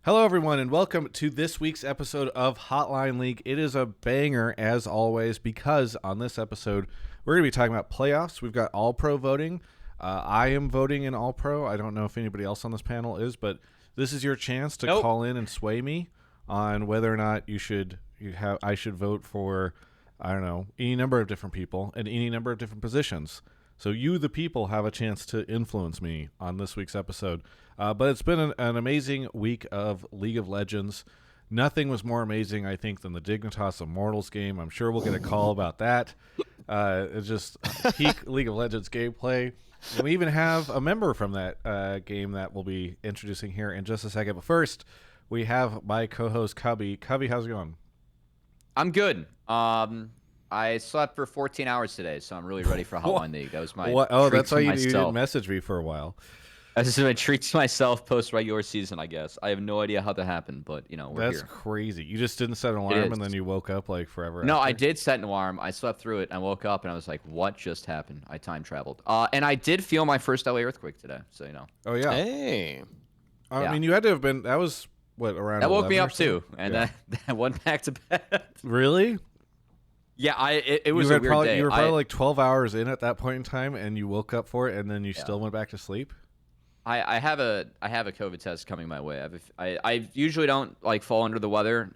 Hello, everyone, and welcome to this week's episode of Hotline League. It is a banger, as always, because on this episode, we're going to be talking about playoffs. We've got All-Pro voting. I am voting in All-Pro. I don't know if anybody else on this panel is, but this is your chance to call in and sway me on whether or not I should vote for, I don't know, any number of different people and any number of different positions. So you, the people, have a chance to influence me on this week's episode. But it's been an amazing week of League of Legends. Nothing was more amazing, I think, than the Dignitas Immortals game. I'm sure we'll get a call about that. It's just peak League of Legends gameplay. And we even have a member from that game that we'll be introducing here in just a second. But first, we have my co-host, Cubby. Cubby, how's it going? I'm good. I slept for 14 hours today, so I'm really ready for Hotline League. That was my that's why you didn't message me for a while. This is my treat to myself post-regular season, I guess. I have no idea how that happened, but, we're here. That's crazy. You just didn't set an alarm and then you woke up, like, forever No, after? I did set an alarm. I slept through it, and I woke up, and I was like, what just happened? I time traveled. And I did feel my first LA earthquake today, so, Oh, yeah. Hey. I mean, you had to have been, that was, what, around That woke me up, so? too, and I went back to bed. Really? Yeah, it was a weird day. You were probably like 12 hours in at that point in time, and you woke up for it, and then you still went back to sleep? I have a COVID test coming my way. I usually don't like fall under the weather,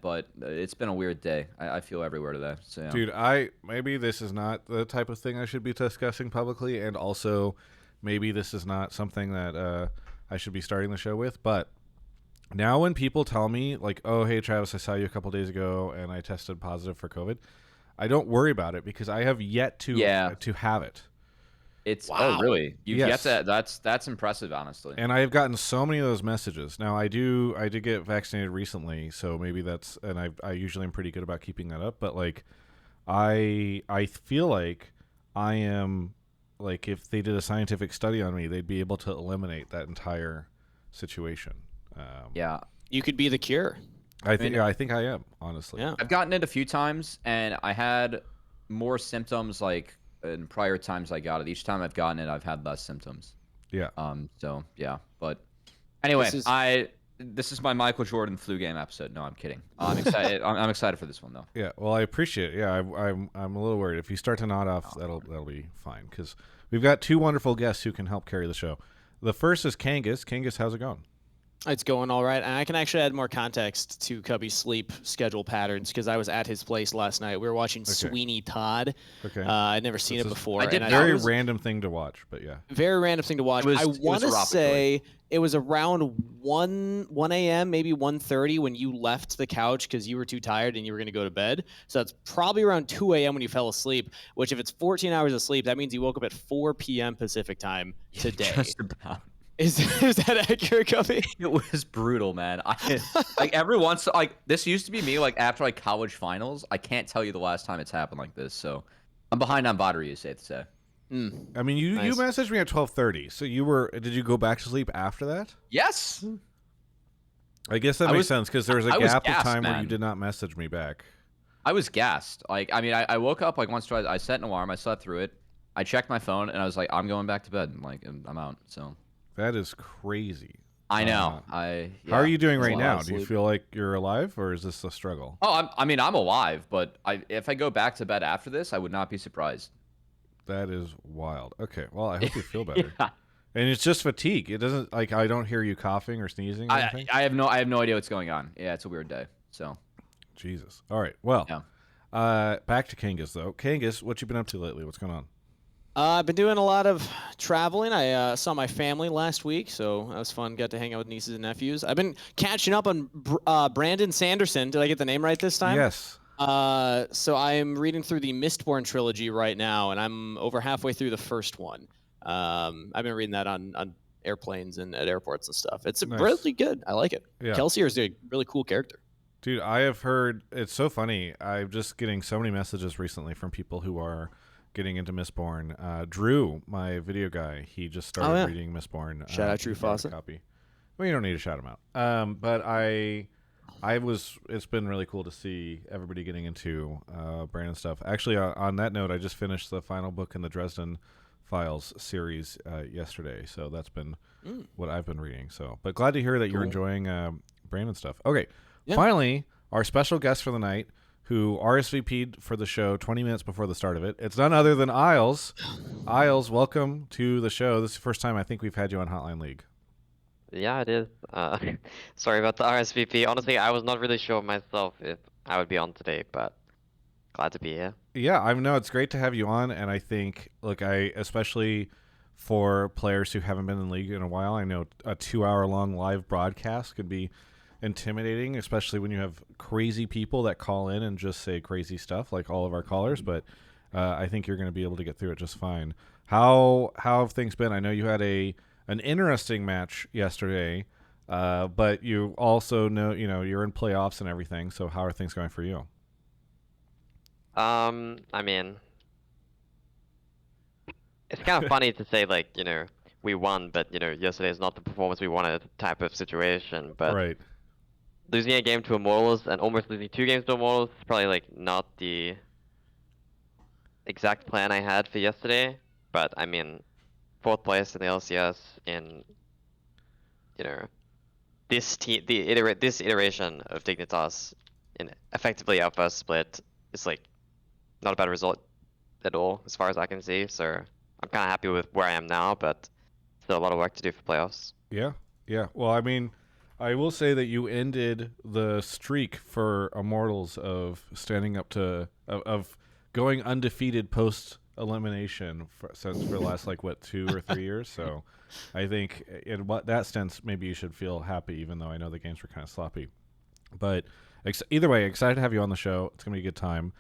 but it's been a weird day. I feel everywhere today. So yeah. Dude, maybe this is not the type of thing I should be discussing publicly, and also maybe this is not something that I should be starting the show with. But now when people tell me like, "Oh, hey Travis, I saw you a couple days ago, and I tested positive for COVID," I don't worry about it because I have yet to have it. Oh really? Yes. That's impressive, honestly. And I have gotten so many of those messages. Now I did get vaccinated recently, so maybe that's, and I usually am pretty good about keeping that up. But like, I feel like I am like, if they did a scientific study on me, they'd be able to eliminate that entire situation. Yeah, You could be the cure. I think I am, honestly. Yeah. I've gotten it a few times, and I had more symptoms like in prior times I got it. Each time I've gotten it, I've had less symptoms. Yeah. So yeah, but anyway, this is my Michael Jordan flu game episode. No, I'm kidding. I'm excited. I'm excited for this one though. Yeah. Well, I appreciate it. Yeah, I'm a little worried. If you start to nod off, that'll be fine because we've got two wonderful guests who can help carry the show. The first is Kangas. Kangas, how's it going? It's going all right. And I can actually add more context to Cubby's sleep schedule patterns because I was at his place last night. We were watching Sweeney Todd. Okay. I'd never seen it before. I did very random thing to watch, but yeah. Very random thing to watch. I want to say it was around 1 a.m., maybe 1:30 when you left the couch because you were too tired and you were going to go to bed. So that's probably around 2 a.m. when you fell asleep, which if it's 14 hours of sleep, that means you woke up at 4 p.m. Pacific time today. Just about. Is that accurate, Cubby? It was brutal, man. Every once this used to be me like after like college finals. I can't tell you the last time it's happened like this. So I'm behind on battery, is safe to say. I mean, you messaged me at 12:30. So did you go back to sleep after that? Yes. I guess that makes sense because there was a gap of time where you man. did not message me back. I was gassed. I woke up like once, twice. I set an alarm. I slept through it. I checked my phone and I was like, I'm going back to bed. I'm out. So. That is crazy. I know. How are you doing right now? Do you feel like you're alive, or is this a struggle? Oh, I'm alive, but if I go back to bed after this, I would not be surprised. That is wild. Okay, well, I hope you feel better. Yeah. And it's just fatigue. It doesn't I don't hear you coughing or sneezing. Or anything? I have no idea what's going on. Yeah, it's a weird day. So. Jesus. All right. Well. Yeah. Back to Kangas though. Kangas, what you been up to lately? What's going on? I've been doing a lot of traveling. I saw my family last week, so that was fun. Got to hang out with nieces and nephews. I've been catching up on Brandon Sanderson. Did I get the name right this time? Yes. So I'm reading through the Mistborn trilogy right now, and I'm over halfway through the first one. I've been reading that on airplanes and at airports and stuff. It's really good. I like it. Yeah. Kelsier is a really cool character. Dude, I have heard – it's so funny. I'm just getting so many messages recently from people who are – getting into Mistborn. Drew, my video guy, he just started reading Mistborn. Shout out Drew Fawcett. Copy. Well, you don't need to shout him out. But it's been really cool to see everybody getting into Brandon stuff. Actually, on that note, I just finished the final book in the Dresden Files series yesterday. So that's been what I've been reading. So, but glad to hear that you're enjoying brain and stuff. Okay, Finally, our special guest for the night, who RSVP'd for the show 20 minutes before the start of it. It's none other than Isles. Isles, welcome to the show. This is the first time I think we've had you on Hotline League. Yeah, it is. Sorry about the RSVP. Honestly, I was not really sure myself if I would be on today, but glad to be here. Yeah, I know it's great to have you on, and I think, look, especially for players who haven't been in League in a while, I know a 2-hour-long live broadcast could be intimidating, especially when you have crazy people that call in and just say crazy stuff like all of our callers, but I think you're going to be able to get through it just fine. How have things been? I know you had an interesting match yesterday, but you also know you're in playoffs and everything, so how are things going for you? I mean, it's kind of funny to say, like, we won, but, yesterday is not the performance we wanted type of situation, but Right. Losing a game to Immortals and almost losing 2 games to Immortals is probably, like, not the exact plan I had for yesterday, but, I mean, 4th place in the LCS in, this iteration of Dignitas in effectively our first split is, like, not a bad result at all, as far as I can see, so I'm kind of happy with where I am now, but still a lot of work to do for playoffs. Yeah. Well, I mean, I will say that you ended the streak for Immortals of standing up to of going undefeated post elimination for the last 2 or 3 years. So I think in that sense, maybe you should feel happy, even though I know the games were kind of sloppy. But either way, excited to have you on the show. It's gonna be a good time.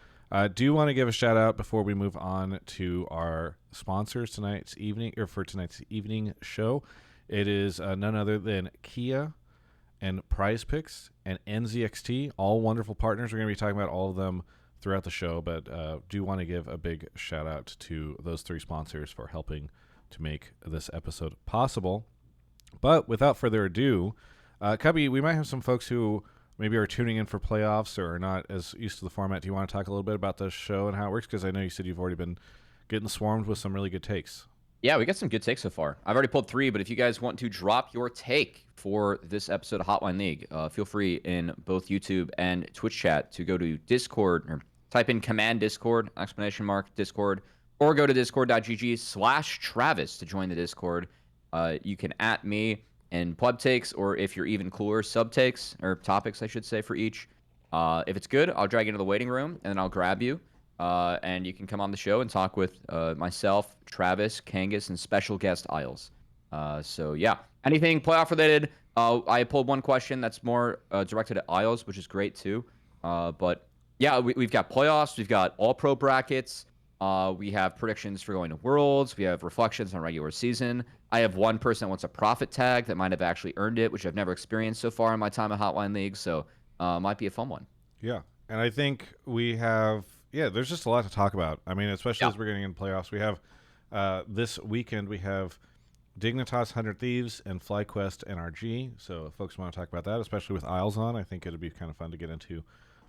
Do you want to give a shout out before we move on to our sponsors tonight's evening show? It is none other than Kia and PrizePicks and NZXT, all wonderful partners. We're going to be talking about all of them throughout the show, but do want to give a big shout out to those 3 sponsors for helping to make this episode possible. But without further ado, Cubby, we might have some folks who maybe are tuning in for playoffs or are not as used to the format. Do you want to talk a little bit about the show and how it works? Because I know you said you've already been getting swarmed with some really good takes. Yeah, we got some good takes so far. I've already pulled 3, but if you guys want to drop your take for this episode of Hotline League, feel free in both YouTube and Twitch chat to go to Discord or type in command Discord, !Discord, or go to discord.gg/Travis to join the Discord. You can @ me and pleb takes, or if you're even cooler, sub takes, or topics, I should say, for each. If it's good, I'll drag you into the waiting room, and then I'll grab you. And you can come on the show and talk with myself, Travis, Kangas, and special guest Isles. So yeah, anything playoff related. I pulled one question that's more directed at Isles, which is great too. But yeah, we've got playoffs, we've got all pro brackets, we have predictions for going to Worlds, we have reflections on regular season. I have one person that wants a profit tag that might have actually earned it, which I've never experienced so far in my time at Hotline League. So might be a fun one. Yeah, and I think we have. Yeah, there's just a lot to talk about. I mean, especially as we're getting in playoffs. We have this weekend, we have Dignitas 100 Thieves and FlyQuest NRG. So if folks want to talk about that, especially with Isles on, I think it'd be kind of fun to get into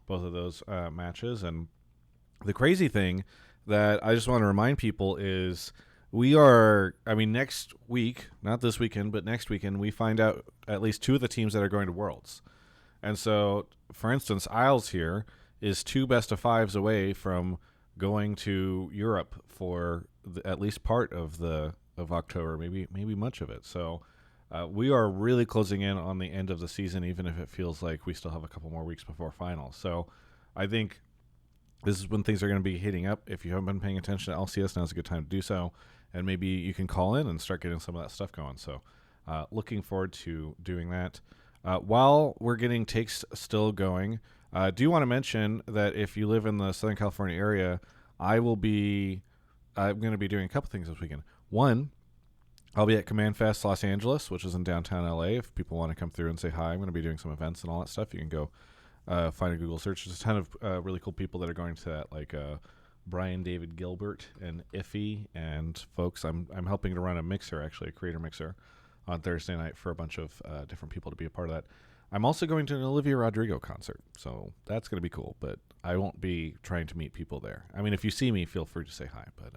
both of those matches. And the crazy thing that I just want to remind people is next week, not this weekend, but next weekend, we find out at least 2 of the teams that are going to Worlds. And so, for instance, Isles here is 2 best-of-5s away from going to Europe for at least part of October, maybe much of it. So we are really closing in on the end of the season, even if it feels like we still have a couple more weeks before finals. So I think this is when things are going to be heating up. If you haven't been paying attention to LCS, now's a good time to do so, and maybe you can call in and start getting some of that stuff going. So looking forward to doing that. While we're getting takes still going, I do want to mention that if you live in the Southern California area, I'm going to be doing a couple things this weekend. One, I'll be at Command Fest Los Angeles, which is in downtown LA. If people want to come through and say hi, I'm going to be doing some events and all that stuff. You can go find a Google search. There's a ton of really cool people that are going to that, like Brian David Gilbert and Iffy and folks. I'm helping to run a mixer, actually, a creator mixer, on Thursday night for a bunch of different people to be a part of that. I'm also going to an Olivia Rodrigo concert, so that's going to be cool, but I won't be trying to meet people there. I mean, if you see me, feel free to say hi, but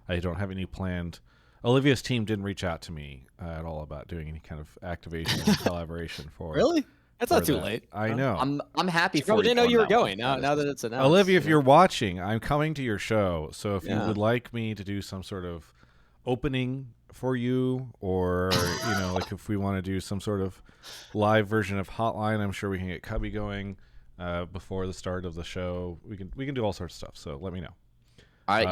I don't have any planned. Olivia's team didn't reach out to me at all about doing any kind of activation or collaboration for Really? That's not too late. I know. I'm happy for you. you. Didn't know you were on that going. one. Now that it's announced. Olivia, if you're watching, I'm coming to your show. So if you Yeah. would like me to do some sort of opening for you, or like if we want to do some sort of live version of Hotline, I'm sure we can get Cubby going before the start of the show. We can do all sorts of stuff. So let me know. I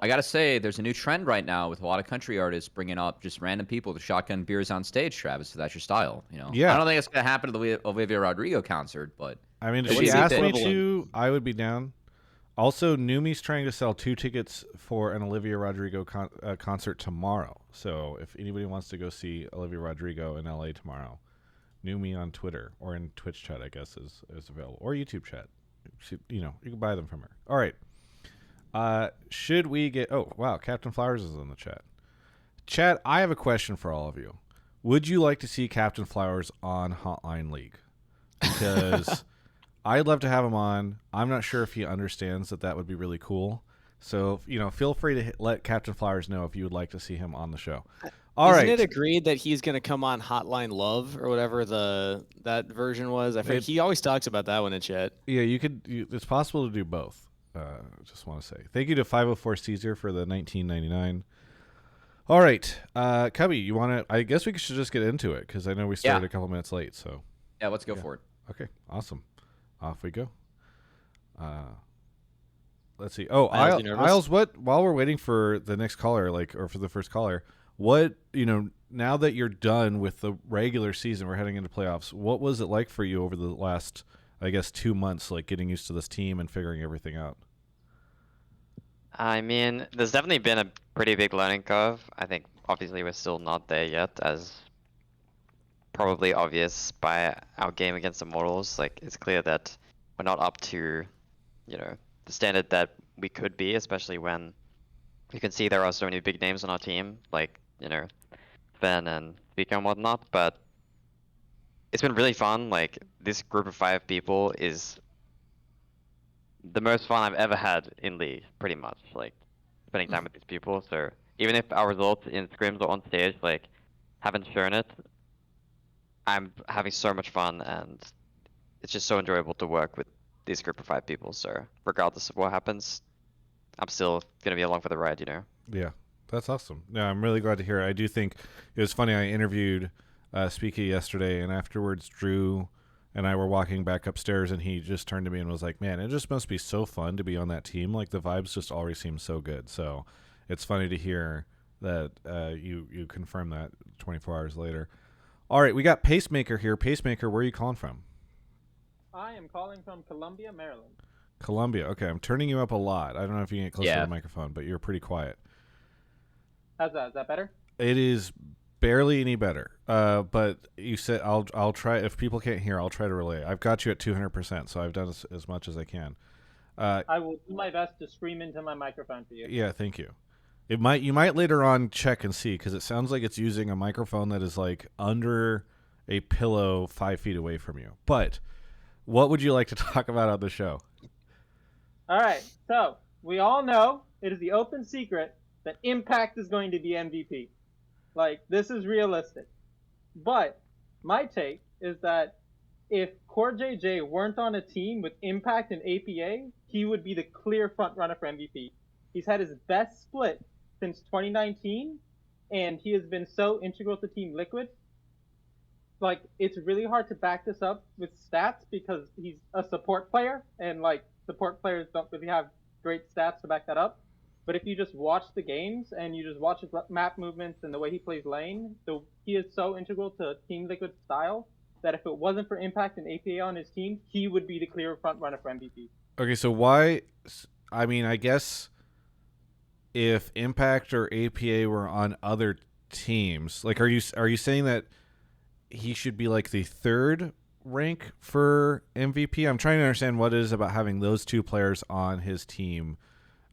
gotta say, there's a new trend right now with a lot of country artists bringing up just random people to shotgun beers on stage. Travis, if that's your style, Yeah. I don't think it's gonna happen to the Olivia Rodrigo concert, but I mean, if she asked me to, I would be down. Also, Numi's trying to sell 2 tickets for an Olivia Rodrigo concert tomorrow. So if anybody wants to go see Olivia Rodrigo in LA tomorrow, Numi on Twitter or in Twitch chat, I guess, is available, or YouTube chat. You can buy them from her. All right. Should we get... Oh, wow. Captain Flowers is in the chat. Chat, I have a question for all of you. Would you like to see Captain Flowers on Hotline League? Because I'd love to have him on. I'm not sure if he understands that would be really cool. So, feel free to let Captain Flowers know if you would like to see him on the show. All right. Isn't it agreed that he's going to come on Hotline Love or whatever that version was? I think he always talks about that one in chat. Yeah, it's possible to do both. Just want to say thank you to 504 Caesar for the 19.99. All right, Cubby, you want to? I guess we should just get into it because I know we started a couple minutes late. So yeah, let's go for it. Okay, awesome. Off we go. Let's see. Oh, Isles, what? While we're waiting for the next caller, or for the first caller, what now that you're done with the regular season, we're heading into playoffs. What was it like for you over the last, I guess, 2 months, getting used to this team and figuring everything out? I mean, there's definitely been a pretty big learning curve. I think obviously we're still not there yet, as probably obvious by our game against Immortals. It's clear that we're not up to, the standard that we could be, especially when you can see there are so many big names on our team, Zven and Vulcan and whatnot. But it's been really fun. This group of 5 people is the most fun I've ever had in League, pretty much. Spending time with these people. So even if our results in scrims or on stage, haven't shown it, I'm having so much fun, and it's just so enjoyable to work with this group of 5 people. So regardless of what happens, I'm still gonna be along for the ride, Yeah, that's awesome. Yeah, I'm really glad to hear it. I do think it was funny. I interviewed Speaky yesterday, and afterwards Drew and I were walking back upstairs, and he just turned to me and was like, man, it just must be so fun to be on that team. The vibes just always seem so good. So it's funny to hear that you confirm that 24 hours later. All right, we got Pacemaker here. Pacemaker, where are you calling from? I am calling from Columbia, Maryland. Columbia. Okay, I'm turning you up a lot. I don't know if you can get closer to the microphone, but you're pretty quiet. How's that? Is that better? It is barely any better. But you said I'll try. If people can't hear, I'll try to relay. I've got you at 200%, so I've done as much as I can. I will do my best to scream into my microphone for you. Yeah, thank you. You might later on check and see, because it sounds like it's using a microphone that is under a pillow 5 feet away from you. But what would you like to talk about on the show? All right, so we all know it is the open secret that Impact is going to be MVP. This is realistic. But my take is that if CoreJJ weren't on a team with Impact and APA, he would be the clear frontrunner for MVP. He's had his best split since 2019, and he has been so integral to Team Liquid. It's really hard to back this up with stats because he's a support player, and support players don't really have great stats to back that up. But if you just watch the games and you just watch his map movements and the way he plays lane, he is so integral to Team Liquid's style that if it wasn't for Impact and APA on his team, he would be the clear front runner for MVP. Okay, so why? I mean, I guess if Impact or APA were on other teams, are you saying that he should be the third rank for MVP? I'm trying to understand what it is about having those 2 players on his team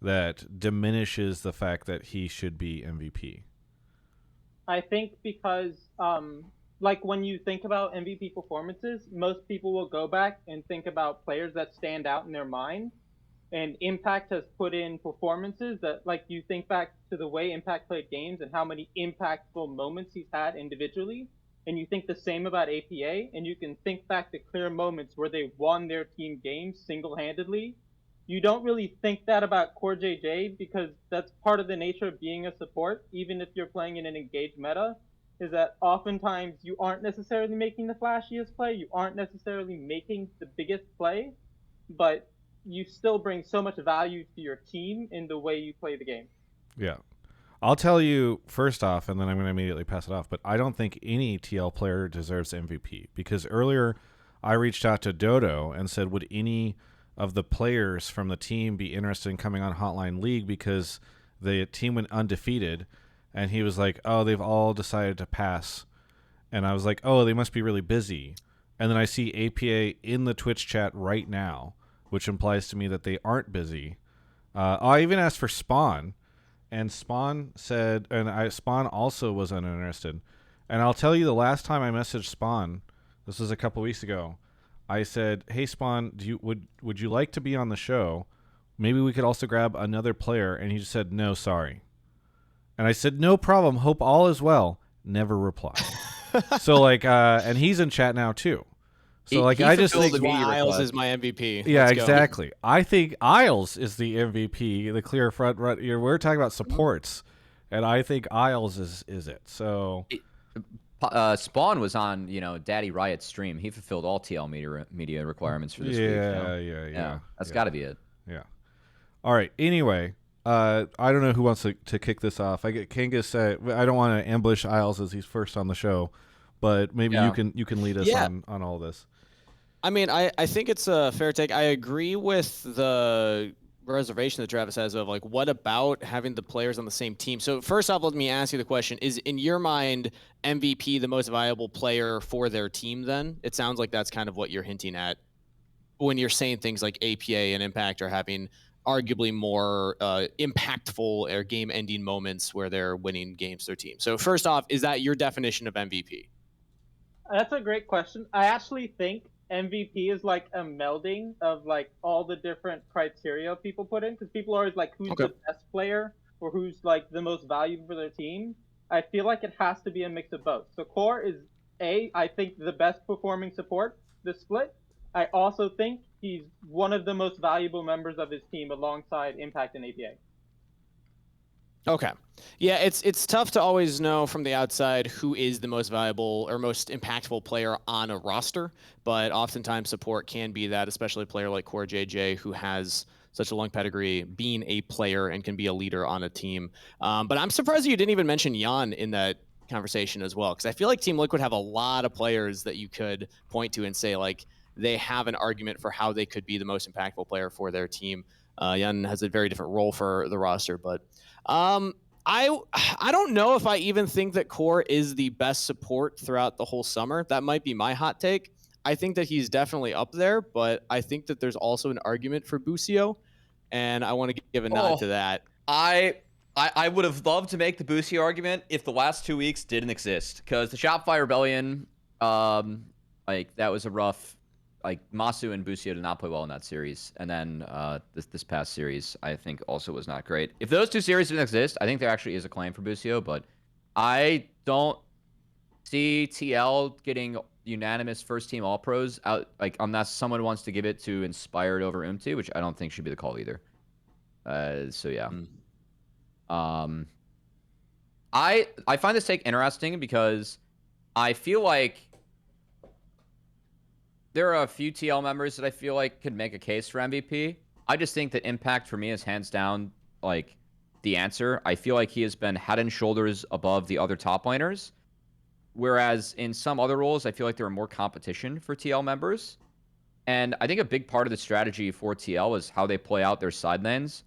that diminishes the fact that he should be MVP. I think because when you think about MVP performances, most people will go back and think about players that stand out in their mind. And Impact has put in performances that, you think back to the way Impact played games and how many impactful moments he's had individually. and you think the same about APA, and you can think back to clear moments where they won their team games single-handedly, you don't really think that about CoreJJ because that's part of the nature of being a support, even if you're playing in an engaged meta, is that oftentimes you aren't necessarily making the flashiest play, you aren't necessarily making the biggest play, but you still bring so much value to your team in the way you play the game. Yeah. I'll tell you first off, and then I'm going to immediately pass it off, but I don't think any TL player deserves MVP because earlier I reached out to Dodo and said, would any of the players from the team be interested in coming on Hotline League because the team went undefeated? And he was like, oh, they've all decided to pass. And I was like, oh, they must be really busy. And then I see APA in the Twitch chat right now, which implies to me that they aren't busy. I even asked for Spawn, and Spawn said, Spawn also was uninterested. And I'll tell you, the last time I messaged Spawn, this was a couple weeks ago, I said, hey, Spawn, would you like to be on the show? Maybe we could also grab another player. And he just said, no, sorry. And I said, no problem. Hope all is well. Never replied. So, like, and he's in chat now, too. So, I just think Isles is my MVP. Yeah, exactly. I think Isles is the MVP, the clear front run. We're talking about supports, and I think Isles is it. So, Spawn was on, Daddy Riot's stream. He fulfilled all TL media requirements for this week. Yeah. That's got to be it. Yeah. All right. Anyway. I don't know who wants to kick this off. I get Kangas. I don't want to ambush Isles as he's first on the show, but maybe you can lead us on all this. I mean, I think it's a fair take. I agree with the reservation that Travis has of like, what about having the players on the same team? So first off, let me ask you the question: is in your mind MVP the most viable player for their team? Then it sounds like that's kind of what you're hinting at when you're saying things like APA and Impact are having arguably more impactful or game-ending moments where they're winning games their team. So first off, is that your definition of MVP? That's a great question. I actually think MVP is like a melding of like all the different criteria people put in, because people are always like, who's the best player or who's like the most valuable for their team. I feel like it has to be a mix of both. So Core is I think the best performing support this split. I also think he's one of the most valuable members of his team alongside Impact and APA. Okay. Yeah, it's tough to always know from the outside who is the most valuable or most impactful player on a roster, but oftentimes support can be that, especially a player like CoreJJ who has such a long pedigree being a player and can be a leader on a team. But I'm surprised you didn't even mention Yeon in that conversation as well, because I feel like Team Liquid have a lot of players that you could point to and say, like, they have an argument for how they could be the most impactful player for their team. Yeon has a very different role for the roster, but I don't know if I even think that Core is the best support throughout the whole summer. That might be my hot take. I think that he's definitely up there, but I think that there's also an argument for Busio, and I want to give a nod to that. I would have loved to make the Busio argument if the last 2 weeks didn't exist, because the Shopify Rebellion, that was a rough. Like, Masu and Busio did not play well in that series. And then this past series, I think, also was not great. If those two series didn't exist, I think there actually is a claim for Busio. But I don't see TL getting unanimous first-team All-Pros out, like, unless someone wants to give it to Inspired over Umti, which I don't think should be the call either. So, yeah. I find this take interesting because I feel like there are a few TL members that I feel like could make a case for MVP. I just think that Impact for me is hands down like the answer. I feel like he has been head and shoulders above the other top laners. Whereas in some other roles, I feel like there are more competition for TL members. And I think a big part of the strategy for TL is how they play out their side lanes.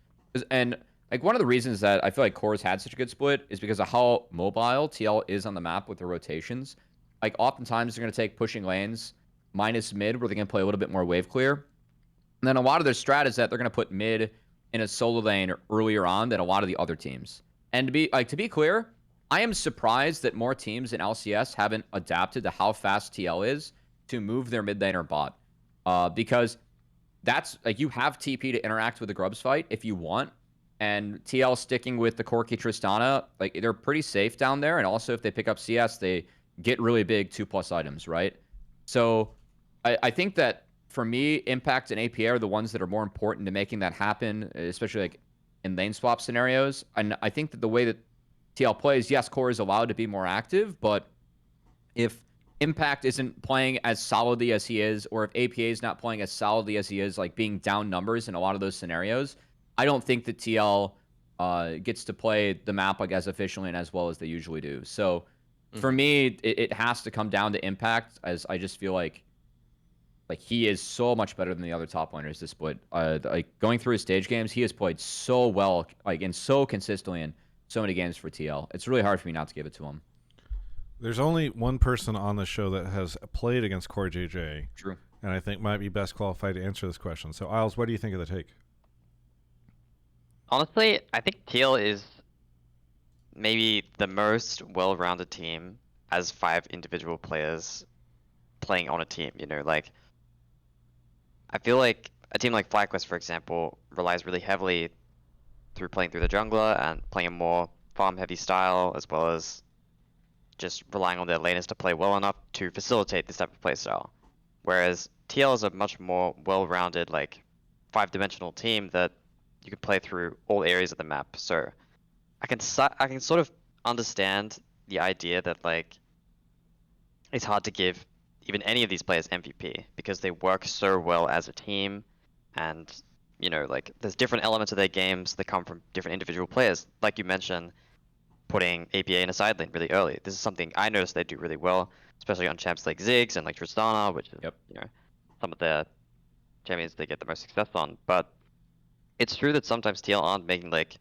And like one of the reasons that I feel like Core's had such a good split is because of how mobile TL is on the map with their rotations. Like oftentimes they're going to take pushing lanes minus mid, where they can play a little bit more wave clear. And then a lot of their strat is that they're going to put mid in a solo lane earlier on than a lot of the other teams. And to be clear, I am surprised that more teams in LCS haven't adapted to how fast TL is to move their mid laner bot. Because that's like, you have TP to interact with the Grubs fight if you want. And TL sticking with the Corki Tristana, like they're pretty safe down there. And also if they pick up CS, they get really big 2+ items, right? So I think that for me, Impact and APA are the ones that are more important to making that happen, especially like in lane swap scenarios. And I think that the way that TL plays, yes, Core is allowed to be more active, but if Impact isn't playing as solidly as he is, or if APA is not playing as solidly as he is, like being down numbers in a lot of those scenarios, I don't think that TL gets to play the map like as efficiently and as well as they usually do. So for me, it has to come down to Impact, as I just feel like he is so much better than the other top laners this split. Like going through his stage games, he has played so well, like and so consistently in so many games for TL. It's really hard for me not to give it to him. There's only one person on the show that has played against CoreJJ. True. And I think might be best qualified to answer this question. So, Isles, what do you think of the take? Honestly, I think Teal is maybe the most well-rounded team as 5 individual players playing on a team, you know, like I feel like a team like FlyQuest, for example, relies really heavily through playing through the jungler and playing a more farm-heavy style, as well as just relying on their laners to play well enough to facilitate this type of playstyle. Whereas TL is a much more well-rounded, like 5-dimensional team that you can play through all areas of the map. So I can sort of understand the idea that like it's hard to give even any of these players MVP because they work so well as a team, and you know, like there's different elements of their games that come from different individual players. Like you mentioned, putting APA in a side lane really early. This is something I noticed they do really well, especially on champs like Ziggs and like Tristana, which is you know, some of the champions they get the most success on. But it's true that sometimes TL aren't making like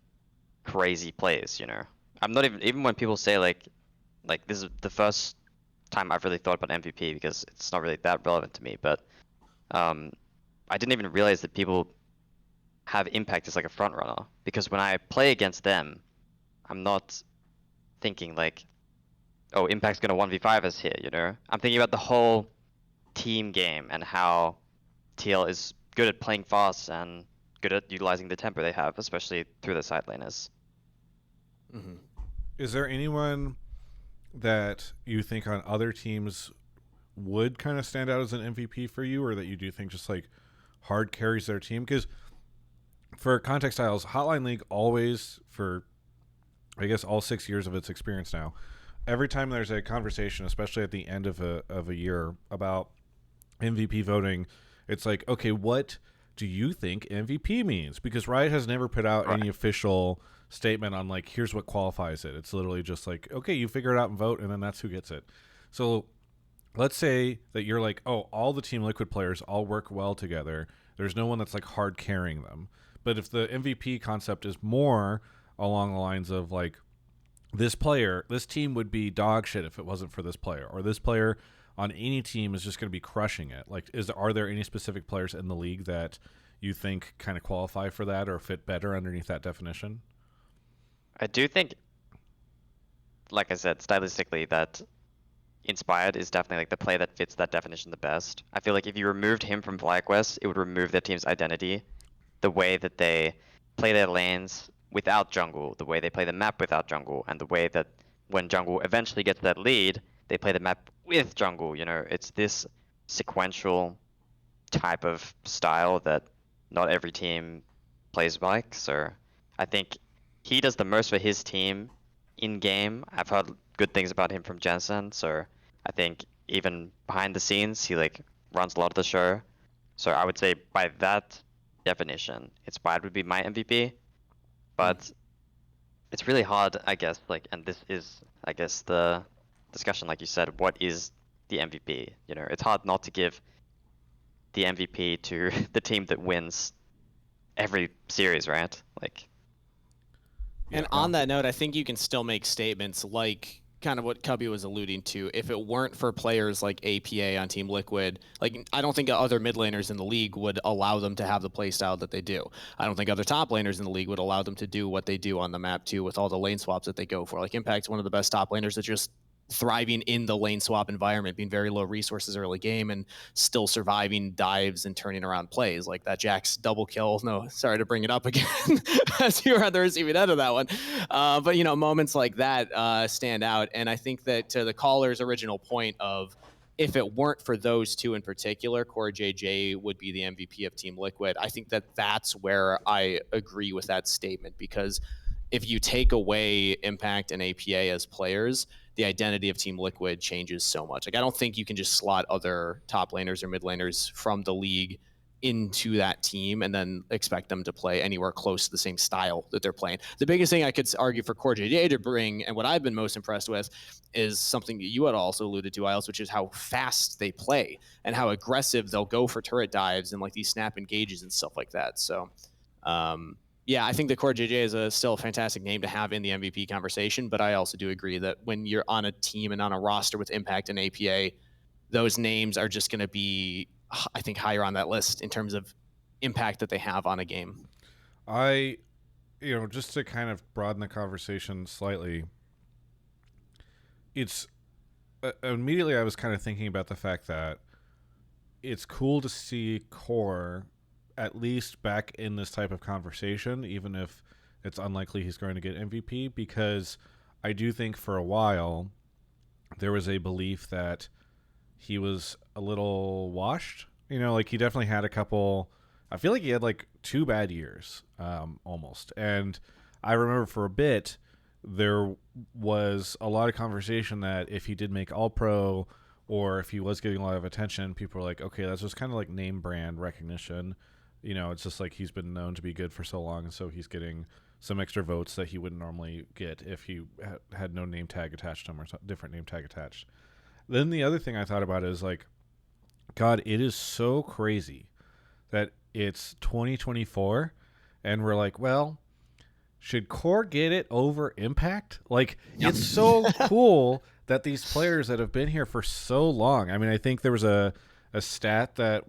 crazy plays, you know. I'm not even when people say like this is the first time I've really thought about MVP because it's not really that relevant to me, but I didn't even realize that people have Impact as like a front runner, because when I play against them, I'm not thinking like, oh, Impact's gonna 1v5 us here, you know. I'm thinking about the whole team game and how TL is good at playing fast and good at utilizing the tempo they have, especially through the side laners. Is there anyone that you think on other teams would kind of stand out as an MVP for you, or that you do think just like hard carries their team? Because for context styles, Hotline League always, for I guess all 6 years of its experience now, every time there's a conversation, especially at the end of a year, about MVP voting, it's like, okay, what do you think MVP means? Because Riot has never put out any official statement on like, here's what qualifies it. It's literally just like, okay, you figure it out and vote, and then that's who gets it. So let's say that you're like, oh, all the Team Liquid players all work well together. There's no one that's like hard carrying them. But if the MVP concept is more along the lines of like, this team would be dog shit if it wasn't for this player, or this player on any team is just going to be crushing it. Like, are there any specific players in the league that you think kind of qualify for that or fit better underneath that definition? I do think, like I said, stylistically, that Inspired is definitely like the play that fits that definition the best. I feel like if you removed him from FlyQuest, it would remove their team's identity. The way that they play their lanes without jungle, the way they play the map without jungle, and the way that when jungle eventually gets that lead, they play the map with jungle. You know, it's this sequential type of style that not every team plays like. So I think he does the most for his team in game. I've heard good things about him from Jensen, so I think even behind the scenes, he like runs a lot of the show. So I would say by that definition, Inspired would be my MVP. But it's really hard, I guess, like, and this is, I guess, the discussion, like you said, what is the MVP? You know, it's hard not to give the MVP to the team that wins every series, right? Like, and on that note, I think you can still make statements like kind of what Cubby was alluding to. If it weren't for players like APA on Team Liquid, like I don't think other mid laners in the league would allow them to have the play style that they do. I don't think other top laners in the league would allow them to do what they do on the map too, with all the lane swaps that they go for. Like Impact's one of the best top laners that just thriving in the lane swap environment, being very low resources early game and still surviving dives and turning around plays. Like that Jax double kill. No, sorry to bring it up again as you were on the receiving end of that one. But, you know, moments like that stand out. And I think that to the caller's original point of, if it weren't for those two in particular, CoreJJ would be the MVP of Team Liquid. I think that that's where I agree with that statement, because if you take away Impact and APA as players, the identity of Team Liquid changes so much. Like, I don't think you can just slot other top laners or mid laners from the league into that team and then expect them to play anywhere close to the same style that they're playing. The biggest thing I could argue for CoreJJ to bring, and what I've been most impressed with, is something that you had also alluded to, Isles, which is how fast they play and how aggressive they'll go for turret dives and like these snap engages and stuff like that. So, yeah, I think that CoreJJ is still a fantastic name to have in the MVP conversation, but I also do agree that when you're on a team and on a roster with Impact and APA, those names are just going to be, I think, higher on that list in terms of impact that they have on a game. Just to kind of broaden the conversation slightly, it's immediately I was kind of thinking about the fact that it's cool to see Core at least back in this type of conversation, even if it's unlikely he's going to get MVP, because I do think for a while there was a belief that he was a little washed. You know, like he definitely had a couple, I feel like he had like 2 bad years, almost. And I remember for a bit, there was a lot of conversation that if he did make All-Pro or if he was getting a lot of attention, people were like, okay, that's just kind of like name brand recognition. You know, it's just like he's been known to be good for so long, and so he's getting some extra votes that he wouldn't normally get if he had no name tag attached to him or different name tag attached. Then the other thing I thought about is like, God, it is so crazy that it's 2024 and we're like, well, should Core get it over Impact? Like, it's so cool that these players that have been here for so long. I mean, I think there was a stat that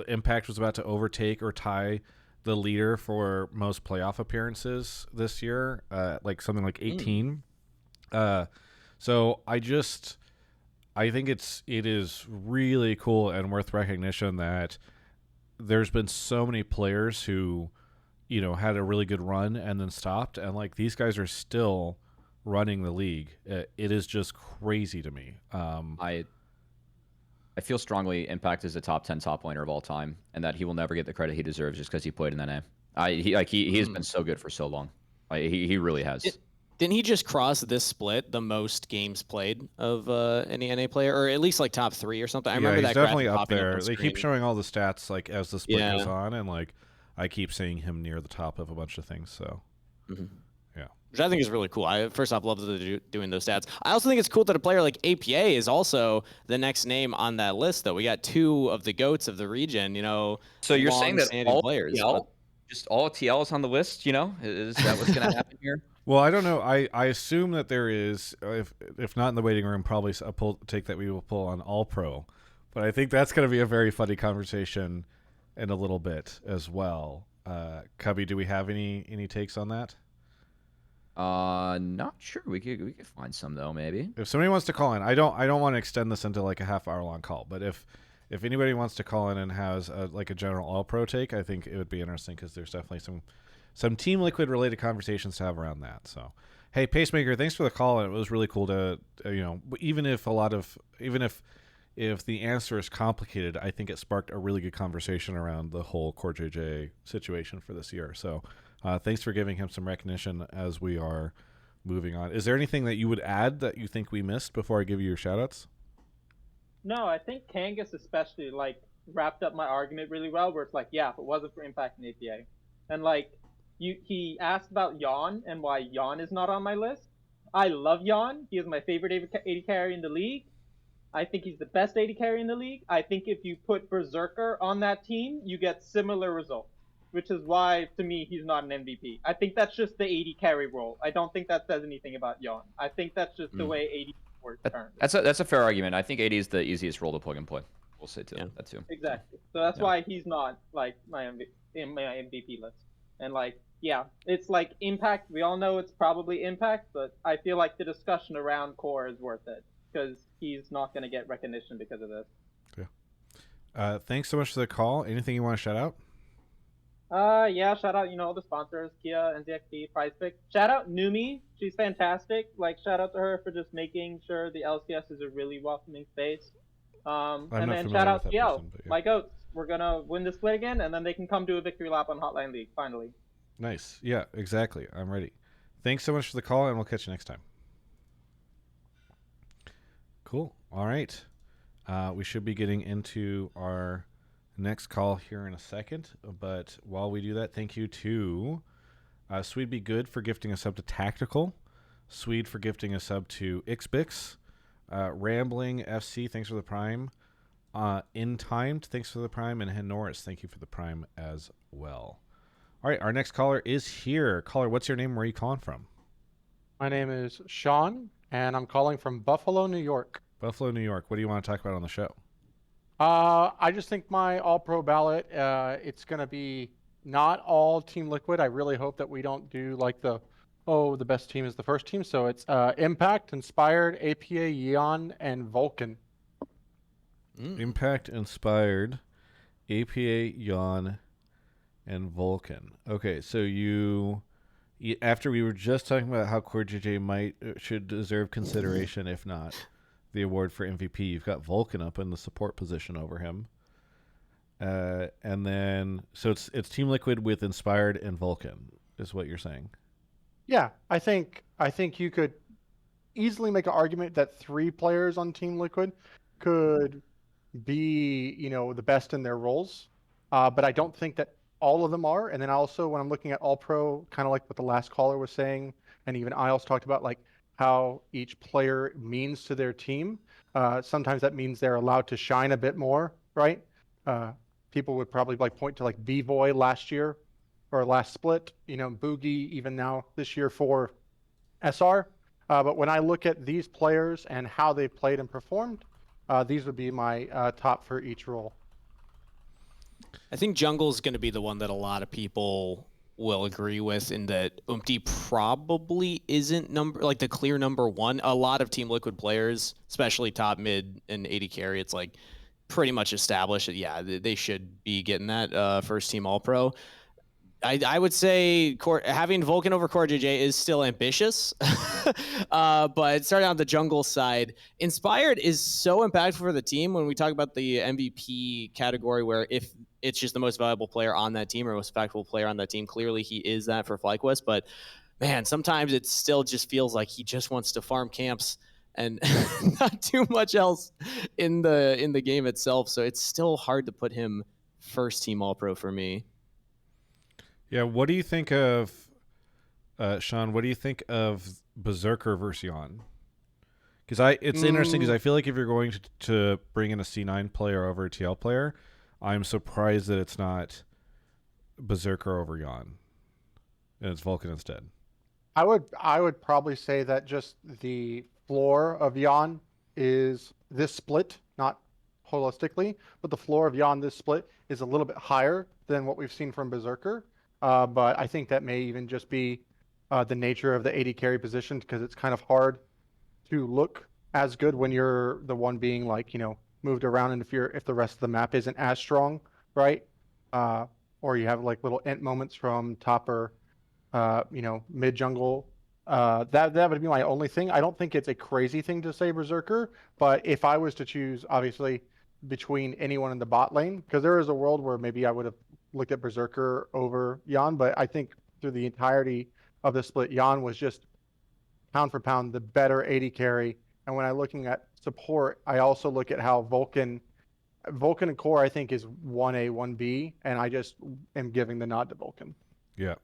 Impact was about to overtake or tie the leader for most playoff appearances this year, like something like 18. So I think it is really cool and worth recognition that there's been so many players who, you know, had a really good run and then stopped, and like these guys are still running the league. It is just crazy to me. I feel strongly Impact is a top 10 top laner of all time, and that he will never get the credit he deserves just because he played in NA. He has been so good for so long. He really has. Didn't he just cross this split the most games played of any NA player, or at least like top 3 or something? I remember he's that definitely up popping there. on They keep showing all the stats like as the split goes Yeah. on, and like I keep seeing him near the top of a bunch of things. So yeah, which I think is really cool. I first off love that they're doing those stats. I also think it's cool that a player like APA is also the next name on that list, though. We got 2 of the GOATs of the region, you know. So you're saying that all players, TL, just all TLs on the list, you know? Is that what's going to happen here? well, I don't know. I assume that there is, if not in the waiting room, probably a take that we will pull on All Pro, but I think that's going to be a very funny conversation in a little bit as well. Cubby, do we have any takes on that? Not sure. We could find some though, maybe. If somebody wants to call in, I don't want to extend this into like a half-hour long call, but if anybody wants to call in and has a general All-Pro take, I think it would be interesting because there's definitely some Team Liquid related conversations to have around that. So, hey, Pacemaker, thanks for the call. It was really cool to even if the answer is complicated, I think it sparked a really good conversation around the whole CoreJJ situation for this year. So. Thanks for giving him some recognition as we are moving on. Is there anything that you would add that you think we missed before I give you your shoutouts? No, I think Kangas especially like wrapped up my argument really well, where it's like, yeah, if it wasn't for Impact and APA, and like he asked about Yeon and why Yeon is not on my list. I love Yeon. He is my favorite AD carry in the league. I think he's the best AD carry in the league. I think if you put Berserker on that team, you get similar results. Which is why, to me, he's not an MVP. I think that's just the AD carry role. I don't think that says anything about Yeon. I think that's just the way AD works currently. That's a fair argument. I think AD is the easiest role to plug and play. We'll say that too. Exactly. So that's why he's not like in my MVP list. And like yeah, it's like Impact. We all know it's probably Impact, but I feel like the discussion around Core is worth it because he's not going to get recognition because of this. Thanks so much for the call. Anything you want to shout out? Yeah, shout out, all the sponsors, Kia, NZXP, PrizePicks. Shout out Numi, she's fantastic. Like, shout out to her for just making sure the LCS is a really welcoming space. And then shout out TL, my goats. We're gonna win the split again, and then they can come do a victory lap on Hotline League, finally. Nice. Yeah, exactly. I'm ready. Thanks so much for the call, and we'll catch you next time. Cool. All right. We should be getting into our next call here in a second, but while we do that, thank you to Swede Be Good for gifting a sub to Tactical, Swede for gifting a sub to Ixbix, Rambling FC, thanks for the Prime, Intimed, thanks for the Prime, and Norris, thank you for the Prime as well. All right, our next caller is here. Caller, what's your name? Where are you calling from? My name is Shawn, and I'm calling from Buffalo, New York. Buffalo, New York. What do you want to talk about on the show? I just think my all-pro ballot, it's going to be not all Team Liquid. I really hope that we don't do like the best team is the first team. So it's Impact, Inspired, APA, Yeon, and Vulcan. Impact, Inspired, APA, Yeon, and Vulcan. Okay, so you after we were just talking about how CoreJJ should deserve consideration, if not the award for MVP, you've got Vulcan up in the support position over him. And then so it's Team Liquid with Inspired and Vulcan is what you're saying. Yeah, I think you could easily make an argument that 3 players on Team Liquid could be, the best in their roles. But I don't think that all of them are. And then also when I'm looking at all pro, kind of like what the last caller was saying, and even I also talked about like how each player means to their team. Sometimes that means they're allowed to shine a bit more, right? People would probably like point to like B-Boy last year or last split, Boogie even now this year for SR. But when I look at these players and how they've played and performed, these would be my top for each role. I think Jungle is going to be the one that a lot of people will agree with in that probably isn't the clear number one. A lot of Team Liquid players, especially top, mid, and AD carry, it's like pretty much established that, they should be getting that first team All-Pro. I would say having Vulcan over CoreJJ is still ambitious, but starting on the jungle side, Inspired is so impactful for the team when we talk about the MVP category, where if it's just the most valuable player on that team or most impactful player on that team, clearly he is that for FlyQuest. But man, sometimes it still just feels like he just wants to farm camps and not too much else in the game itself. So it's still hard to put him first team All-Pro for me. Yeah, what do you think of, Shawn, what do you think of Berserker versus Yeon? Because it's interesting because I feel like if you're going to bring in a C9 player over a TL player, I'm surprised that it's not Berserker over Yeon and it's Vulcan instead. I would probably say that just the floor of Yeon is this split, not holistically, but the floor of Yeon this split is a little bit higher than what we've seen from Berserker. But I think that may even just be the nature of the AD carry position, because it's kind of hard to look as good when you're the one being like, moved around, and if the rest of the map isn't as strong, right? Or you have like little int moments from top or mid jungle. That would be my only thing. I don't think it's a crazy thing to say Berserker, but if I was to choose, obviously, between anyone in the bot lane, because there is a world where maybe I would have looked at Berserker over Yeon, but I think through the entirety of the split, Yeon was just pound for pound the better AD carry. And when I'm looking at support, I also look at how Vulcan and Core, I think, is 1A, 1B, and I just am giving the nod to Vulcan. Yeah.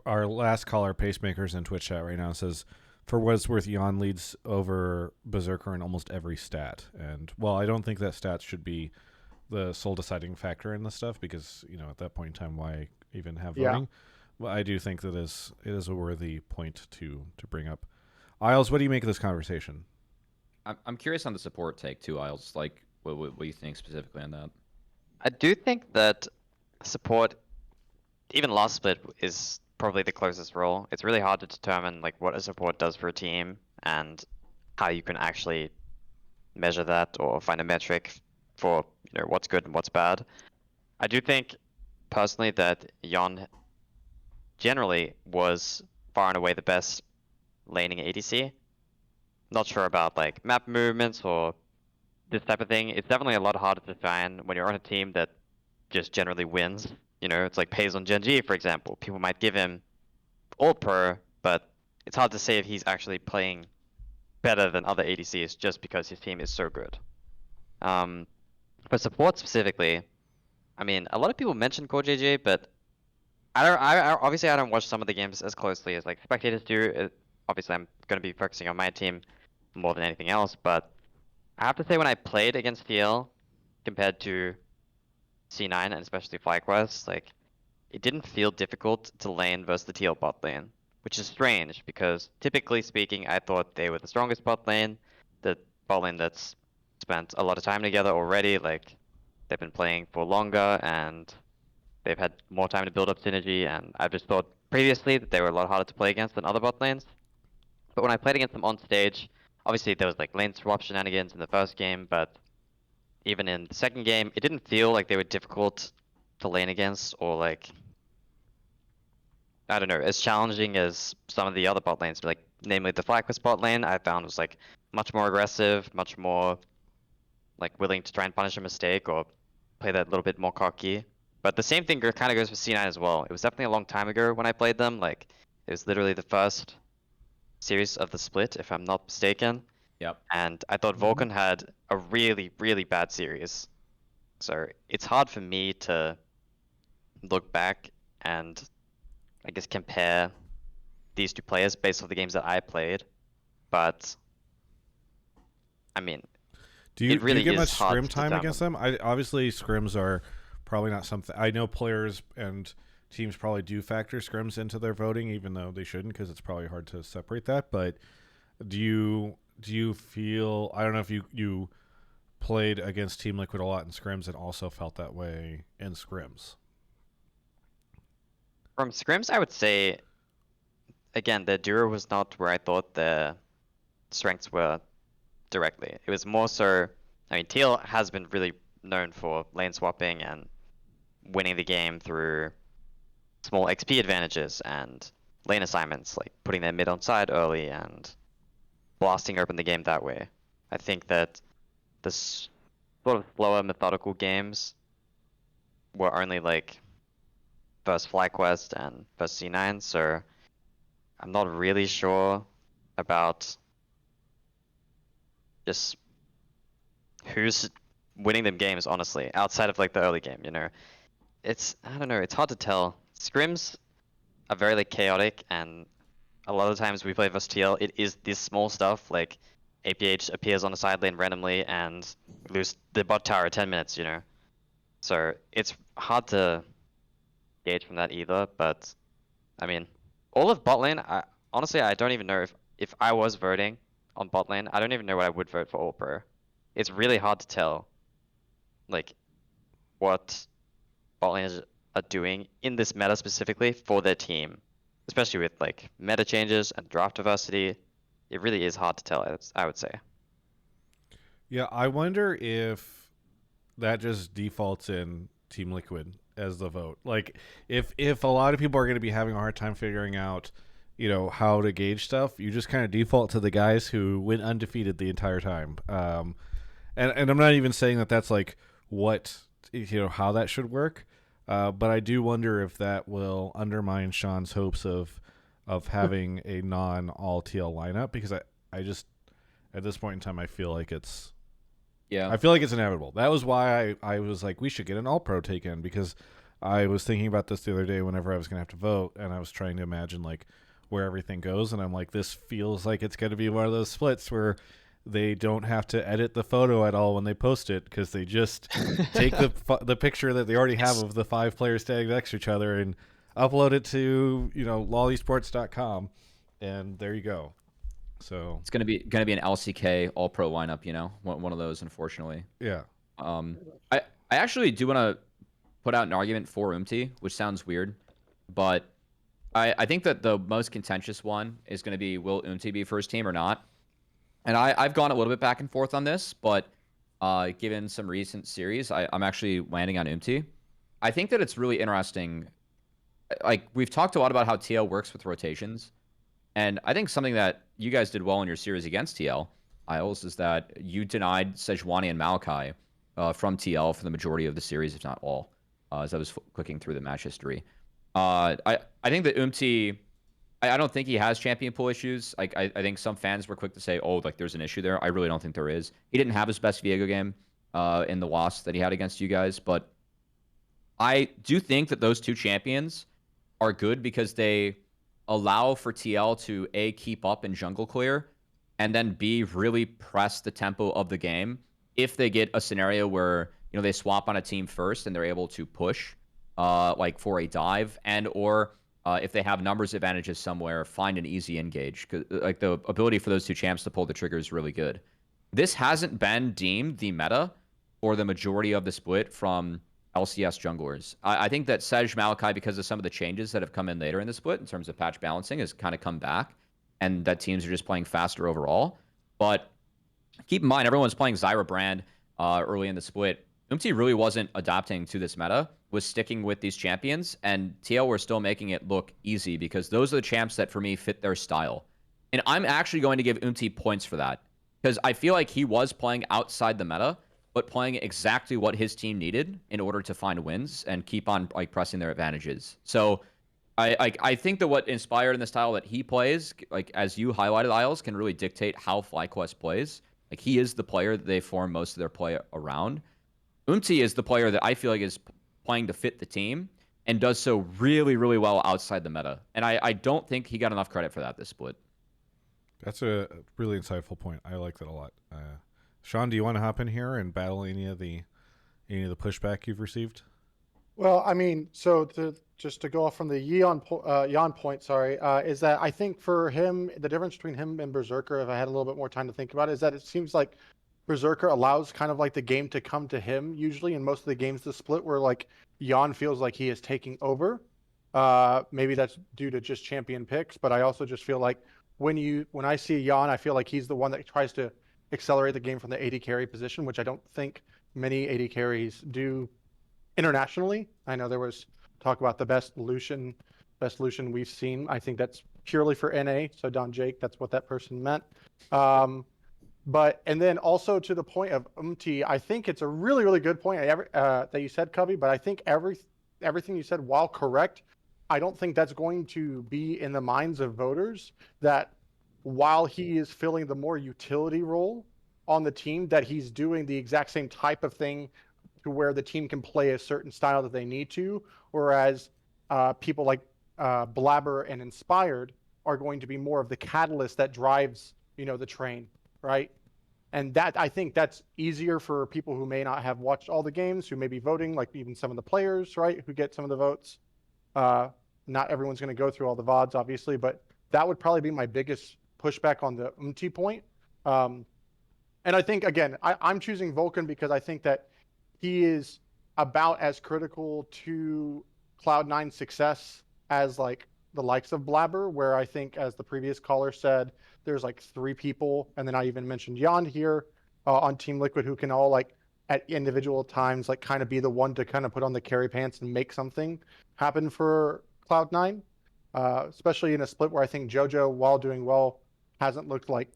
Our last caller, Pacemakers in Twitch chat right now, says, for what it's worth, Yeon leads over Berserker in almost every stat. And, well, I don't think that stats should be the sole deciding factor in this stuff, because, at that point in time, why even have voting? Yeah. Well, I do think that it is a worthy point to bring up. Isles, what do you make of this conversation? I'm curious on the support take too, Isles. Like, what do you think specifically on that? I do think that support, even last split, is probably the closest role. It's really hard to determine like what a support does for a team and how you can actually measure that or find a metric for what's good and what's bad. I do think personally that Yeon generally was far and away the best laning ADC. Not sure about like map movements or this type of thing. It's definitely a lot harder to find when you're on a team that just generally wins. It's like Pays on Genji, for example. People might give him all pro, but it's hard to say if he's actually playing better than other ADCs just because his team is so good. For support specifically, I mean, a lot of people mention CoreJJ, but obviously I don't watch some of the games as closely as like spectators do. Obviously, I'm going to be focusing on my team more than anything else, but I have to say when I played against TL compared to C9 and especially FlyQuest, like it didn't feel difficult to lane versus the TL bot lane, which is strange because typically speaking, I thought they were the strongest bot lane, the bot lane that's spent a lot of time together already, like they've been playing for longer and they've had more time to build up synergy, and I just thought previously that they were a lot harder to play against than other bot lanes. But when I played against them on stage, obviously there was like lane swap shenanigans in the first game, but even in the second game, it didn't feel like they were difficult to lane against or like, I don't know, as challenging as some of the other bot lanes, like namely the FlyQuest bot lane I found was like much more aggressive, much more like willing to try and punish a mistake or play that little bit more cocky. But the same thing kind of goes for C9 as well. It was definitely a long time ago when I played them. Like it was literally the first series of the split, if I'm not mistaken. Yep. And I thought Vulcan had a really, really bad series. So it's hard for me to look back and I guess compare these two players based off the games that I played. But I mean, do you really get much is hard scrim to time determine. against them? Obviously scrims are probably not something I know players and teams probably do factor scrims into their voting, even though they shouldn't because it's probably hard to separate that. But do you feel, I don't know if you played against Team Liquid a lot in scrims and also felt that way in scrims? From scrims, I would say, again, the duo was not where I thought the strengths were directly. It was more so, I mean, TL has been really known for lane swapping and winning the game through small XP advantages and lane assignments, like putting their mid on side early and blasting open the game that way. I think that the sort of slower methodical games were only like first FlyQuest and first C9, so I'm not really sure about just who's winning them games, honestly, outside of like the early game, I don't know, it's hard to tell. Scrims are very like chaotic, and a lot of times we play versus TL, it is this small stuff, like APH appears on the side lane randomly and we lose the bot tower 10 minutes, So it's hard to gauge from that either, but I mean, all of bot lane, honestly, I don't even know if I was voting on bot lane, I don't even know what I would vote for all pro. It's really hard to tell, like, what bot lanes are doing in this meta specifically for their team, especially with like meta changes and draft diversity. It really is hard to tell, I would say. Yeah, I wonder if that just defaults in Team Liquid as the vote. Like, if a lot of people are going to be having a hard time figuring out, how to gauge stuff, you just kind of default to the guys who went undefeated the entire time. And I'm not even saying that that's like what, how that should work. But I do wonder if that will undermine Shawn's hopes of having a non-all TL lineup, because I just, at this point in time, I feel like it's inevitable. That was why I was like, we should get an all-pro taken, because I was thinking about this the other day whenever I was going to have to vote, and I was trying to imagine like where everything goes, and I'm like, this feels like it's going to be one of those splits where they don't have to edit the photo at all when they post it, because they just take the picture that they already have of the 5 players standing next to each other and upload it to lolesports.com, and there you go. So it's gonna be an LCK all pro lineup, one of those, unfortunately. Yeah. I actually do want to put out an argument for Umti, which sounds weird, but I think that the most contentious one is going to be, will Umti be first team or not? And I've gone a little bit back and forth on this, but given some recent series, I'm actually landing on Umti. I think that it's really interesting. Like, we've talked a lot about how TL works with rotations. And I think something that you guys did well in your series against TL, Isles, is that you denied Sejuani and Maokai from TL for the majority of the series, if not all, as I was clicking through the match history. I think that Umti, I don't think he has champion pool issues. Like, I think some fans were quick to say, oh, like, there's an issue there. I really don't think there is. He didn't have his best Viego game in the loss that he had against you guys, but I do think that those two champions are good because they allow for TL to A, keep up in jungle clear, and then B, really press the tempo of the game if they get a scenario where, you know, they swap on a team first and they're able to push like for a dive, and or if they have numbers advantages somewhere, find an easy engage. Like, the ability for those two champs to pull the trigger is really good. This hasn't been deemed the meta for the majority of the split from LCS junglers. I think that Sej Maokai, because of some of the changes that have come in later in the split in terms of patch balancing, has kind of come back, and that teams are just playing faster overall. But keep in mind, everyone's playing Zyra Brand early in the split. Umti really wasn't adapting to this meta, was sticking with these champions, and TL were still making it look easy because those are the champs that, for me, fit their style. And I'm actually going to give Umti points for that because I feel like he was playing outside the meta, but playing exactly what his team needed in order to find wins and keep on like pressing their advantages. So I think that what inspired in the style that he plays, like as you highlighted, Isles, can really dictate how FlyQuest plays. Like, he is the player that they form most of their play around. Umti is the player that I feel like is playing to fit the team and does so really, really well outside the meta. And I don't think he got enough credit for that this split. That's a really insightful point. I like that a lot. Shawn, do you want to hop in here and battle any of the pushback you've received? Well, I mean, so just to go off from the Yeon point, is that I think for him, the difference between him and Berserker, if I had a little bit more time to think about it, is that it seems like Berserker allows kind of like the game to come to him usually in most of the games this split, where like Yeon feels like he is taking over. Maybe that's due to just champion picks, but I also just feel like when I see Yeon, I feel like he's the one that tries to accelerate the game from the AD carry position, which I don't think many AD carries do internationally. I know there was talk about the best Lucian we've seen. I think that's purely for NA. So Don Jake, that's what that person meant. But and then also to the point of Umti, I think it's a really, really good point that you said, Covey. But I think everything you said, while correct, I don't think that's going to be in the minds of voters that while he is filling the more utility role on the team, that he's doing the exact same type of thing to where the team can play a certain style that they need to, whereas people like Blabber and Inspired are going to be more of the catalyst that drives, the train, right? And that, I think that's easier for people who may not have watched all the games, who may be voting, like even some of the players, right, who get some of the votes. Not everyone's going to go through all the VODs, obviously, but that would probably be my biggest pushback on the Umti point. And I think, again, I'm choosing Vulcan because I think that he is about as critical to Cloud9's success as like the likes of Blabber, where I think, as the previous caller said, there's like 3 people, and then I even mentioned Yeon here on Team Liquid, who can all like at individual times like kind of be the one to kind of put on the carry pants and make something happen for Cloud9, especially in a split where I think JoJo, while doing well, hasn't looked like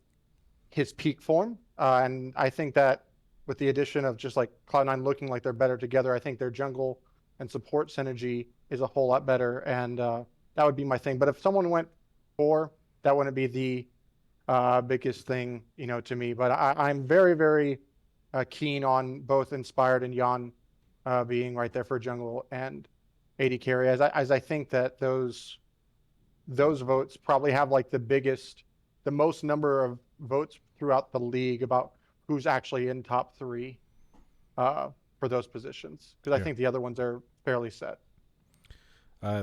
his peak form. And I think that with the addition of just like Cloud9 looking like they're better together, I think their jungle and support synergy is a whole lot better. And that would be my thing. But if someone went 4, that wouldn't be the biggest thing, to me. But I'm very, very keen on both Inspired and Yeon being right there for jungle and AD carry, as I think that those votes probably have like the most number of votes throughout the league about who's actually in top 3 for those positions, because I think the other ones are fairly set.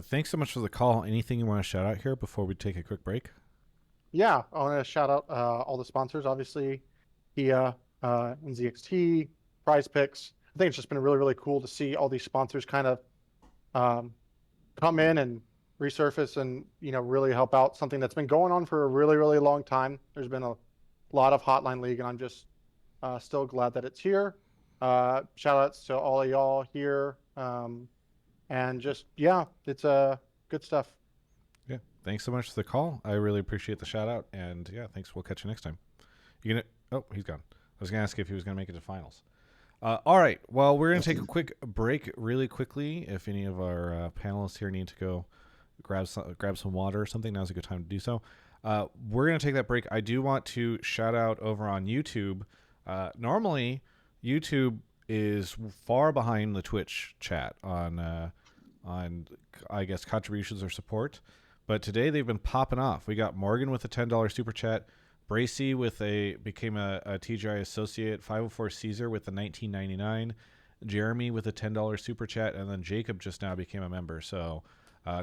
Thanks so much for the call. Anything you want to shout out here before we take a quick break? Yeah, I want to shout out all the sponsors, obviously, HIA, NZXT, PrizePicks. I think it's just been really, really cool to see all these sponsors kind of come in and resurface and really help out something that's been going on for a really, really long time. There's been a lot of Hotline League, and I'm just still glad that it's here. Shout outs to all of y'all here, and just it's good stuff. Yeah, thanks so much for the call. I really appreciate the shout out, and yeah, thanks. We'll catch you next time. Oh, he's gone. I was gonna ask if he was gonna make it to finals. All right. Well, we're gonna take a quick break, really quickly. If any of our panelists here need to go grab some water or something, now's a good time to do so. We're going to take that break. I do want to shout out over on YouTube. Normally, YouTube is far behind the Twitch chat on I guess, contributions or support. But today they've been popping off. We got Morgan with a $10 super chat. Bracy became a TGI associate. 504 Caesar with the $19.99. Jeremy with a $10 super chat. And then Jacob just now became a member. So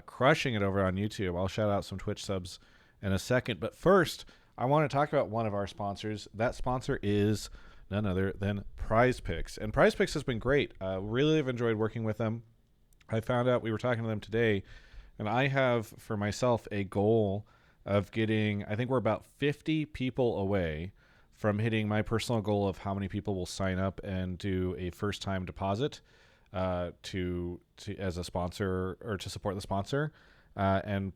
crushing it over on YouTube. I'll shout out some Twitch subs in a second. But first, I want to talk about one of our sponsors. That sponsor is none other than PrizePicks. And PrizePicks has been great. Really have enjoyed working with them. I found out, we were talking to them today, and I have for myself a goal of getting, I think we're about 50 people away from hitting my personal goal of how many people will sign up and do a first-time deposit to as a sponsor, or to support the sponsor, and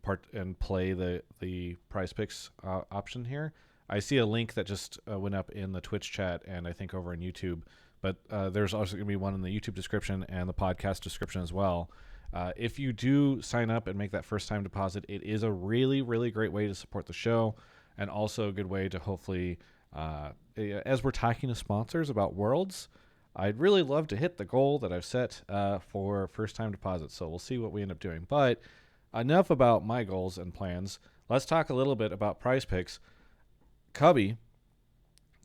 play the PrizePicks option here. I see a link that just went up in the Twitch chat and I think over on YouTube, but there's also going to be one in the YouTube description and the podcast description as well. If you do sign up and make that first-time deposit, it is a really, really great way to support the show, and also a good way to hopefully, as we're talking to sponsors about Worlds, I'd really love to hit the goal that I've set for first-time deposits. So we'll see what we end up doing. But enough about my goals and plans. Let's talk a little bit about PrizePicks. Cubby,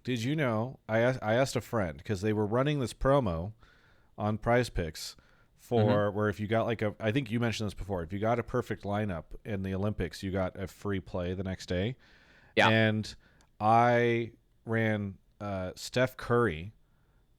did you know, I asked a friend, because they were running this promo on PrizePicks for where if you got I think you mentioned this before, if you got a perfect lineup in the Olympics, you got a free play the next day. Yeah. And I ran Steph Curry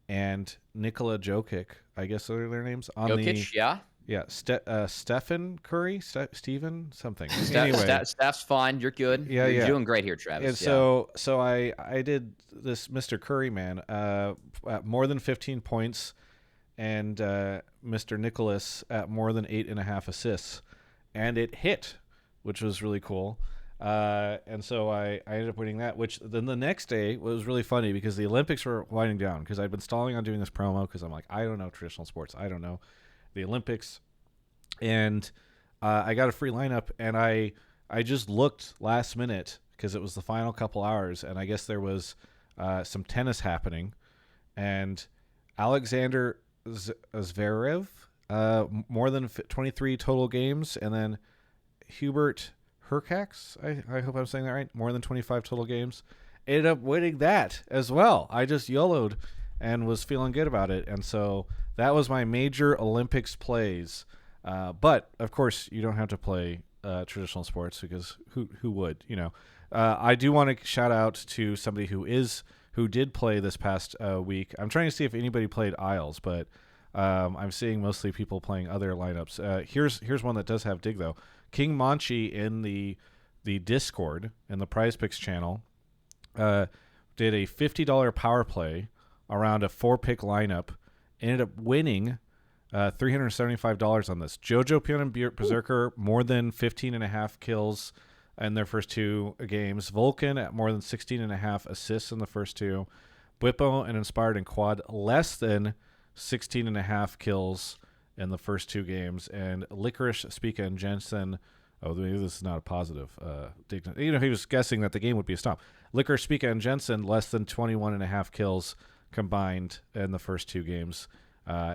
and Nikola Jokic, I guess are their names, on Jokic, yeah. Yeah, Stephen Curry, Stephen something. Anyway, Steph's fine. You're good. Yeah, you're doing great here, Travis. And so I did this Mr. Curry man at more than 15 points, and Mr. Nicholas at more than 8.5 assists, and it hit, which was really cool. And so I ended up winning that, which then the next day was really funny because the Olympics were winding down, because I'd been stalling on doing this promo because I'm like, I don't know traditional sports. I don't know the Olympics. And I got a free lineup, and I just looked last minute because it was the final couple hours, and I guess there was some tennis happening, and Alexander Zverev, more than 23 total games, and then Hubert Hurkacz, I hope I'm saying that right, more than 25 total games, ended up winning that as well. I just YOLO'd and was feeling good about it, and so that was my major Olympics plays. But of course, you don't have to play traditional sports, because who would, you know? I do want to shout out to somebody who did play this past week. I'm trying to see if anybody played Isles, but I'm seeing mostly people playing other lineups. Here's one that does have Dig though. King Manchi in the Discord and the PrizePicks channel did a $50 power play around a 4-pick lineup. Ended up winning $375 on this. Jojo Pion and Berserker more than 15.5 kills in their first 2 games. Vulcan at more than 16.5 assists in the first 2. Bwippo and Inspired and Quad less than 16.5 kills in the first 2 games. And Licorice, Spica, and Jensen. Oh, maybe this is not a positive. He was guessing that the game would be a stop. Licorice, Spica, and Jensen less than 21.5 kills combined in the first 2 games.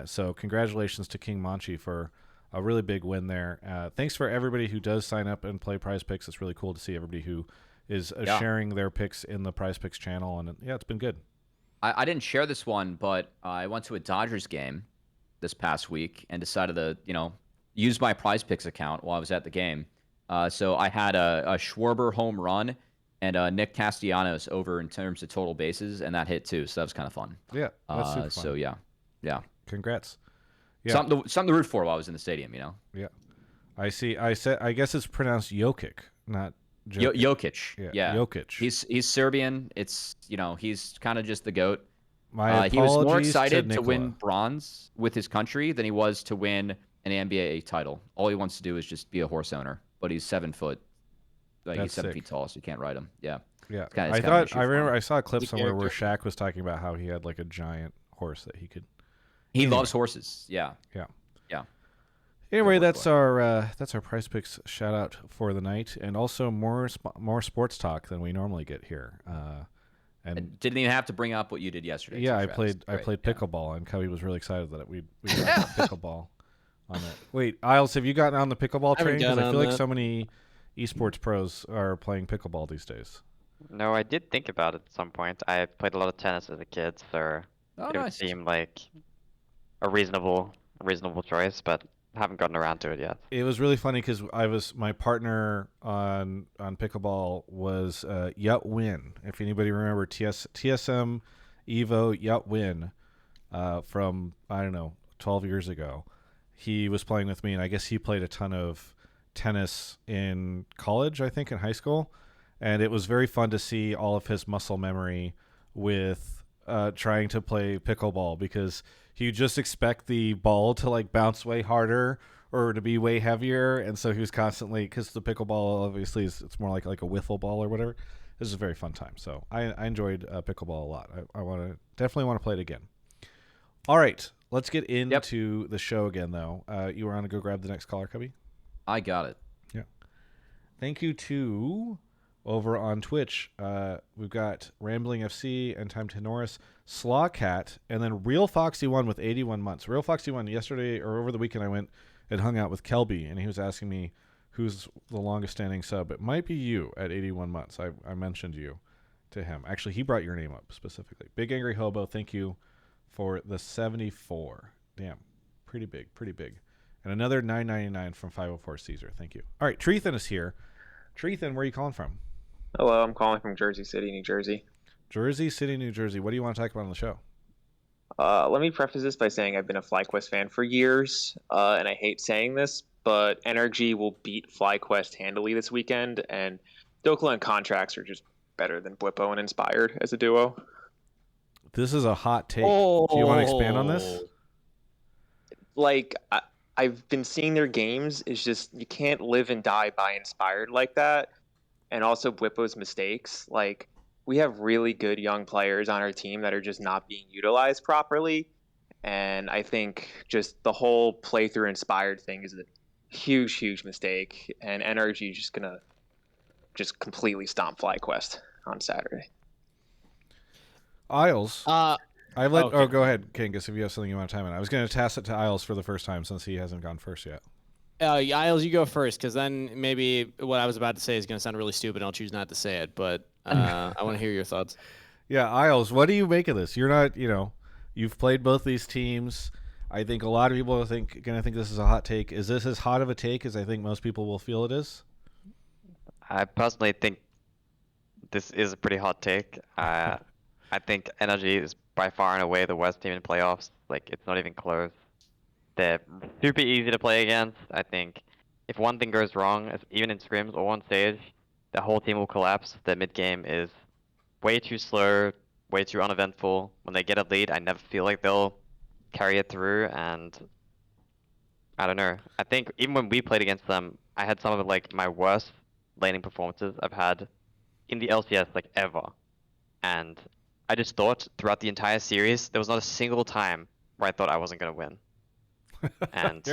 So congratulations to King Manchi for a really big win there. Thanks for everybody who does sign up and play PrizePicks. It's really cool to see everybody who is sharing their picks in the PrizePicks channel, and it's been good. I didn't share this one, but I went to a Dodgers game this past week and decided to use my PrizePicks account while I was at the game. So I had a Schwarber home run and Nick Castellanos over in terms of total bases, and that hit too. So that was kind of fun. Yeah, that's super fun. So yeah. Congrats. Yeah. Something to root for while I was in the stadium, Yeah. I see. I guess it's pronounced Jokic, not Jokic. Yeah. Jokic. He's Serbian. It's he's kind of just the GOAT. My he was more apologies to excited to Nikola. win bronze with his country than he was to win an NBA title. All he wants to do is just be a horse owner. But he's 7 foot. Like he's 7 feet tall, so you can't ride him. Yeah. Yeah. I remember I saw a clip somewhere where Shaq was talking about how he had like a giant horse that he could. He loves horses. Yeah. Yeah. Yeah. Anyway, that's our PrizePicks shout out for the night, and also more sports talk than we normally get here. And didn't even have to bring up what you did yesterday. Yeah, I played pickleball, and Cubby was really excited that we got pickleball on it. Wait, Isles, have you gotten on the pickleball train? Because I feel like so many esports pros are playing pickleball these days. No, I did think about it at some point. I played a lot of tennis as a kid, so it would seem like a reasonable choice, but haven't gotten around to it yet. It was really funny because my partner on pickleball was Yeon. If anybody remember TSM Evo Yeon from, I don't know, 12 years ago. He was playing with me, and I guess he played a ton of tennis in college, I think in high school, and it was very fun to see all of his muscle memory with trying to play pickleball, because you just expect the ball to like bounce way harder or to be way heavier, and so he was constantly, because the pickleball obviously it's more like a wiffle ball or whatever. This is a very fun time, so I enjoyed pickleball a lot. I definitely want to play it again. All right, let's get into the show again, though. You were on to go grab the next caller, Cubby? I got it. Yeah. Thank you to over on Twitch. We've got Rambling FC and Time to Norris, Slawcat, and then Real Foxy 1 with 81 months. Real Foxy 1, yesterday or over the weekend, I went and hung out with Kelby, and he was asking me who's the longest standing sub. It might be you at 81 months. I mentioned you to him. Actually, he brought your name up specifically. Big Angry Hobo, thank you for the 74. Damn, pretty big. And another $9.99 from 504 Caesar. Thank you. All right, Treethan is here. Treethan, where are you calling from? Hello, I'm calling from Jersey City, New Jersey. Jersey City, New Jersey. What do you want to talk about on the show? Let me preface this by saying I've been a FlyQuest fan for years, and I hate saying this, but NRG will beat FlyQuest handily this weekend, and Dokla and Contracts are just better than Blippo and Inspired as a duo. This is a hot take. Do you want to expand on this? Like, I've been seeing their games. It's just, you can't live and die by Inspired like that. And also Blippo's mistakes. Like, we have really good young players on our team that are just not being utilized properly. And I think just the whole playthrough Inspired thing is a huge mistake. And NRG is just going to just completely stomp FlyQuest on Saturday. Isles. Okay. Oh, go ahead, Kangas, if you have something you want to time in. I was going to toss it to Isles for the first time since he hasn't gone first yet. Isles, you go first, because then maybe what I was about to say is going to sound really stupid, and I'll choose not to say it, but I want to hear your thoughts. Yeah, Isles, what do you make of this? You're not, you've played both these teams. I think a lot of people are going to think this is a hot take. Is this as hot of a take as I think most people will feel it is? I personally think this is a pretty hot take. I think NRG is by far and away the worst team in playoffs. Like, it's not even close. They're super easy to play against. I think if one thing goes wrong, even in scrims or on stage, the whole team will collapse. Their mid game is way too slow, way too uneventful. When they get a lead, I never feel like they'll carry it through, and I don't know. I think even when we played against them, I had some of like my worst laning performances I've had in the LCS like ever. And I just thought throughout the entire series, there was not a single time where I thought I wasn't going to win. And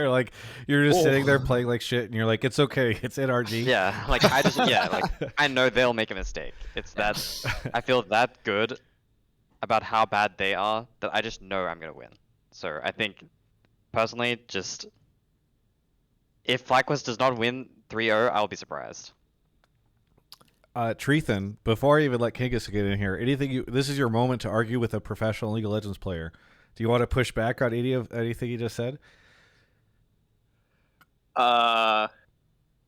you're just sitting there playing like shit, and you're like, it's okay, it's NRG. Yeah, like I know they'll make a mistake. It's that I feel that good about how bad they are that I just know I'm going to win. So I think personally, just if FlyQuest does not win 3-0, I'll be surprised. Treethan, before I even let Kangas get in here, this is your moment to argue with a professional League of Legends player. Do you want to push back on anything you just said? Man,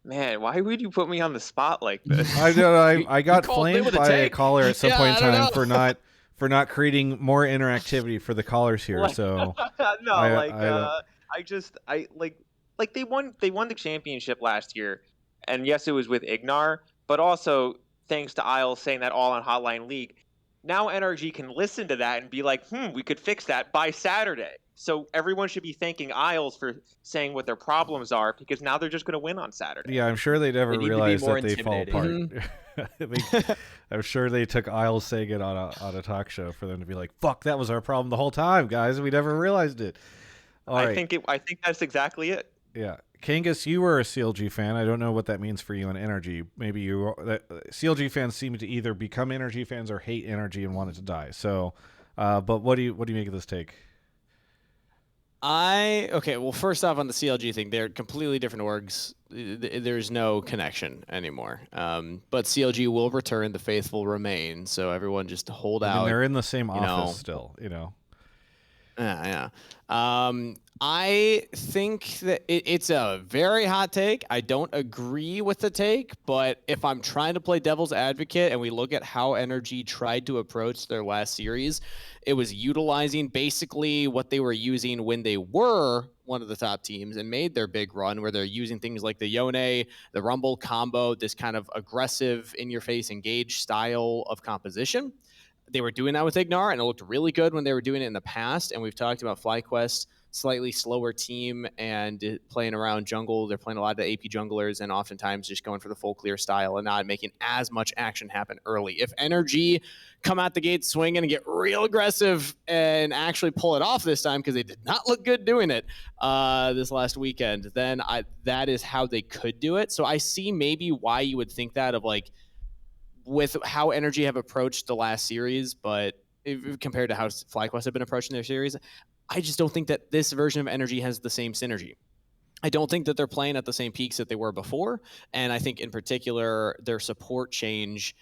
why would you put me on the spot like this? I don't know. I got flamed by a caller at some point in time for not creating more interactivity for the callers here. So like they won the championship last year, and yes, it was with Ignar, but also thanks to Isles saying that all on Hotline League. Now NRG can listen to that and be like, we could fix that by Saturday. So everyone should be thanking Isles for saying what their problems are, because now they're just going to win on Saturday. Yeah, I'm sure they never realized that they fall apart. Mm-hmm. I'm sure they took Isles saying it on a talk show for them to be like, "Fuck, that was our problem the whole time, guys. We never realized it." I think that's exactly it. Yeah, Kangas, you were a CLG fan. I don't know what that means for you in Energy. Maybe CLG fans seem to either become Energy fans or hate Energy and want it to die. So, but what do you make of this take? Well, first off, on the CLG thing, they're completely different orgs. There's no connection anymore. But CLG will return. The faithful remain. So everyone just hold out. They're in the same office still, Yeah. I think that it's a very hot take. I don't agree with the take, but if I'm trying to play devil's advocate and we look at how NRG tried to approach their last series, it was utilizing basically what they were using when they were one of the top teams and made their big run, where they're using things like the Yeon, the Rumble combo, this kind of aggressive, in-your-face, engage style of composition. They were doing that with Ignar, and it looked really good when they were doing it in the past. And we've talked about FlyQuest, slightly slower team and playing around jungle. They're playing a lot of the AP junglers and oftentimes just going for the full clear style and not making as much action happen early. If NRG come out the gate swinging and get real aggressive and actually pull it off this time, because they did not look good doing it this last weekend, then that is how they could do it. So I see maybe why you would think that of like, with how NRG have approached the last series, but compared to how FlyQuest have been approaching their series, I just don't think that this version of NRG has the same synergy. I don't think that they're playing at the same peaks that they were before, and I think in particular their support change,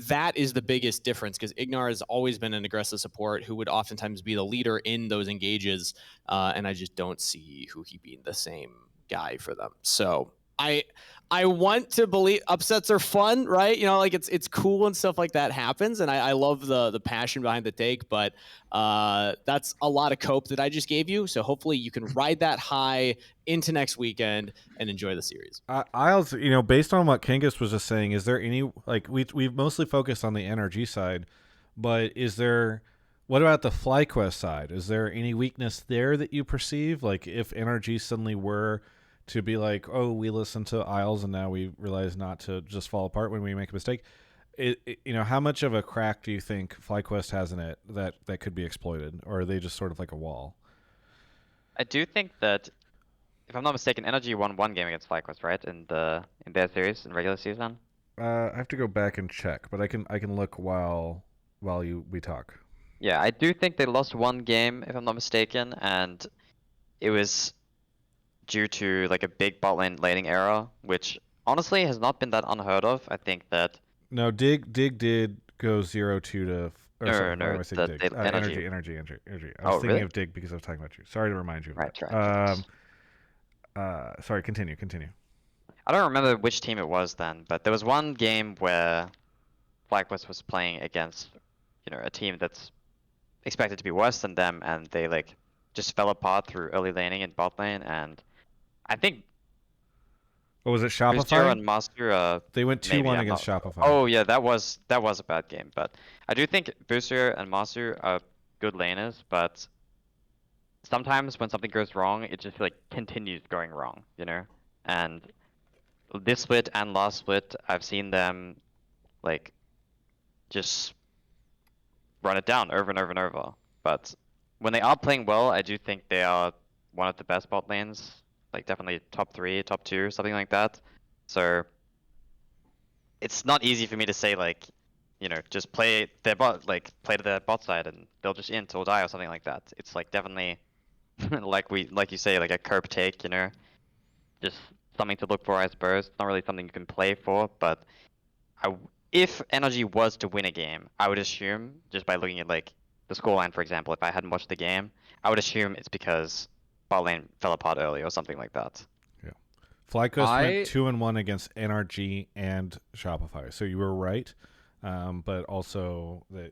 that is the biggest difference, because Ignar has always been an aggressive support who would oftentimes be the leader in those engages, and I just don't see who he being the same guy for them. So I want to believe upsets are fun, right? Like it's cool and stuff like that happens, and I love the passion behind the take, but that's a lot of cope that I just gave you. So hopefully you can ride that high into next weekend and enjoy the series. Isles, based on what Kangas was just saying, is there any, like, we've mostly focused on the NRG side, but what about the FlyQuest side? Is there any weakness there that you perceive? Like if NRG suddenly were to be like, oh, we listened to Isles and now we realize not to just fall apart when we make a mistake. How much of a crack do you think FlyQuest has in it that could be exploited, or are they just sort of like a wall? I do think that, if I'm not mistaken, NRG won one game against FlyQuest, right? In their series in regular season. I have to go back and check, but I can look while we talk. Yeah, I do think they lost one game, if I'm not mistaken, and it was due to like a big bot lane laning error, which honestly has not been that unheard of. I think that no, Dig did go 0-2 to. No, Energy. I was thinking really? of Dig because I was talking about you. Sorry to remind you. Right. Sorry. Continue. I don't remember which team it was then, but there was one game where FlyQuest was playing against, a team that's expected to be worse than them, and they like just fell apart through early laning in bot lane, and I think. What was it, Shopify? Booster and Master. They went 2-1 against Shopify. Oh yeah, that was a bad game, but I do think Booster and Master are good laners, but sometimes when something goes wrong, it just like continues going wrong, And this split and last split, I've seen them like just run it down over and over and over. But when they are playing well, I do think they are one of the best bot lanes, like definitely top 3, top 2, something like that. So it's not easy for me to say like, just play their bot, like play to their bot side and they'll just int or die or something like that. It's like definitely like you say, like a curb take, just something to look for, I suppose. Not really something you can play for, but if NRG was to win a game, I would assume, just by looking at like the scoreline, for example, if I hadn't watched the game, I would assume it's because bot lane fell apart early or something like that. Yeah. FlyQuest went 2-1 against NRG and Shopify, so you were right. But also that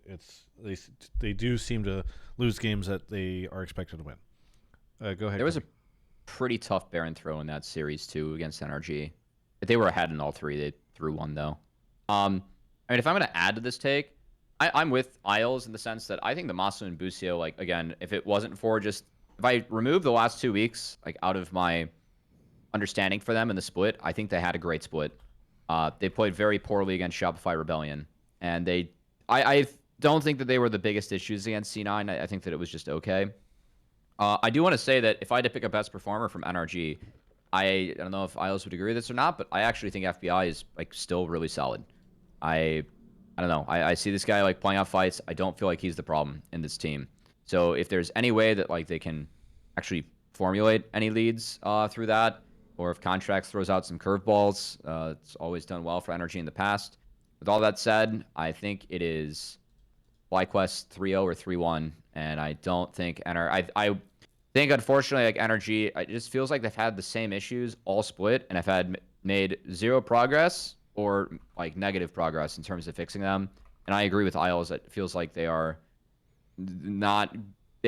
they do seem to lose games that they are expected to win. Go ahead. pretty tough Baron throw in that series too against NRG. If they were ahead in all three, they threw one though. I mean, if I'm going to add to this take, I'm with Isles in the sense that I think the Masu and Busio, like, again, if it wasn't for just, if I remove the last 2 weeks, like, out of my understanding for them in the split, I think they had a great split. They played very poorly against Shopify Rebellion, and I don't think that they were the biggest issues against C9. I think that it was just okay. I do want to say that if I had to pick a best performer from NRG, I don't know if Isles would agree with this or not, but I actually think FBI is, like, still really solid. I don't know. I see this guy, like, playing out fights. I don't feel like he's the problem in this team. So if there's any way that, like, they can actually formulate any leads through that, or if Contracts throws out some curveballs, it's always done well for NRG in the past. With all that said, I think it is FlyQuest 3-0 or 3-1, and I don't think I think, unfortunately, like, NRG, it just feels like they've had the same issues all split, and have made zero progress or, like, negative progress in terms of fixing them. And I agree with Isles that it feels like they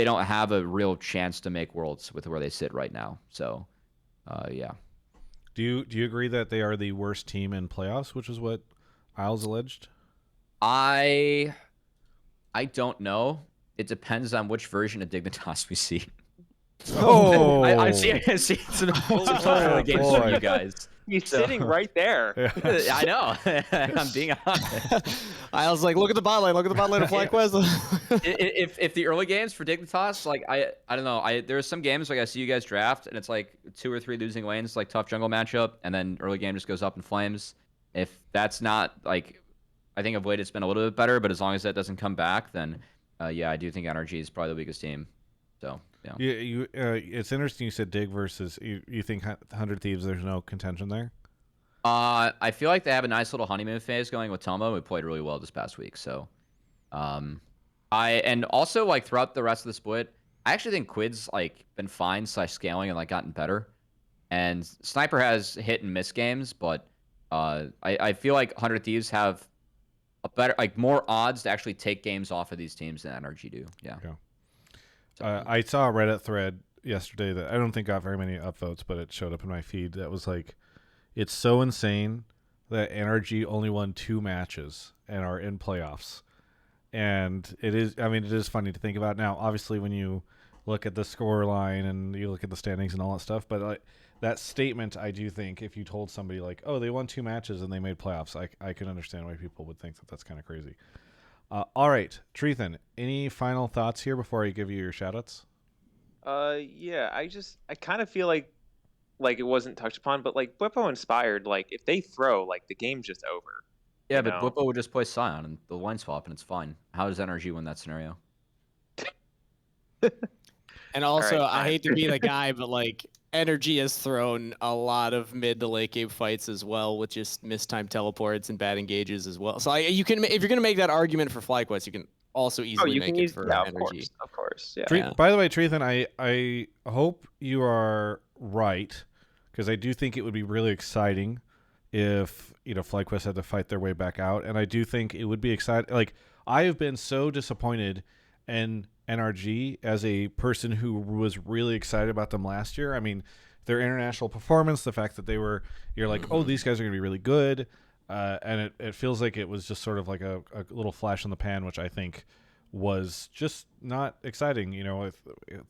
don't have a real chance to make Worlds with where they sit right now. So, yeah. Do you agree that they are the worst team in playoffs, which is what Isles alleged? I don't know. It depends on which version of Dignitas we see. Oh, I see some early games from you guys. He's sitting right there. I know. I'm being honest. I was like, look at the bot lane. Look at the bot lane of FlyQuest. if the early games for Dignitas, like, I don't know. There's some games, like, I see you guys draft, and it's like 2 or 3 losing lanes, like tough jungle matchup, and then early game just goes up in flames. If that's not, like, I think of late it's been a little bit better, but as long as that doesn't come back, then yeah, I do think NRG is probably the weakest team. So yeah. It's interesting you said Dig versus you think 100 Thieves. There's no contention there. I feel like they have a nice little honeymoon phase going with Tomo. We played really well this past week, so and also, like, throughout the rest of the split, I actually think Quid's, like, been fine / scaling and, like, gotten better, and Sniper has hit and miss games, but I feel like 100 Thieves have a better, like, more odds to actually take games off of these teams than NRG do. Yeah. So, I saw a Reddit thread yesterday that I don't think got very many upvotes, but it showed up in my feed. That was like, it's so insane that NRG only won 2 matches and are in playoffs. And it is funny to think about. Now, obviously, when you look at the score line and you look at the standings and all that stuff, but, like, that statement, I do think if you told somebody, like, oh, they won 2 matches and they made playoffs, I can understand why people would think that that's kind of crazy. All right, treethan, any final thoughts here before I give you your shoutouts? Yeah, I kind of feel like it wasn't touched upon, but, like, Bwipo inspired, like, if they throw, like, the game's just over. yeah, but Bwipo would just play Scion and the line swap, and it's fine. How does NRG win that scenario? And also, All right, I hate to be the guy, but, like, NRG has thrown a lot of mid to late game fights as well, with just mistimed teleports and bad engages as well. So you can, if you're gonna make that argument for FlyQuest, you can also easily make it for NRG. Of course, yeah. By the way, treethan, I hope you are right, because I do think it would be really exciting if, FlyQuest had to fight their way back out, and I do think it would be exciting. Like, I have been so disappointed in NRG as a person who was really excited about them last year. I mean, their international performance, the fact that you're like, oh, these guys are going to be really good, and it feels like it was just sort of like a little flash in the pan, which I think was just not exciting. I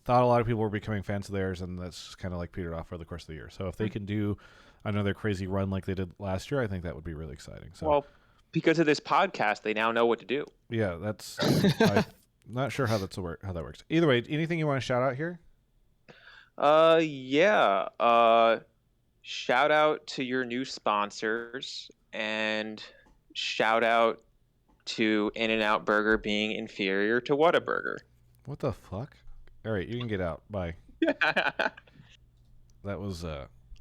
thought a lot of people were becoming fans of theirs, and that's kind of like petered off over the course of the year. So if they can do another crazy run like they did last year, I think that would be really exciting. So, well, because of this podcast, they now know what to do. Yeah, that's I'm not sure how that works. Either way, anything you want to shout out here? Yeah. Shout out to your new sponsors, and shout out to In-N-Out Burger being inferior to Whataburger. What the fuck? All right, you can get out. Bye. That was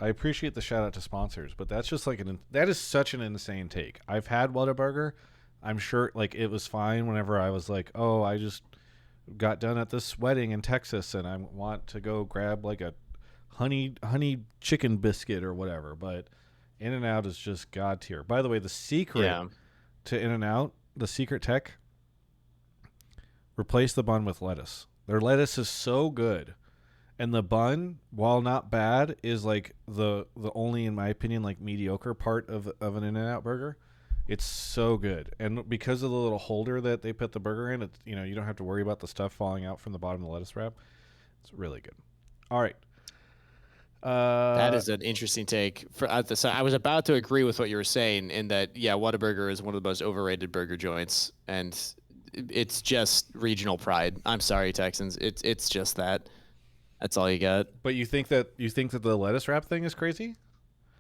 I appreciate the shout out to sponsors, but that's just like that is such an insane take. I've had Whataburger. I'm sure, like, it was fine whenever I was like, oh, I just got done at this wedding in Texas and I want to go grab, like, a honey chicken biscuit or whatever. But In-N-Out is just god tier. By the way, the secret to In-N-Out, the secret tech, replace the bun with lettuce. Their lettuce is so good. And the bun, while not bad, is like the only, in my opinion, like mediocre part of an In-N-Out burger. It's so good, and because of the little holder that they put the burger in, it's, you know, you don't have to worry about the stuff falling out from the bottom of the lettuce wrap. It's really good. All right. That is an interesting take. So I was about to agree with what you were saying in that, yeah, Whataburger is one of the most overrated burger joints, and it's just regional pride. I'm sorry, Texans. It's just that. That's all you got. But you think that the lettuce wrap thing is crazy?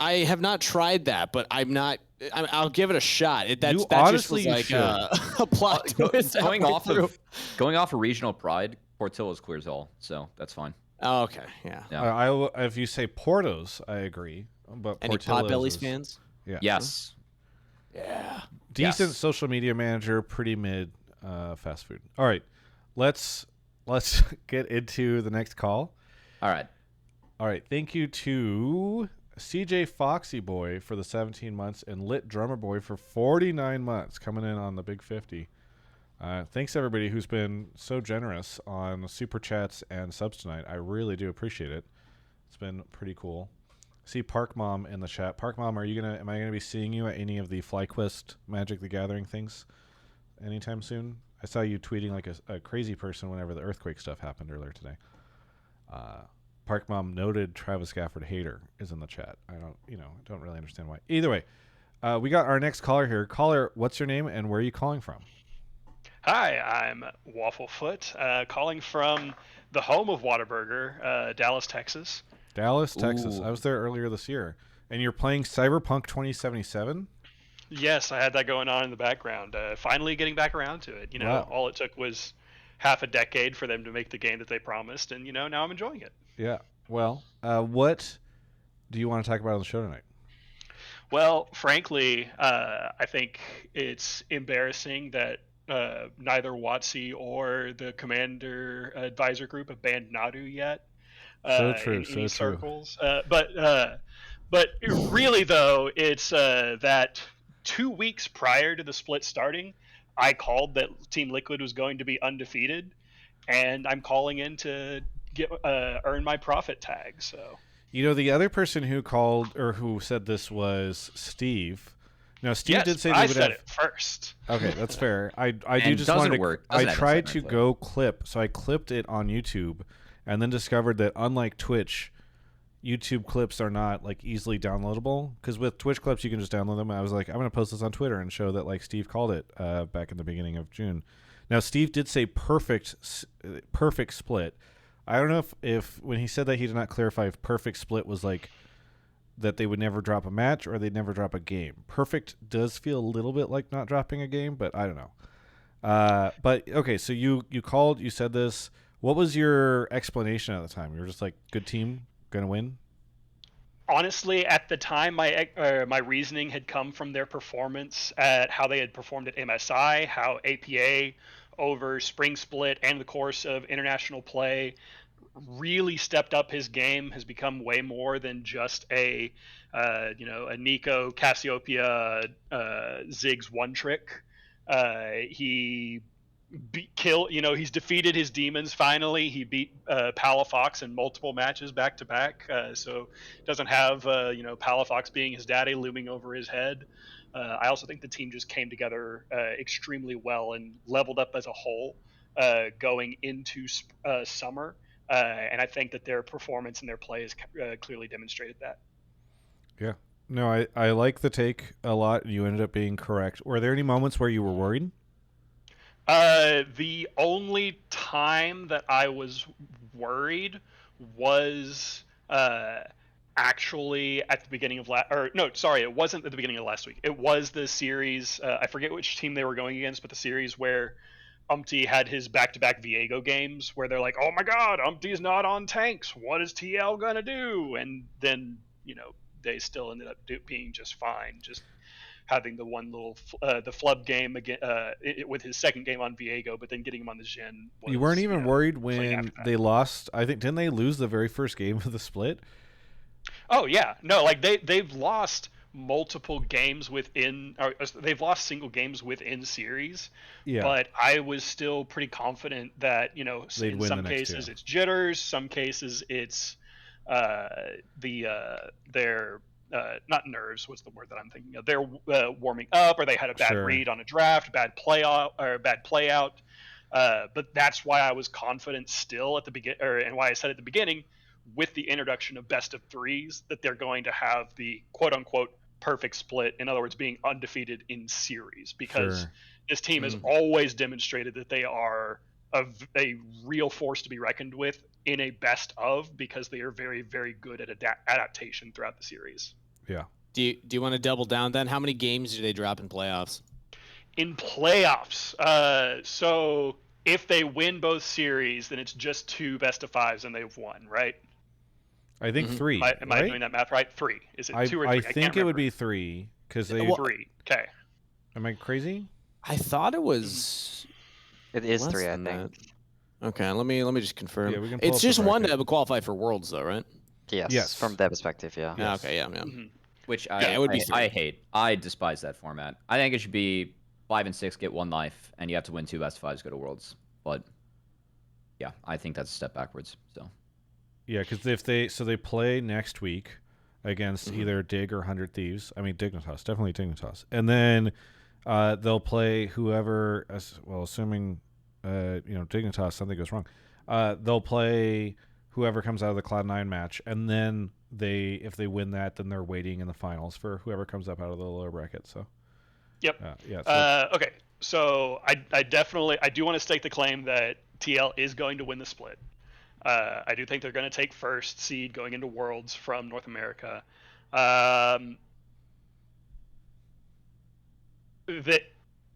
I have not tried that, but I'll give it a shot. That honestly just was like a plot twist. Going off of regional pride, Portillo's clears all, so that's fine. Oh, okay, yeah. If you say Portos, I agree. But any Potbellies fans? Yeah. Yes. Yeah. Decent social media manager, pretty mid fast food. All right, let's get into the next call. All right. Thank you to CJ Foxy Boy for the 17 months and Lit Drummer Boy for 49 months, coming in on the big 50. Thanks everybody who's been so generous on super chats and subs tonight. I really do appreciate it. It's been pretty cool. See Park Mom in the chat. Park Mom, am I gonna be seeing you at any of the FlyQuest Magic the Gathering things anytime soon? I saw you tweeting like a crazy person whenever the earthquake stuff happened earlier today. Park Mom, noted Travis Gafford hater, is in the chat. I don't really understand why. Either way, we got our next caller here. Caller, what's your name and where are you calling from? Hi, I'm Wafflefoot, calling from the home of Whataburger, Dallas, Texas. Dallas, Texas. I was there earlier this year. And you're playing Cyberpunk 2077? Yes, I had that going on in the background. Finally getting back around to it. Wow. All it took was half a decade for them to make the game that they promised, and now I'm enjoying it. Yeah. Well, what do you want to talk about on the show tonight? Well, frankly, I think it's embarrassing that neither WotC or the Commander Advisor Group have banned Nadu yet. So true. In so any true. circles. But really, though, it's that 2 weeks prior to the split starting, I called that Team Liquid was going to be undefeated, and I'm calling in to earn my profit tag. So, the other person who called or who said this was Steve. Now, Steve yes, did say I said it first. Okay, that's fair. I just doesn't wanted to work. I tried to go clip, so I clipped it on YouTube, and then discovered that unlike Twitch, YouTube clips are not like easily downloadable, because with Twitch clips you can just download them. I was like, I'm going to post this on Twitter and show that like Steve called it back in the beginning of June. Now, Steve did say perfect split. I don't know if when he said that, he did not clarify if perfect split was like that they would never drop a match or they'd never drop a game. Perfect does feel a little bit like not dropping a game, but I don't know. But okay, so you called, you said this. What was your explanation at the time? You were just like, good team, gonna win? Honestly, at the time, my reasoning had come from their performance at how they had performed at MSI, how APA over Spring Split and the course of international play really stepped up his game, has become way more than just a Nico Cassiopeia Ziggs one trick. He's defeated his demons finally. He beat Palafox in multiple matches back to back. So doesn't have Palafox being his daddy looming over his head. I also think the team just came together extremely well and leveled up as a whole going into summer. And I think that their performance and their play has clearly demonstrated that. Yeah. No, I like the take a lot. You ended up being correct. Were there any moments where you were worried? The only time that I was worried was actually at the beginning of it wasn't at the beginning of last week. It was the series. I forget which team they were going against, but the series where Umpty had his back-to-back Viego games where they're like, oh my god, Umpty's not on tanks. What is TL gonna do? And then, they still ended up being just fine. Just having the one little the flub game again with his second game on Viego, but then getting him on the Jhin. You weren't even worried when they lost. I think, didn't they lose the very first game of the split? Oh yeah, no, like they've lost multiple games within, or they've lost single games within series. Yeah. But I was still pretty confident that, They'd in win some the next cases two. it's jitters, some cases it's their not nerves. What's the word that I'm thinking of? They're warming up, or they had a bad Sure. read on a draft, bad play out. But that's why I was confident still at the begin, and why I said at the beginning, with the introduction of best of threes, that they're going to have the quote unquote perfect split. In other words, being undefeated in series, because Sure. this team has always demonstrated that they are a real force to be reckoned with in a best of, because they are very, very good at adaptation throughout the series. Yeah. Do you want to double down then? How many games do they drop in playoffs? In playoffs, so if they win both series, then it's just 2 best of 5s and they've won, right? I think 3. Am I doing that math right? 3. Is it 2 or 3? I I think can't it would remember. be 3 because they. 3. Okay. Am I crazy? I thought it was. It is less 3, I than think. that. Okay, let me just confirm. Yeah, we can pull It's up the just one bracket. to qualify for Worlds, though, right? Yes. From their perspective, yeah. Yeah. Okay. Yeah. Mhm. Which it would be I hate. I despise that format. I think it should be 5 and 6 get 1 life, and you have to win 2 best of 5s to go to Worlds. But yeah, I think that's a step backwards. So Yeah, because if they play next week against either Dig or 100 Thieves. I mean Dignitas, definitely Dignitas, and then they'll play whoever. Assuming Dignitas, something goes wrong. They'll play whoever comes out of the Cloud9 match, and then if they win that, then they're waiting in the finals for whoever comes up out of the lower bracket. So. Yep. Yeah. Okay. So I do want to stake the claim that TL is going to win the split. I do think they're going to take first seed going into Worlds from North America. That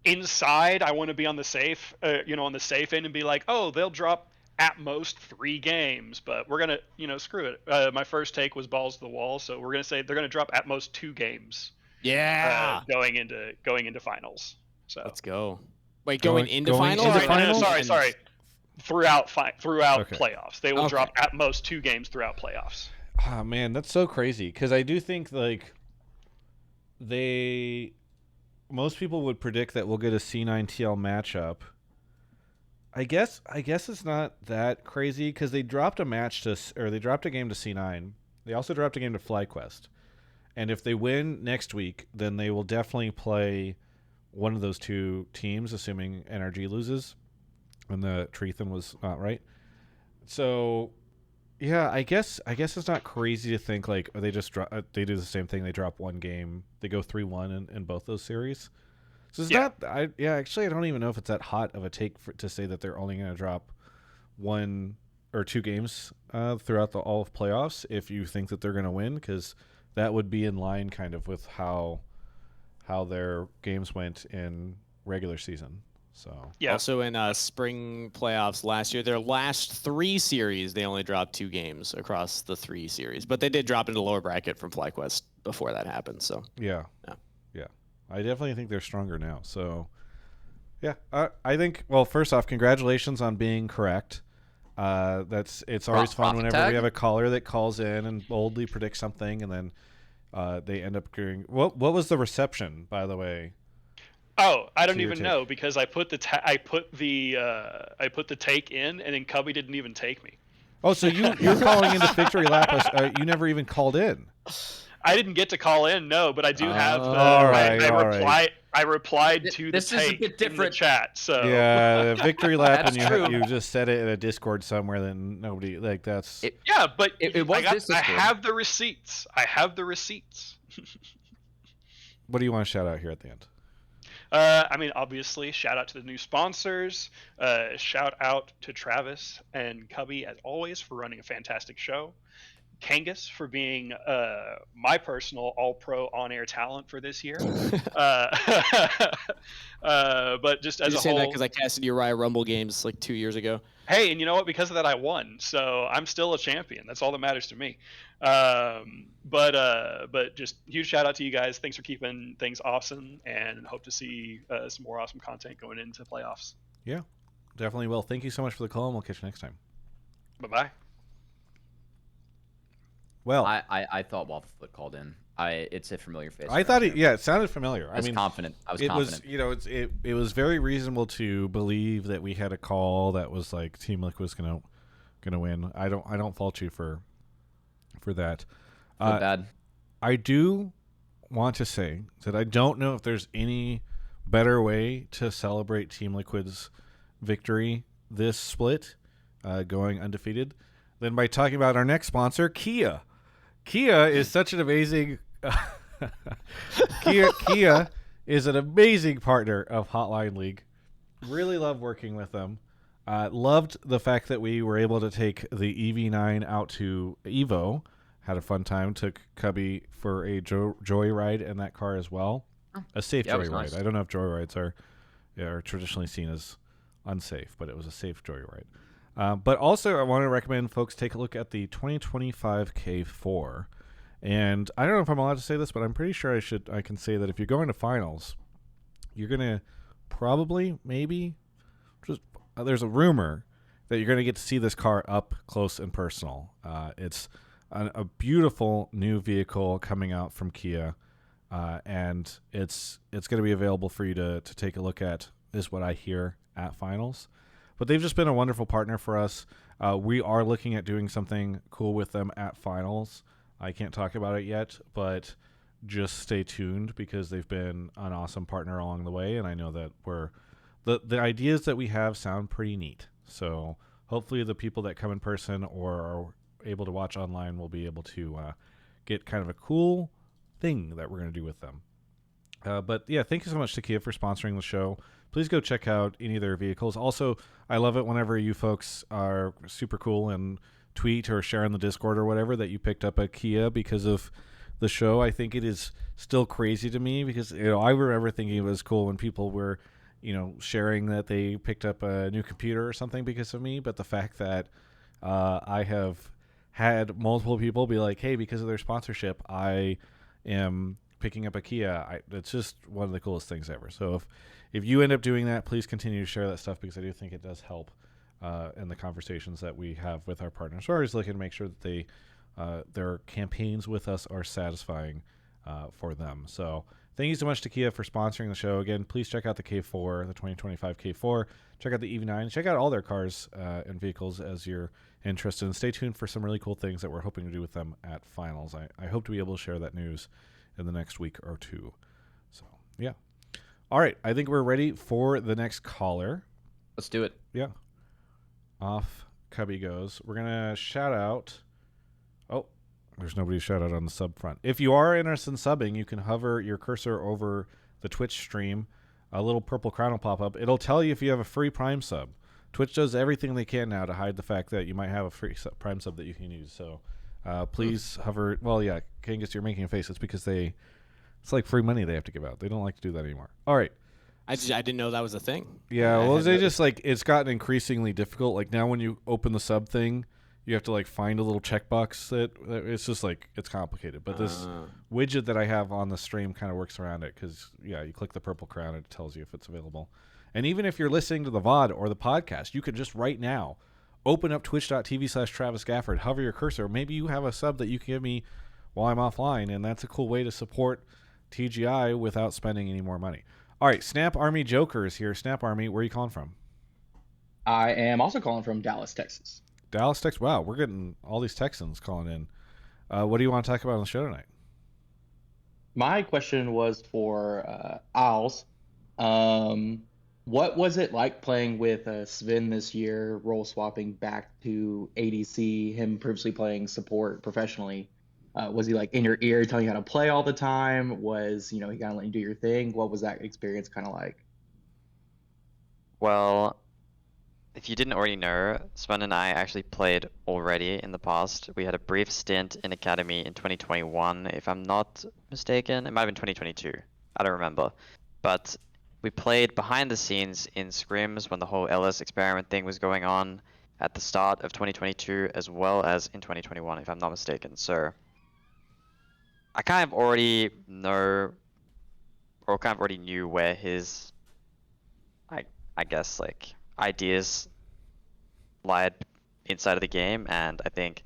inside, I want to be on the safe, on the safe end and be like, oh, they'll drop at most 3 games, but we're gonna, screw it. My first take was balls to the wall, so we're gonna say they're gonna drop at most 2 games. Yeah. Going into finals. So let's go. Wait, going into going finals? into finals? Sorry. Throughout Okay. playoffs, they will drop at most 2 games throughout playoffs. Oh man, that's so crazy because I do think most people would predict that we'll get a C9 TL matchup. I guess it's not that crazy because they dropped a game to C9. They also dropped a game to FlyQuest, and if they win next week, then they will definitely play one of those 2 teams, assuming NRG loses, and the treethan was not right. So, yeah, I guess it's not crazy to think they just they do the same thing. They drop 1 game, they go 3-1 in both those series. So it's not. Actually, I don't even know if it's that hot of a take to say that they're only going to drop 1 or 2 games throughout all of playoffs if you think that they're going to win, because that would be in line kind of with how their games went in regular season. So also in spring playoffs last year, their last 3 series, they only dropped 2 games across the 3 series, but they did drop into the lower bracket from FlyQuest before that happened. So yeah. I definitely think they're stronger now. So yeah, I think. Well, first off, congratulations on being correct. It's always fun whenever we have a caller that calls in and boldly predicts something, and then they end up doing. What was the reception, by the way? Oh, I don't even know, because I put the take in, and then Cubby didn't even take me. Oh, so you're calling into Victory Lap? You never even called in. I didn't get to call in, no, but I do have. I replied to the take in the chat. So yeah, Victory Lap, and you just said it in a Discord somewhere that nobody that's. But it was. I have the receipts. What do you want to shout out here at the end? Obviously, shout out to the new sponsors. Shout out to Travis and Cubby, as always, for running a fantastic show. Kangas for being my personal all-pro on-air talent for this year. But just as a whole, say that because I casted Uriah Rumble games 2 years ago. Hey, and you know what? Because of that, I won. So I'm still a champion. That's all that matters to me. But just huge shout out to you guys. Thanks for keeping things awesome, and hope to see some more awesome content going into playoffs. Yeah, definitely will. Thank you so much for the call, and we'll catch you next time. Bye-bye. Well, I thought Wafflefoot called in. It's a familiar face. I thought it sounded familiar. I was confident. It was, it was very reasonable to believe that we had a call that was like Team Liquid was gonna win. I don't fault you for that. Bad. I do want to say that I don't know if there's any better way to celebrate Team Liquid's victory this split, going undefeated, than by talking about our next sponsor, Kia. Kia is such an amazing Kia is an amazing partner of Hotline League. Really love working with them. Loved the fact that we were able to take the EV9 out to Evo. Had a fun time. Took Cubby for a joyride in that car as well. A safe joyride. Nice. I don't know if joyrides are traditionally seen as unsafe, but it was a safe joyride. But also, I want to recommend folks take a look at the 2025 K4. And I don't know if I'm allowed to say this, but I'm pretty sure I can say that if you're going to finals, you're going to probably, maybe, there's a rumor that you're going to get to see this car up close and personal. It's a beautiful new vehicle coming out from Kia, and it's going to be available for you to take a look at, is what I hear, at finals. But they've just been a wonderful partner for us. We are looking at doing something cool with them at finals. I can't talk about it yet, but just stay tuned because they've been an awesome partner along the way, and I know that the ideas that we have sound pretty neat. So hopefully the people that come in person or are able to watch online will be able to get kind of a cool thing that we're going to do with them. But yeah, thank you so much to Kia for sponsoring the show. Please go check out any of their vehicles. Also, I love it whenever you folks are super cool and tweet or share in the Discord or whatever that you picked up a Kia because of the show. I think it is still crazy to me because I remember thinking it was cool when people were sharing that they picked up a new computer or something because of me. But the fact that I have had multiple people be like, hey, because of their sponsorship, I am picking up a Kia. It's just one of the coolest things ever. So if you end up doing that, please continue to share that stuff because I do think it does help in the conversations that we have with our partners. We're always looking to make sure that their campaigns with us are satisfying for them. So thank you so much to Kia for sponsoring the show. Again, please check out the K4, the 2025 K4. Check out the EV9. Check out all their cars and vehicles as you're interested. And stay tuned for some really cool things that we're hoping to do with them at finals. I hope to be able to share that news in the next week or two. So, yeah. All right. I think we're ready for the next caller. Let's do it. Yeah. Off Cubby goes. We're going to shout out. Oh, there's nobody to shout out on the sub front. If you are interested in subbing, you can hover your cursor over the Twitch stream. A little purple crown will pop up. It'll tell you if you have a free Prime sub. Twitch does everything they can now to hide the fact that you might have a free Prime sub that you can use. So please hover. Well, yeah, Kangas, you're making a face. It's because it's like free money they have to give out. They don't like to do that anymore. All right. I didn't know that was a thing. Yeah, well, they just it's gotten increasingly difficult. Like now when you open the sub thing, you have to find a little checkbox that it's just it's complicated. But this widget that I have on the stream kind of works around it because, yeah, you click the purple crown and it tells you if it's available. And even if you're listening to the VOD or the podcast, you could just right now open up twitch.tv/Travis Gafford, hover your cursor. Maybe you have a sub that you can give me while I'm offline, and that's a cool way to support TGI without spending any more money. All right, SnapArmy Joker is here. SnapArmy, where are you calling from? I am also calling from Dallas, Texas. Dallas, Texas. Wow, we're getting all these Texans calling in. What do you want to talk about on the show tonight? My question was for Owls. What was it like playing with Zven this year, role swapping back to ADC, him previously playing support professionally? Was he in your ear telling you how to play all the time? Was, he kind of letting you do your thing? What was that experience kind of like? Well, if you didn't already know, Sven and I actually played already in the past. We had a brief stint in Academy in 2021, if I'm not mistaken. It might have been 2022. I don't remember. But we played behind the scenes in scrims when the whole LS experiment thing was going on at the start of 2022, as well as in 2021, if I'm not mistaken. So I kind of already know, or kind of already knew where his, I guess, like, ideas lied inside of the game, and I think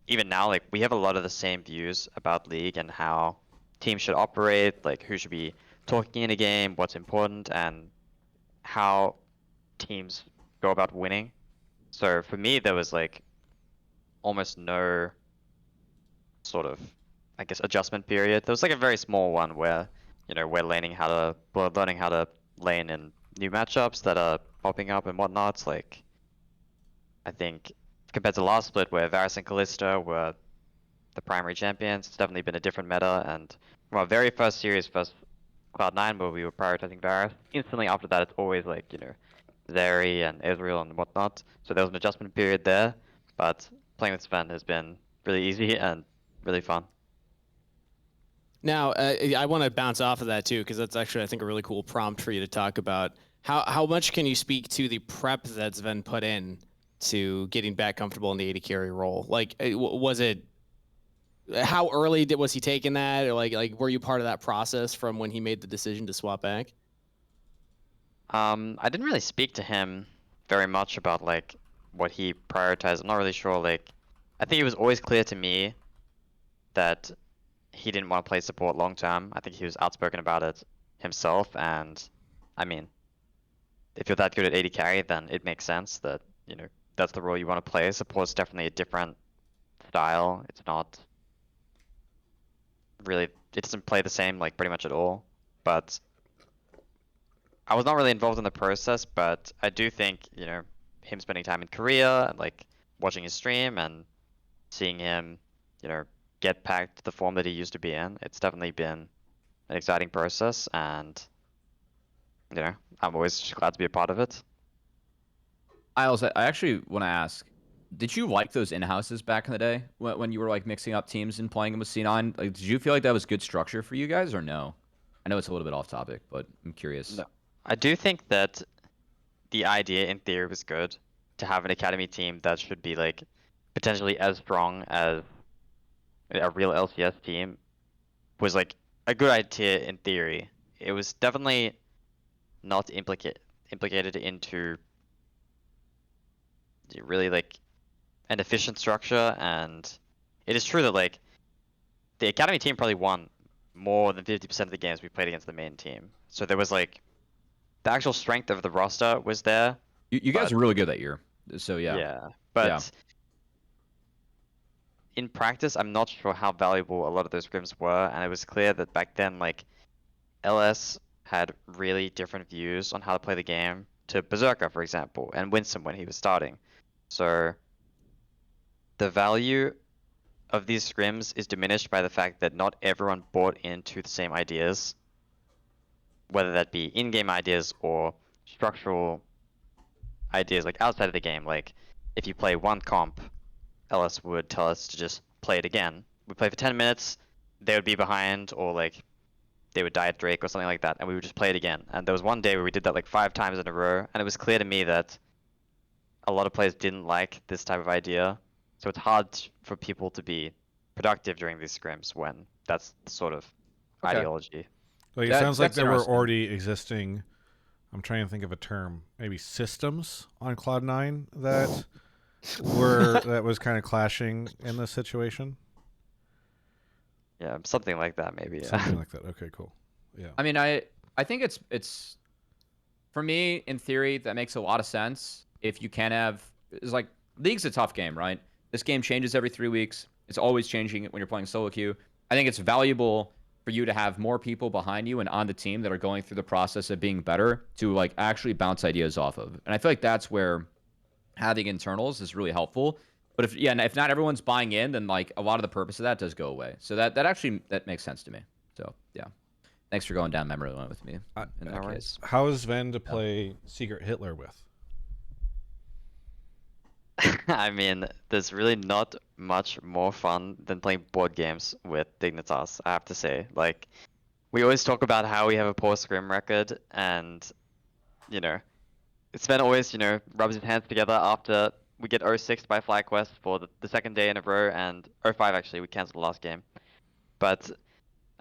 even now, like, we have a lot of the same views about League and how teams should operate, like who should be talking in a game, what's important, and how teams go about winning. So for me, there was like almost no sort of, I guess, adjustment period. There was like a very small one where, we're learning how to lane in new matchups that are popping up and whatnot. Like, I think compared to last split where Varus and Kalista were the primary champions, it's definitely been a different meta. And from our very first series, first Cloud9, where we were prioritizing Varus, instantly after that, it's always like, Zeri and Ezreal and whatnot. So there was an adjustment period there, but playing with Zven has been really easy and really fun. Now, I want to bounce off of that too, because that's actually, I think, a really cool prompt for you to talk about. How much can you speak to the prep that Zven put in to getting back comfortable in the AD carry role? Like, was it, how early was he taking that? Or like, were you part of that process from when he made the decision to swap back? I didn't really speak to him very much about like what he prioritized. I'm not really sure. Like, I think it was always clear to me that he didn't want to play support long term. I think he was outspoken about it himself. And I mean, if you're that good at AD carry, then it makes sense that, that's the role you want to play. Support's definitely a different style. It's not really, it doesn't play the same like pretty much at all. But I was not really involved in the process, but I do think, him spending time in Korea and like watching his stream and seeing him, get back to the form that he used to be in, it's definitely been an exciting process, and I'm always just glad to be a part of it. I actually want to ask, did you like those in-houses back in the day when you were like mixing up teams and playing them with C9? Like, did you feel like that was good structure for you guys or no? I know it's a little bit off topic, but I'm curious. No. I do think that the idea in theory was good to have an academy team that should be like potentially as strong as a real LCS team was like a good idea in theory. It was definitely not implicated into really like an efficient structure, and it is true that like the academy team probably won more than 50% of the games we played against the main team. So there was like the actual strength of the roster was there. You guys were really good that year. So yeah. Yeah. But in practice, I'm not sure how valuable a lot of those scrims were, and it was clear that back then, like, LS had really different views on how to play the game to Berserker, for example, and Winston when he was starting. So the value of these scrims is diminished by the fact that not everyone bought into the same ideas, whether that be in-game ideas or structural ideas like outside of the game. Like, if you play one comp, LS would tell us to just play it again. We play for 10 minutes, they would be behind, or like they would die at Drake or something like that, and we would just play it again. And there was one day where we did that like 5 times in a row, and it was clear to me that a lot of players didn't like this type of idea. So it's hard for people to be productive during these scrims when that's the sort of ideology. Like, it sounds like there were already existing, I'm trying to think of a term, maybe systems on Cloud9 that that was kind of clashing in this situation. Yeah, something like that, maybe. Yeah. Something like that. Okay, cool. Yeah. I mean, I think it's for me, in theory, that makes a lot of sense. If you can have, it's like, League's a tough game, right? This game changes every 3 weeks. It's always changing when you're playing solo queue. I think it's valuable for you to have more people behind you and on the team that are going through the process of being better to like actually bounce ideas off of. And I feel like that's where having internals is really helpful. But if not everyone's buying in, then like a lot of the purpose of that does go away. So that actually makes sense to me. So yeah, thanks for going down memory lane with me in that case. How is Zven to play Secret Hitler with? I mean, there's really not much more fun than playing board games with Dignitas, I have to say. Like, we always talk about how we have a poor scrim record, and, Sven always, rubs his hands together after we get 0-6 by FlyQuest for the second day in a row, and 0-5 actually, we cancelled the last game. But,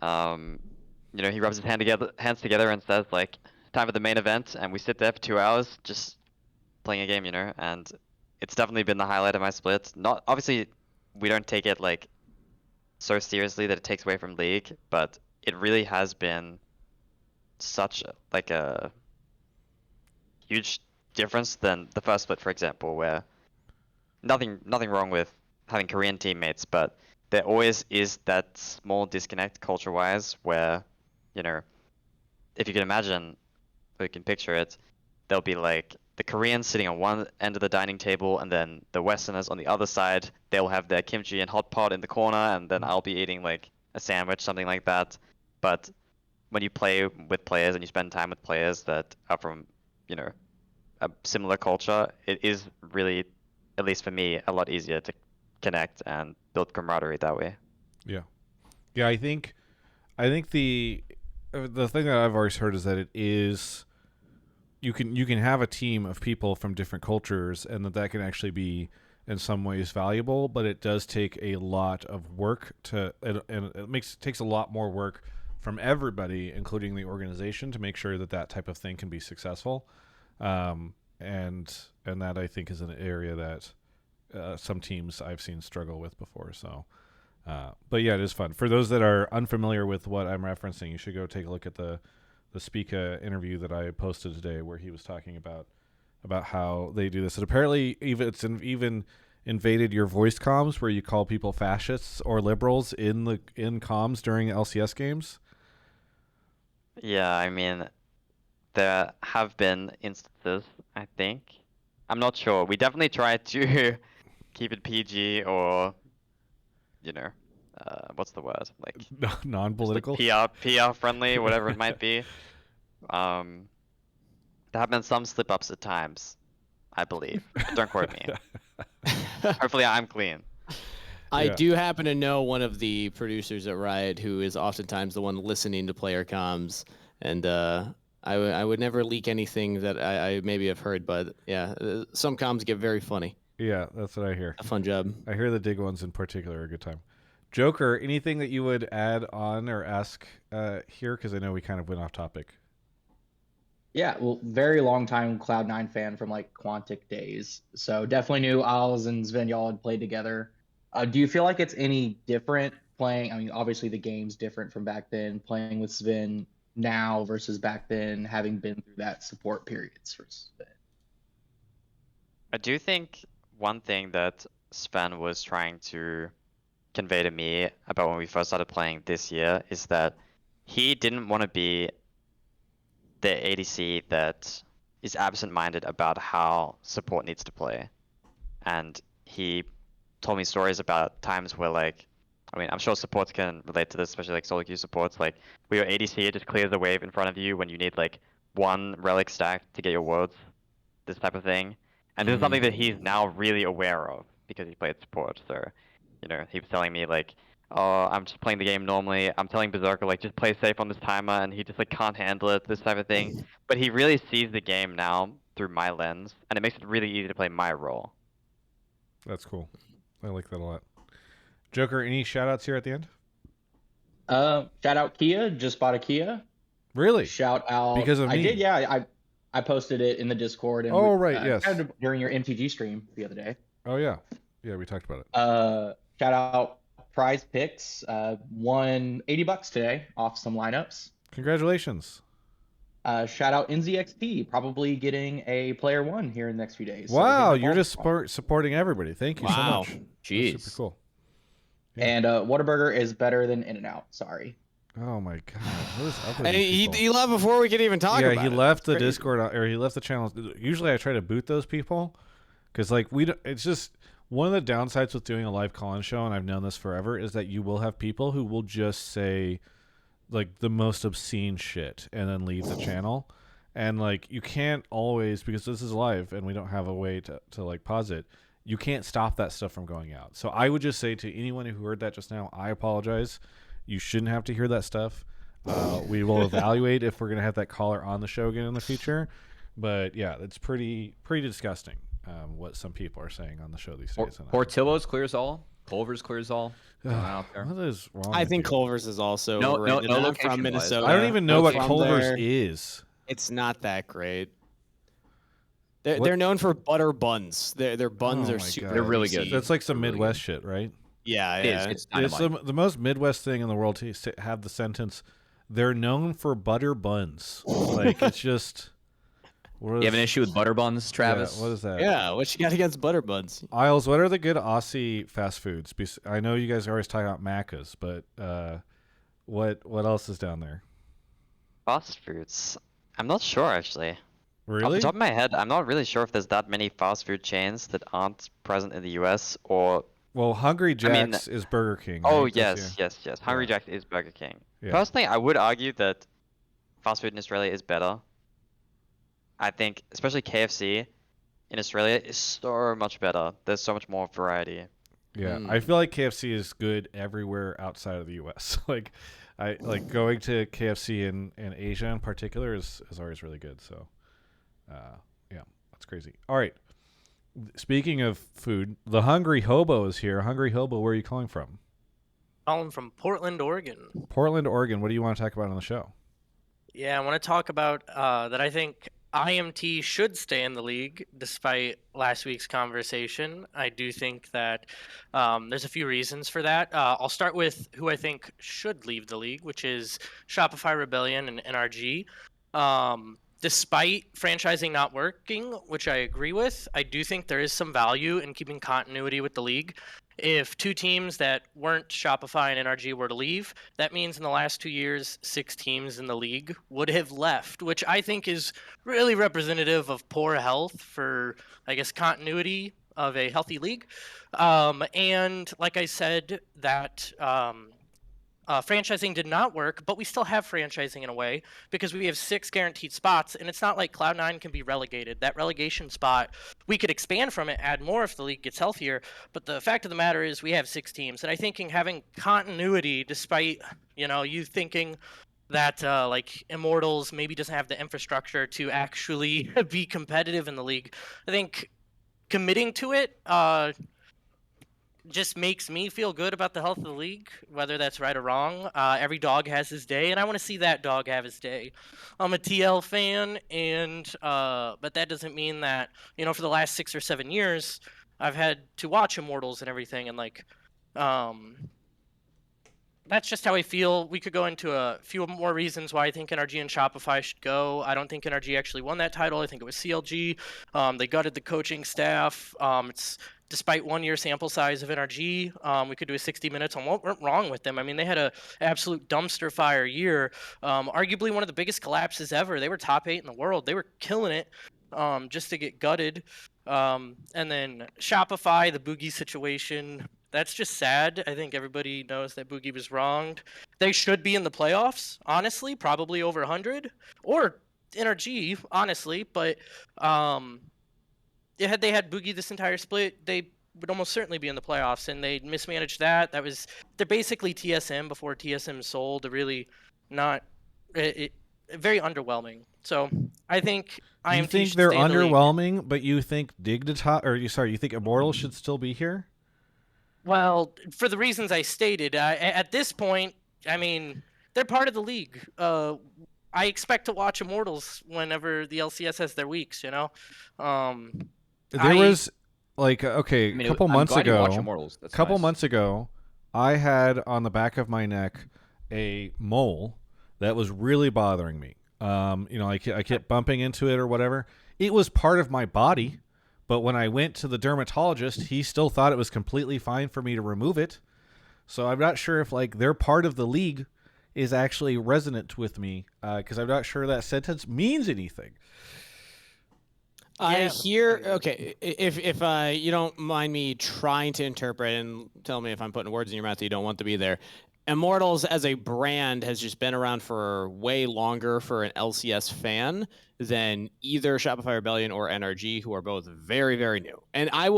he rubs his hands together and says, like, time for the main event, and we sit there for 2 hours just playing a game, and it's definitely been the highlight of my split. Not obviously we don't take it like so seriously that it takes away from League, but it really has been such like a huge difference than the first split, for example, where nothing wrong with having Korean teammates, but there always is that small disconnect culture-wise where, you know, if you can imagine, or you can picture it, there'll be like the Koreans sitting on one end of the dining table, and then the Westerners on the other side. They'll have their kimchi and hot pot in the corner, and then I'll be eating like a sandwich, something like that. But when you play with players and you spend time with players that are from, you know, a similar culture, it is really, at least for me, a lot easier to connect and build camaraderie that way. Yeah. I think the thing that I've always heard is that it is you can have a team of people from different cultures, and that can actually be in some ways valuable, but it does take a lot of work and it takes a lot more work from everybody, including the organization, to make sure that type of thing can be successful. And that I think is an area that some teams I've seen struggle with before. So, but yeah, it is fun. For those that are unfamiliar with what I'm referencing, you should go take a look at the Spica interview that I posted today, where he was talking about how they do this. And apparently, even invaded your voice comms, where you call people fascists or liberals in comms during LCS games. Yeah, I mean, there have been instances, I think. I'm not sure. We definitely try to keep it PG, or, you know, what's the word? Like non-political? Like PR friendly, whatever it might be. There have been some slip-ups at times, I believe. Don't quote me. Hopefully I'm clean. I do happen to know one of the producers at Riot who is oftentimes the one listening to player comms, and I would never leak anything that I maybe have heard, but yeah, some comms get very funny. Yeah, that's what I hear. A fun job. I hear the dig ones in particular are a good time. Joker, anything that you would add on or ask here? Because I know we kind of went off topic. Yeah, well, very long time Cloud9 fan from like Quantic days. So definitely knew Oz and Zven y'all had played together. Do you feel like it's any different playing? I mean, obviously the game's different from back then, playing with Zven now versus back then, having been through that support periods for Zven. I do think one thing that Sven was trying to convey to me about when we first started playing this year is that he didn't want to be the ADC that is absent-minded about how support needs to play. And he told me stories about times where, like, I mean, I'm sure supports can relate to this, especially like solo queue supports. Like, where your ADC just clears the wave in front of you when you need like one relic stack to get your wards, this type of thing. And this is something that he's now really aware of because he played support. So, you know, he was telling me like, oh, I'm just playing the game normally. I'm telling Berserker like, just play safe on this timer, and he just like can't handle it, this type of thing. But he really sees the game now through my lens, and it makes it really easy to play my role. That's cool. I like that a lot. Joker, any shout outs here at the end? Shout out Kia, just bought a Kia. Really? Shout out because of me. I did, yeah. I posted it in the Discord and yes. kind of during your MTG stream the other day. Oh yeah. Yeah, we talked about it. Shout out PrizePicks, won $80 today off some lineups. Congratulations. Shout out NZXT, probably getting a player 1 here in the next few days. Wow, you're just supporting everybody. Thank you so much. Jeez. That's super cool. Yeah. And Whataburger is better than In-N-Out. Sorry. Oh my god, what is up with And he left before we could even talk about it. Yeah, he left the Discord, or he left the channel. Usually I try to boot those people because like it's just one of the downsides with doing a live call-in show, and I've known this forever, is that you will have people who will just say like the most obscene shit and then leave the channel. And like you can't always, because this is live and we don't have a way to like pause it, you can't stop that stuff from going out. So I would just say to anyone who heard that just now, I apologize. You shouldn't have to hear that stuff. We will evaluate if we're going to have that caller on the show again in the future. But yeah, it's pretty disgusting what some people are saying on the show these days. Portillo's clears all. Culver's clears all. What is wrong? I think Culver's is also overrated. No from Minnesota. I don't even know what Culver's is. It's not that great. They're known for butter buns. Their buns are super. They're really good. That's like some Midwest shit, right? Yeah, It is. yeah. It's It's dynamite. the most Midwest thing in the world to have the sentence, "They're known for butter buns." Like, it's just. You have an issue with butter buns, Travis? Yeah, what is that? Yeah, what you got against butter buns? Isles, what are the good Aussie fast foods? I know you guys are always talking about Macca's, but what else is down there? Fast foods. I'm not sure actually. Off Really? the top of my head, I'm not really sure if there's that many fast food chains that aren't present in the US or. Well, Hungry I mean- Jack's is Burger King. Oh right? That's- yes. Hungry Jack is Burger King. Yeah. Personally, I would argue that fast food in Australia is better. I think, especially KFC in Australia is so much better. There's so much more variety. Yeah, I feel like KFC is good everywhere outside of the U.S. Like, I like going to KFC in Asia in particular is always really good. So, yeah, that's crazy. All right. Speaking of food, the Hungry Hobo is here. Hungry Hobo, where are you calling from? Calling from Portland, Oregon. Portland, Oregon. What do you want to talk about on the show? Yeah, I want to talk about that I think IMT should stay in the league despite last week's conversation. I do think that there's a few reasons for that. I'll start with who I think should leave the league, which is Shopify Rebellion and NRG. Despite franchising not working, which I agree with, I do think there is some value in keeping continuity with the league. If two teams that weren't Shopify and NRG were to leave, that means in the last 2 years, 6 teams in the league would have left, which I think is really representative of poor health for, I guess, continuity of a healthy league. And like I said, that franchising did not work, but we still have franchising in a way because we have 6 guaranteed spots, and it's not like Cloud9 can be relegated. That relegation spot, we could expand from it, add more if the league gets healthier, but the fact of the matter is we have 6 teams, and I think in having continuity, despite, you thinking that like Immortals maybe doesn't have the infrastructure to actually be competitive in the league, I think committing to it just makes me feel good about the health of the league, whether that's right or wrong. Every dog has his day, and I want to see that dog have his day. I'm a TL fan, and but that doesn't mean that, for the last 6 or 7 years, I've had to watch Immortals and everything, and like, that's just how I feel. We could go into a few more reasons why I think NRG and Shopify should go. I don't think NRG actually won that title. I think it was CLG. They gutted the coaching staff. It's despite 1 year sample size of NRG, we could do a 60 minutes on what went wrong with them. I mean, they had an absolute dumpster fire year, arguably one of the biggest collapses ever. They were top 8 in the world. They were killing it just to get gutted. And then Shopify, the Boogie situation, that's just sad. I think everybody knows that Boogie was wronged. They should be in the playoffs, honestly, probably over 100, or NRG, honestly, but had they had Boogie this entire split, they would almost certainly be in the playoffs, and they mismanaged that. They're basically TSM before TSM sold. They're really not very underwhelming. So I think You think they're underwhelming, but you think Dignitas, you think Immortals should still be here? Well, for the reasons I stated, at this point, I mean, they're part of the league. I expect to watch Immortals whenever the LCS has their weeks, There was like a couple months ago, I had on the back of my neck a mole that was really bothering me. I kept bumping into it or whatever. It was part of my body, but when I went to the dermatologist, he still thought it was completely fine for me to remove it. So I'm not sure if like their part of the league is actually resonant with me, because I'm not sure that sentence means anything. I hear, okay, if you don't mind me trying to interpret and tell me if I'm putting words in your mouth that you don't want to be there. Immortals as a brand has just been around for way longer for an LCS fan than either Shopify Rebellion or NRG, who are both very, very new. And I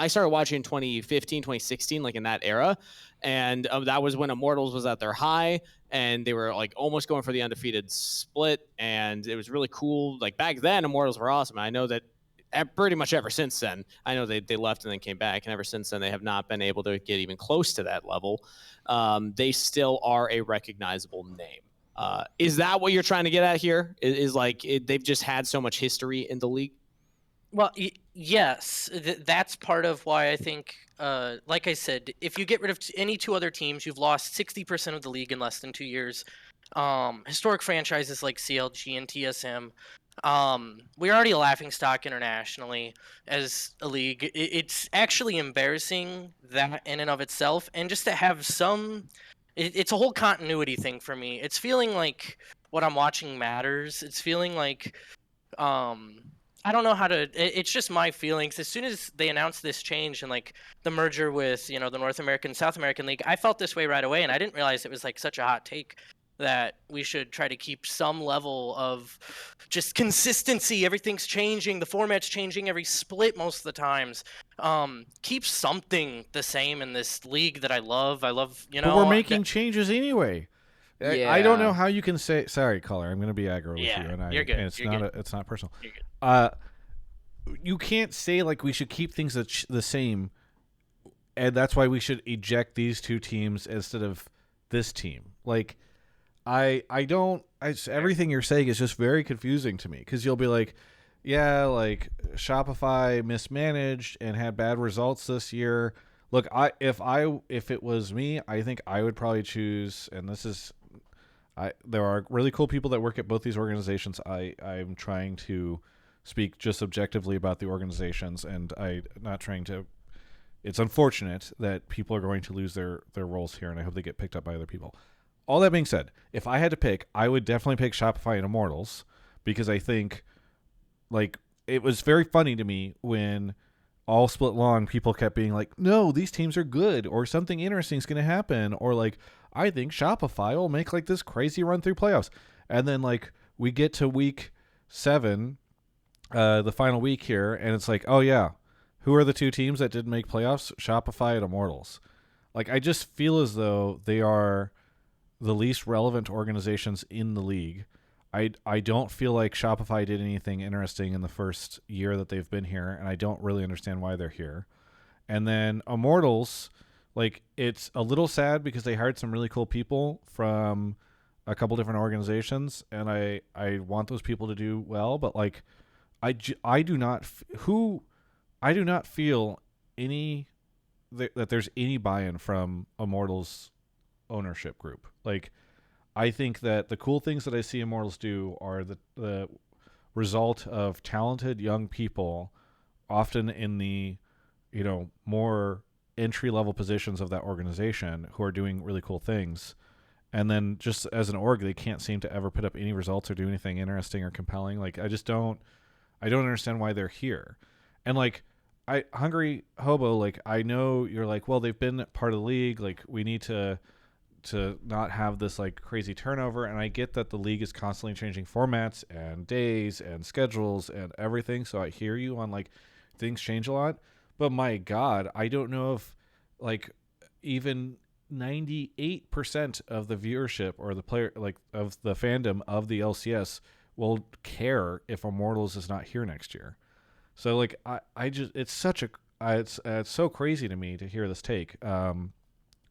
started watching in 2015, 2016, like in that era. And that was when Immortals was at their high, and they were like almost going for the undefeated split. And it was really cool. Like back then, Immortals were awesome. I know that pretty much ever since then, I know they left and then came back. And ever since then, they have not been able to get even close to that level. They still are a recognizable name. Is that what you're trying to get at here? They've just had so much history in the league? Well, yes, that's part of why I think like I said, if you get rid of any two other teams, you've lost 60% of the league in less than 2 years. Historic franchises like CLG and TSM. We're already a laughingstock internationally as a league. It's actually embarrassing that in and of itself, and just to have some, it's a whole continuity thing for me. It's feeling like what I'm watching matters. It's feeling like, I don't know how to. It's just my feelings. As soon as they announced this change and like the merger with the North American South American League, I felt this way right away, and I didn't realize it was like such a hot take that we should try to keep some level of just consistency. Everything's changing, the format's changing every split most of the times. Keep something the same in this league that I love. But we're making changes anyway. Yeah. I don't know how you can say. Sorry, caller. I'm going to be aggro with you, and you're good. And it's You're not. good. It's not personal. You're good. You can't say like we should keep things the same, and that's why we should eject these two teams instead of this team. Like, everything you're saying is just very confusing to me because you'll be like, yeah, like Shopify mismanaged and had bad results this year. Look, if it was me, I think I would probably choose, and this is, there are really cool people that work at both these organizations. I'm trying to speak just objectively about the organizations, and I'm not trying to. It's unfortunate that people are going to lose their roles here, and I hope they get picked up by other people. All that being said, if I had to pick, I would definitely pick Shopify and Immortals because I think, like, it was very funny to me when all split long people kept being like, no, these teams are good, or something interesting is going to happen, or like, I think Shopify will make like this crazy run through playoffs. And then like we get to week 7, the final week here, and it's like, oh yeah, who are the two teams that didn't make playoffs? Shopify and Immortals. Like, I just feel as though they are the least relevant organizations in the league. I don't feel like Shopify did anything interesting in the first year that they've been here, and I don't really understand why they're here. And then Immortals, like, it's a little sad because they hired some really cool people from a couple different organizations, and I want those people to do well, but like, I do not feel any that there's any buy-in from Immortals ownership group. Like, I think that the cool things that I see Immortals do are the result of talented young people, often in the more entry-level positions of that organization, who are doing really cool things. And then just as an org, they can't seem to ever put up any results or do anything interesting or compelling. Like, I don't understand why they're here. And like, Hungry Hobo, like, I know you're like, well, they've been part of the league. Like, we need to not have this like crazy turnover. And I get that the league is constantly changing formats and days and schedules and everything. So I hear you on like things change a lot. But my God, I don't know if like even 98% of the viewership or the player, like of the fandom of the LCS, will care if Immortals is not here next year. So like I just, it's such a it's so crazy to me to hear this take,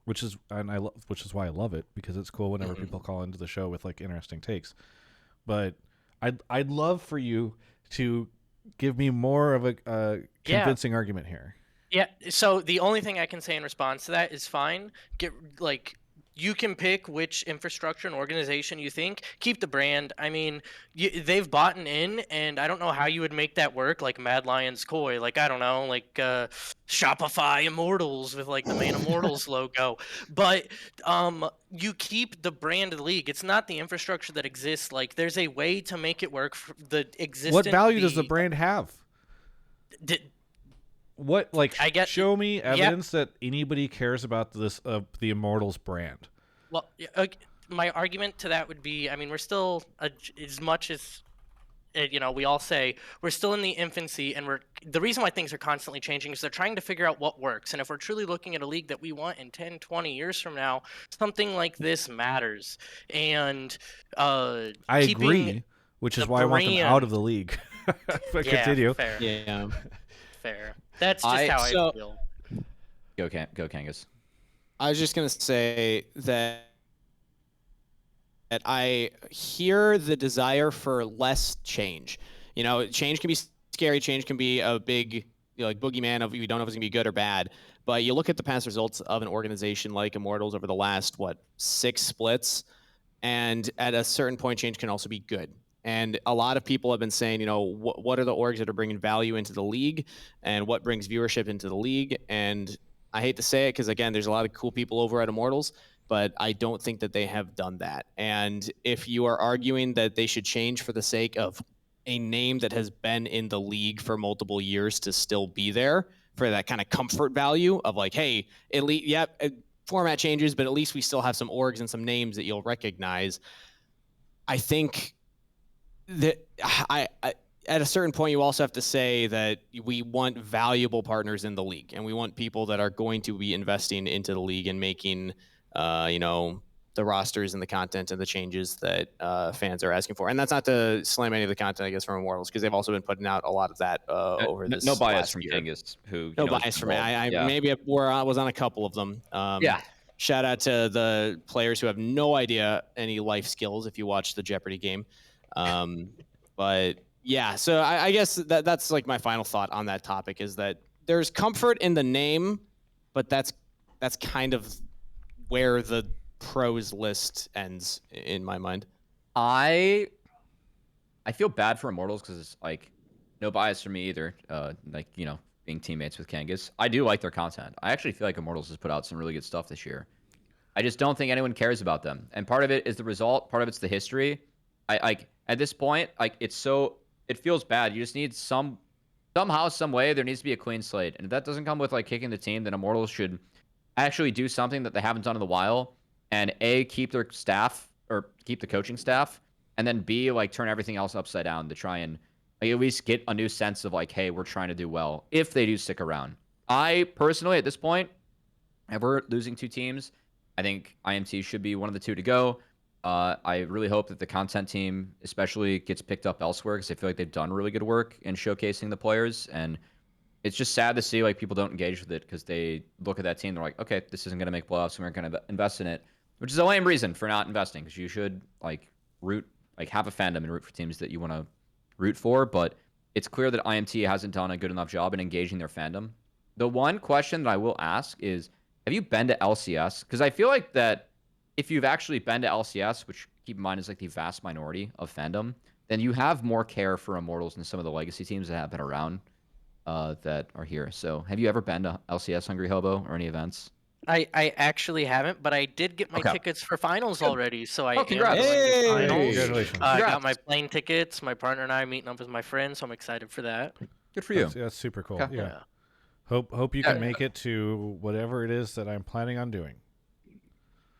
which is why I love it, because it's cool whenever people call into the show with like interesting takes. But I'd love for you to give me more of a convincing argument here. Yeah, so the only thing I can say in response to that is fine. You can pick which infrastructure and organization you think. Keep the brand. I mean, they've bought in, and I don't know how you would make that work, like Mad Lions Koi. Like, I don't know, like Shopify Immortals with like the main Immortals logo. But you keep the brand of the league. It's not the infrastructure that exists. Like, there's a way to make it work. For the existence. What value does the brand have? What, like, show me evidence that anybody cares about this the Immortals brand. Well, my argument to that would be, I mean, we're still as much as we all say, we're still in the infancy, and the reason why things are constantly changing is they're trying to figure out what works. And if we're truly looking at a league that we want in 10, 20 years from now, something like this matters. And I agree, which is why I want them out of the league. But continue. Fair. Yeah. Fair. That's just how I feel. Go Kangas. I was just gonna say that I hear the desire for less change. Change can be scary. Change can be a big like boogeyman of we don't know if it's gonna be good or bad. But you look at the past results of an organization like Immortals over the last 6 splits, and at a certain point, change can also be good. And a lot of people have been saying, what are the orgs that are bringing value into the league, and what brings viewership into the league? And I hate to say it because, again, there's a lot of cool people over at Immortals, but I don't think that they have done that. And if you are arguing that they should change for the sake of a name that has been in the league for multiple years to still be there for that kind of comfort value of like, hey, elite, format changes, but at least we still have some orgs and some names that you'll recognize. I think that I at a certain point, you also have to say that we want valuable partners in the league, and we want people that are going to be investing into the league and making, the rosters and the content and the changes that fans are asking for. And that's not to slam any of the content, I guess, from Immortals, because they've also been putting out a lot of that over this. No bias last from year. Kangas, who no bias from me. I maybe I was on a couple of them. Shout out to the players who have no idea any life skills if you watch the Jeopardy game. But yeah, so I guess that's like my final thought on that topic is that there's comfort in the name, but that's kind of where the pros list ends in my mind. I feel bad for Immortals because it's like no bias from me either. Being teammates with Kangas. I do like their content. I actually feel like Immortals has put out some really good stuff this year. I just don't think anyone cares about them. And part of it is the result. Part of it's the history. At this point, it feels bad. You just need somehow, some way, there needs to be a clean slate. And if that doesn't come with like kicking the team, then Immortals should actually do something that they haven't done in a while. And A, keep their staff or keep the coaching staff. And then B, like turn everything else upside down to try and at least get a new sense of like, hey, we're trying to do well if they do stick around. I personally, at this point, if we're losing 2 teams, I think IMT should be one of the 2 to go. I really hope that the content team especially gets picked up elsewhere because I feel like they've done really good work in showcasing the players. And it's just sad to see like people don't engage with it because they look at that team, they're like, okay, this isn't going to make playoffs, and we're going to invest in it, which is a lame reason for not investing because you should like have a fandom and root for teams that you want to root for. But it's clear that IMT hasn't done a good enough job in engaging their fandom. The one question that I will ask is, have you been to LCS? Because I feel like that if you've actually been to LCS, which keep in mind is like the vast minority of fandom, then you have more care for Immortals than some of the legacy teams that have been around that are here. So have you ever been to LCS Hungry Hobo or any events? I actually haven't, but I did get my tickets for finals already, so I am going Hey! to finals. Congratulations. I got my plane tickets. My partner and I are meeting up with my friends, so I'm excited for that. Good for you. That's super cool. Okay. Yeah. Hope you can make it to whatever it is that I'm planning on doing.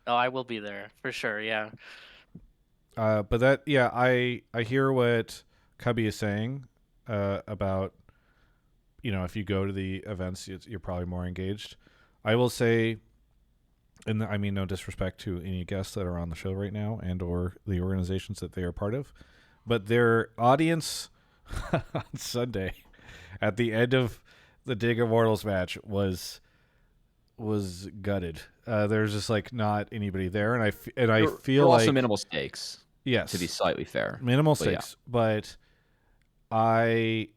Oh, I will be there for sure. Yeah. But that, yeah, I hear what Cubby is saying about, if you go to the events, you're probably more engaged. I will say, and I mean no disrespect to any guests that are on the show right now and or the organizations that they are part of, but their audience on Sunday at the end of the Dig Immortals match was gutted. There's just like not anybody there, and I feel like also minimal stakes. Yes, to be slightly fair, minimal stakes, but I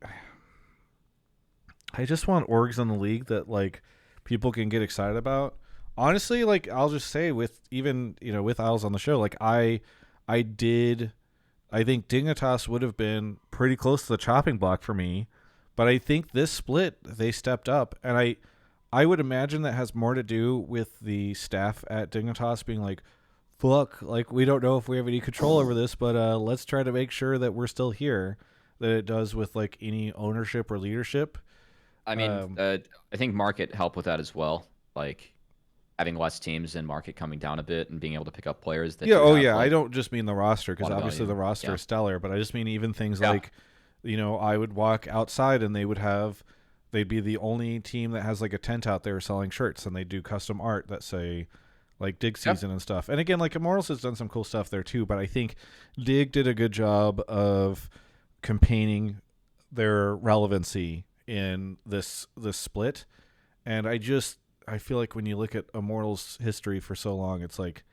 just want orgs in the league that like people can get excited about. Honestly, like I'll just say with Isles on the show, like I think Dignitas would have been pretty close to the chopping block for me, but I think this split they stepped up, and I would imagine that has more to do with the staff at Dignitas being like, fuck, like we don't know if we have any control over this, but let's try to make sure that we're still here, than it does with like any ownership or leadership. I mean, I think market helped with that as well. Like having less teams and market coming down a bit and being able to pick up players. That I don't just mean the roster because obviously the roster is stellar, but I just mean even things like, I would walk outside and they'd be the only team that has like a tent out there selling shirts, and they do custom art that say like Dig season and stuff. And again, like Immortals has done some cool stuff there too, but I think Dig did a good job of campaigning their relevancy in this split. And I feel like when you look at Immortals history for so long, it's like,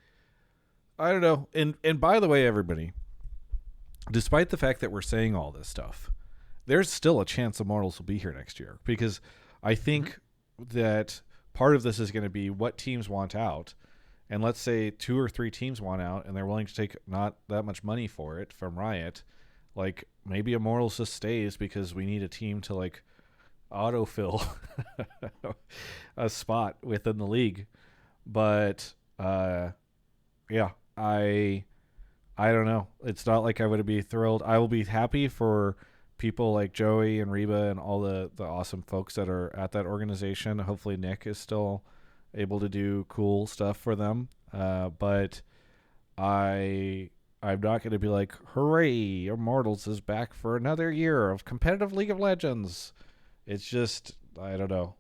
I don't know. And by the way, everybody, despite the fact that we're saying all this stuff, there's still a chance Immortals will be here next year, because I think that part of this is going to be what teams want out. And let's say 2 or 3 teams want out and they're willing to take not that much money for it from Riot. Like, maybe Immortals just stays because we need a team to, like, autofill a spot within the league. But, yeah, I don't know. It's not like I would be thrilled. I will be happy for people like Joey and Reba and all the awesome folks that are at that organization. Hopefully Nick is still able to do cool stuff for them. But I'm not going to be like, hooray, Immortals is back for another year of competitive League of Legends. It's just, I don't know.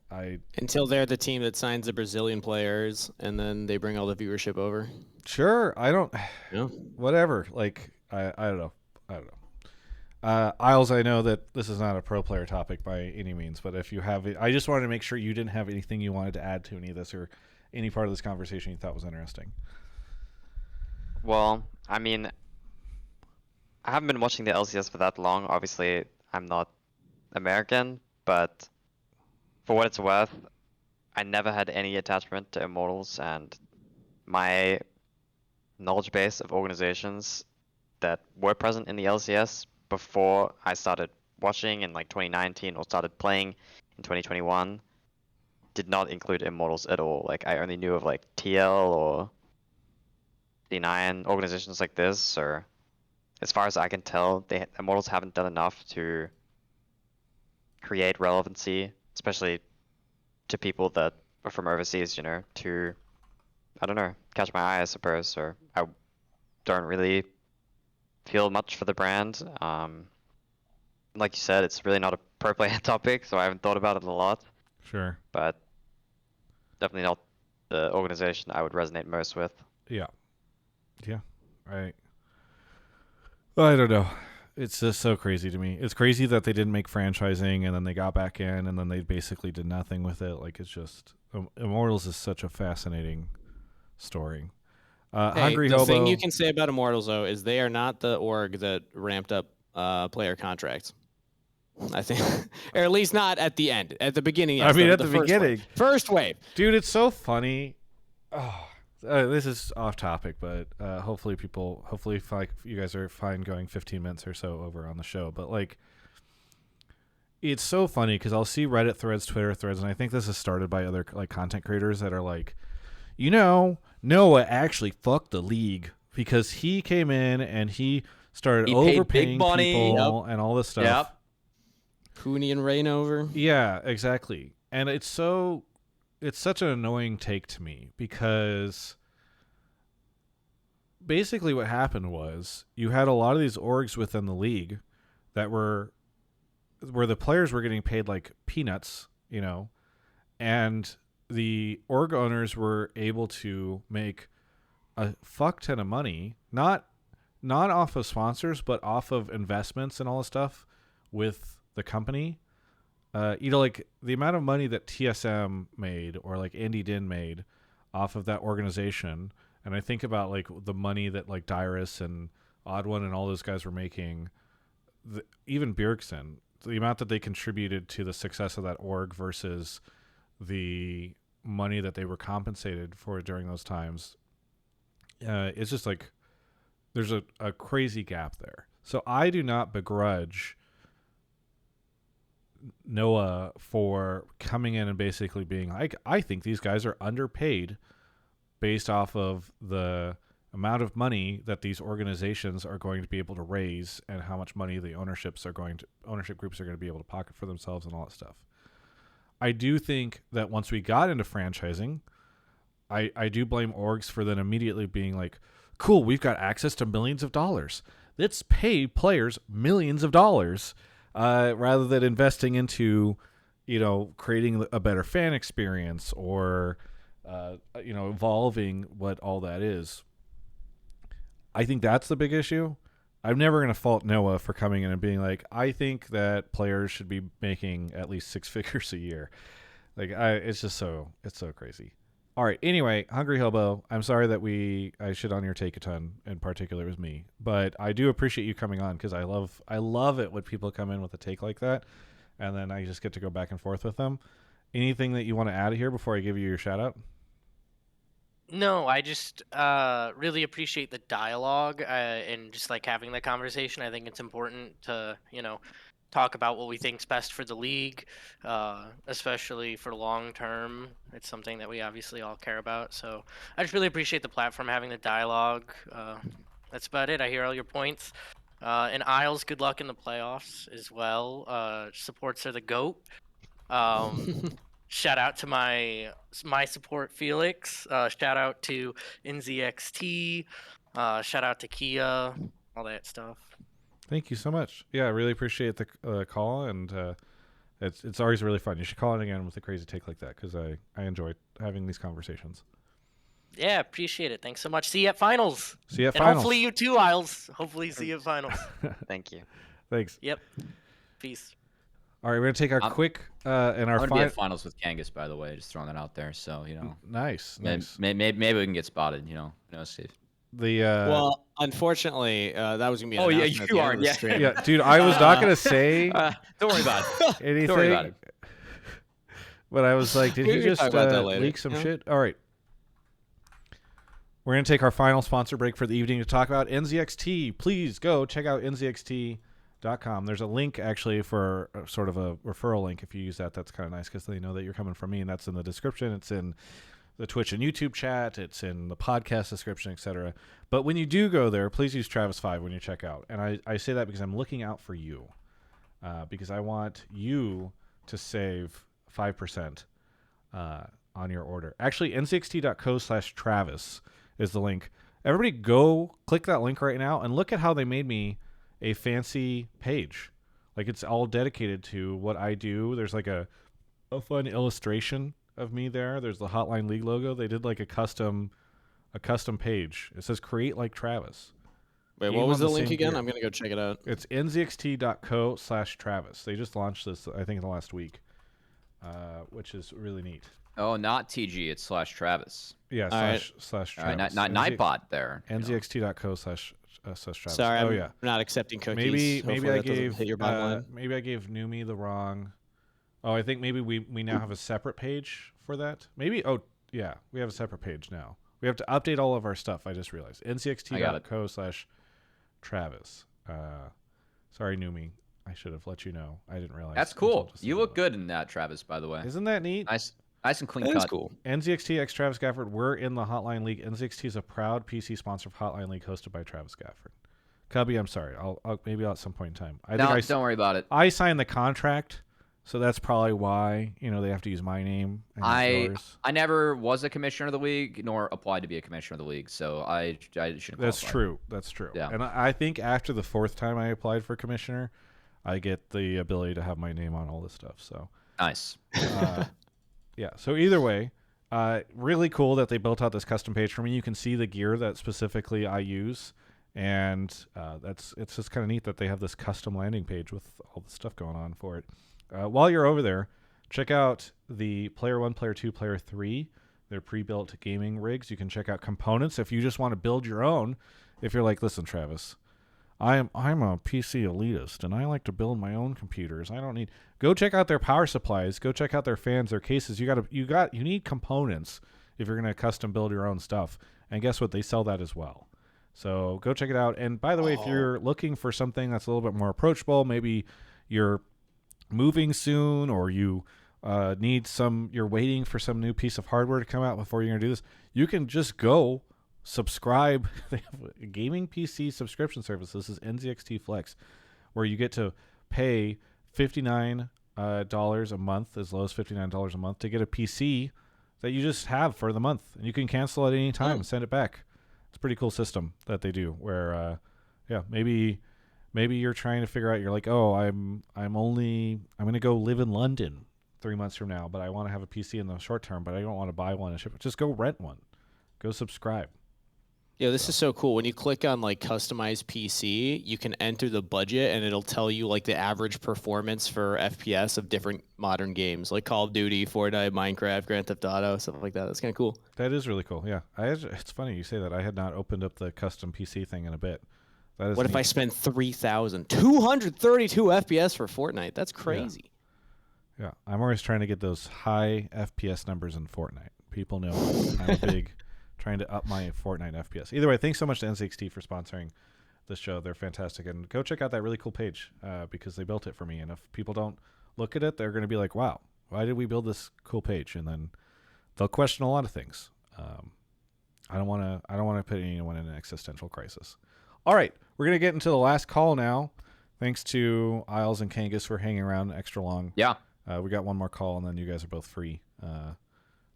Until they're the team that signs the Brazilian players and then they bring all the viewership over. Sure. I don't, yeah. Whatever. Like, I don't know. Isles, I know that this is not a pro player topic by any means, but if you have it, I just wanted to make sure you didn't have anything you wanted to add to any of this or any part of this conversation you thought was interesting. Well, I mean, I haven't been watching the LCS for that long. Obviously, I'm not American, but for what it's worth, I never had any attachment to Immortals, and my knowledge base of organizations that were present in the LCS before I started watching in like 2019 or started playing in 2021 did not include Immortals at all. Like, I only knew of like TL or D9 organizations like this, or as far as I can tell, Immortals haven't done enough to create relevancy, especially to people that are from overseas, you know, to, I don't know, catch my eye, I suppose, or I don't really feel much for the brand. Like you said, it's really not a pro player topic, so I haven't thought about it a lot. Sure. But definitely not the organization I would resonate most with. Yeah. I don't know. It's just so crazy to me. It's crazy that they didn't make franchising and then they got back in and then they basically did nothing with it. Like, it's just, Immortals is such a fascinating story. Hungry the Hobo. thing you can say about Immortals, though, is they are not the org that ramped up player contracts. I think, or at least not at the end. At the beginning, yes, I mean, at the the beginning. First wave. Dude, it's so funny. Oh, this is off topic, but hopefully you guys are fine going 15 minutes or so over on the show. But, like, it's so funny because I'll see Reddit threads, Twitter threads, and I think this is started by other, like, content creators that are like, you know, Noah actually fucked the league because he came in and he started overpaying people and all this stuff. Yep. Cooney and Rain over. Yeah, exactly. And it's such an annoying take to me because basically what happened was you had a lot of these orgs within the league that were where the players were getting paid like peanuts, you know, and the org owners were able to make a fuck ton of money, not off of sponsors, but off of investments and all this stuff with the company. You know, like the amount of money that TSM made or like Andy Din made off of that organization. And I think about like the money that like Dyrus and Odd One and all those guys were making, even Bjergsen, the amount that they contributed to the success of that org versus the money that they were compensated for during those times. It's just like there's a crazy gap there. So I do not begrudge Noah for coming in and basically being like, I think these guys are underpaid based off of the amount of money that these organizations are going to be able to raise and how much money the ownership groups are going to be able to pocket for themselves and all that stuff. I do think that once we got into franchising, I do blame orgs for then immediately being like, cool, we've got access to millions of dollars. Let's pay players millions of dollars rather than investing into, you know, creating a better fan experience or, you know, evolving what all that is. I think that's the big issue. I'm never going to fault Noah for coming in and being like, I think that players should be making at least 6 figures a year. Like, it's so crazy. All right. Anyway, Hungry Hobo, I'm sorry that I shit on your take a ton. In particular, it was me, but I do appreciate you coming on because I love it when people come in with a take like that, and then I just get to go back and forth with them. Anything that you want to add here before I give you your shout out? No, I just really appreciate the dialogue and just like having the conversation. I think it's important to, talk about what we think's best for the league, especially for long term. It's something that we obviously all care about. So I just really appreciate the platform having the dialogue. That's about it. I hear all your points. And Isles, good luck in the playoffs as well. Supports are the GOAT. Shout out to my support Felix. Shout out to NZXT. Shout out to Kia. All that stuff. Thank you so much. Yeah, I really appreciate the call, and it's always really fun. You should call in again with a crazy take like that because I enjoy having these conversations. Yeah, appreciate it. Thanks so much. See you at finals. See you at and finals. Hopefully you too, Isles. Hopefully see you at finals. Thank you. Thanks. Yep. Peace. All right, we're gonna take our quick and our I'm gonna be at finals with Kangas, by the way. Just throwing that out there. So nice. Maybe we can get spotted. Who knows, Steve? Well, unfortunately, that was gonna be. Oh yeah, you are. Yeah. Yeah, dude. I was not gonna say. Don't worry about it. Anything. Don't worry about it. But I was like, did he just leak some shit? All right. We're going to take our final sponsor break for the evening to talk about NZXT. Please go check out nzxt.com. There's a link actually for sort of a referral link. If you use that, that's kind of nice because they know that you're coming from me, and that's in the description. It's in the Twitch and YouTube chat. It's in the podcast description, etc. But when you do go there, please use Travis5 when you check out. And I say that because I'm looking out for you, because I want you to save 5% on your order. Actually, nzxt.co/Travis is the link. Everybody go click that link right now and look at how they made me a fancy page. Like, it's all dedicated to what I do. There's like a fun illustration of me there. There's the Hotline League logo. They did like a custom page. It says create like Travis. Wait, what was the link again? I'm going to go check it out. It's nzxt.co/Travis. They just launched this, I think, in the last week, which is really neat. Oh, not TG. It's /Travis. Yeah, slash Travis. All right, not Nightbot there. nzxt.co/Travis. Sorry, I'm not accepting cookies. Maybe I gave Numi the wrong. Oh, I think maybe we now have a separate page for that. Maybe. Oh, yeah, we have a separate page now. We have to update all of our stuff. I just realized nzxt.co/Travis. Sorry, Numi. I should have let you know. I didn't realize. That's cool. You look good in that, Travis. By the way, isn't that neat? Nice and clean cut. That's cool. NZXT x Travis Gafford. We're in the Hotline League. NZXT is a proud PC sponsor of Hotline League, hosted by Travis Gafford. Cubby, I'm sorry. I'll maybe at some point in time. Don't worry about it. I signed the contract, so that's probably why they have to use my name. And I never was a commissioner of the league, nor applied to be a commissioner of the league, so I shouldn't. That's true. That's true. Yeah. And I think after the fourth time I applied for commissioner, I get the ability to have my name on all this stuff. So nice. Yeah. So either way, really cool that they built out this custom page for me. You can see the gear that specifically I use, and it's just kind of neat that they have this custom landing page with all the stuff going on for it. While you're over there, check out the Player 1, Player 2, Player 3. They're pre-built gaming rigs. You can check out components if you just want to build your own. If you're like, listen, Travis, I'm a PC elitist and I like to build my own computers. I don't need. Go check out their power supplies. Go check out their fans, their cases. You need components if you're gonna custom build your own stuff. And guess what? They sell that as well. So go check it out. And by the way, if you're looking for something that's a little bit more approachable, maybe you're moving soon, or you you're waiting for some new piece of hardware to come out before you're gonna do this, you can just go subscribe. They have a gaming PC subscription service. This is NZXT Flex, where you get to pay $59 a month, as low as $59 a month, to get a PC that you just have for the month, and you can cancel at any time and send it back. It's a pretty cool system that they do. Where, maybe you're trying to figure out. You're like, oh, I'm gonna go live in London 3 months from now, but I want to have a PC in the short term, but I don't want to buy one and ship it. Just go rent one. Go subscribe. Yeah, this is so cool. When you click on like customize PC, you can enter the budget and it'll tell you like the average performance for FPS of different modern games like Call of Duty, Fortnite, Minecraft, Grand Theft Auto, stuff like that. That's kind of cool. That is really cool. Yeah, it's funny you say that. I had not opened up the custom PC thing in a bit. That is what neat. if I spend 3,232 FPS for Fortnite? That's crazy. Yeah, I'm always trying to get those high FPS numbers in Fortnite. People know I'm a big trying to up my Fortnite FPS. Either way, thanks so much to N6T for sponsoring the show. They're fantastic. And go check out that really cool page because they built it for me. And if people don't look at it, they're going to be like, wow, why did we build this cool page? And then they'll question a lot of things. I don't want to put anyone in an existential crisis. All right, we're going to get into the last call now. Thanks to Isles and Kangas for hanging around extra long. Yeah. We got one more call, and then you guys are both free.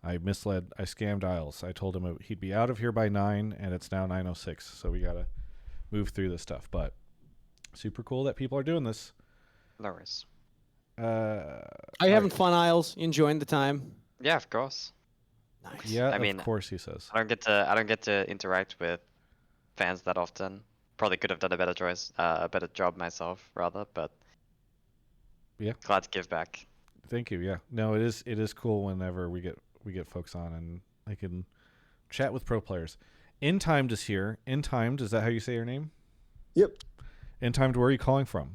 I scammed Isles. I told him he'd be out of here by 9, and it's now 9:06, so we got to move through this stuff. But super cool that people are doing this. No worries. Are you having fun, Isles? You enjoying the time? Yeah, of course. Nice. Yeah, I mean, of course he says. I don't get to interact with fans that often. Probably could have done a better job myself, rather. But yeah, glad to give back. Thank you. Yeah, no, it is cool whenever we get folks on and they can chat with pro players. Intimed is here. Intimed, is that how you say your name? Yep. Intimed, where are you calling from?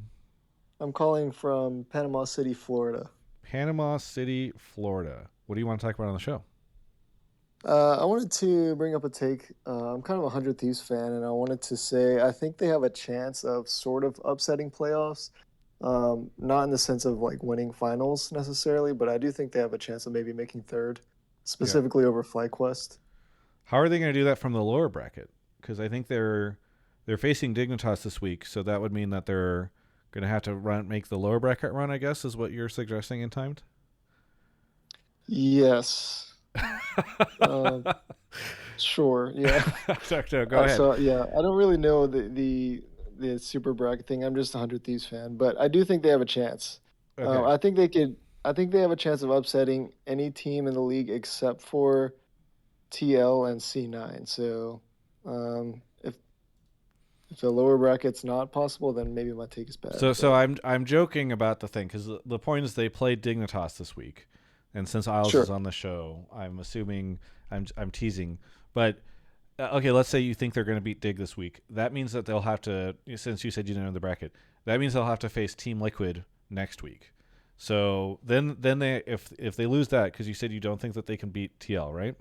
I'm calling from Panama City, Florida. Panama City, Florida. What do you want to talk about on the show? I wanted to bring up a take. I'm kind of a 100 Thieves fan, and I wanted to say I think they have a chance of sort of upsetting playoffs. Not in the sense of like winning finals necessarily, but I do think they have a chance of maybe making third, specifically over FlyQuest. How are they going to do that from the lower bracket? Because I think they're facing Dignitas this week, so that would mean that they're going to have to make the lower bracket run, I guess, is what you're suggesting in Timed? Yes. Sure. Yeah. Go ahead. So yeah, I don't really know the super bracket thing. I'm just a 100 Thieves fan, but I do think they have a chance. Okay. I think they have a chance of upsetting any team in the league except for TL and C9. So if the lower bracket's not possible, then maybe my take is bad. So I'm joking about the thing because the point is they played Dignitas this week. And since Isles is on the show, I'm assuming I'm teasing, but okay, let's say you think they're going to beat Dig this week. That means that they'll have to, since you said you didn't know the bracket, that means they'll have to face Team Liquid next week. So then they if they lose that, because you said you don't think that they can beat TL, right?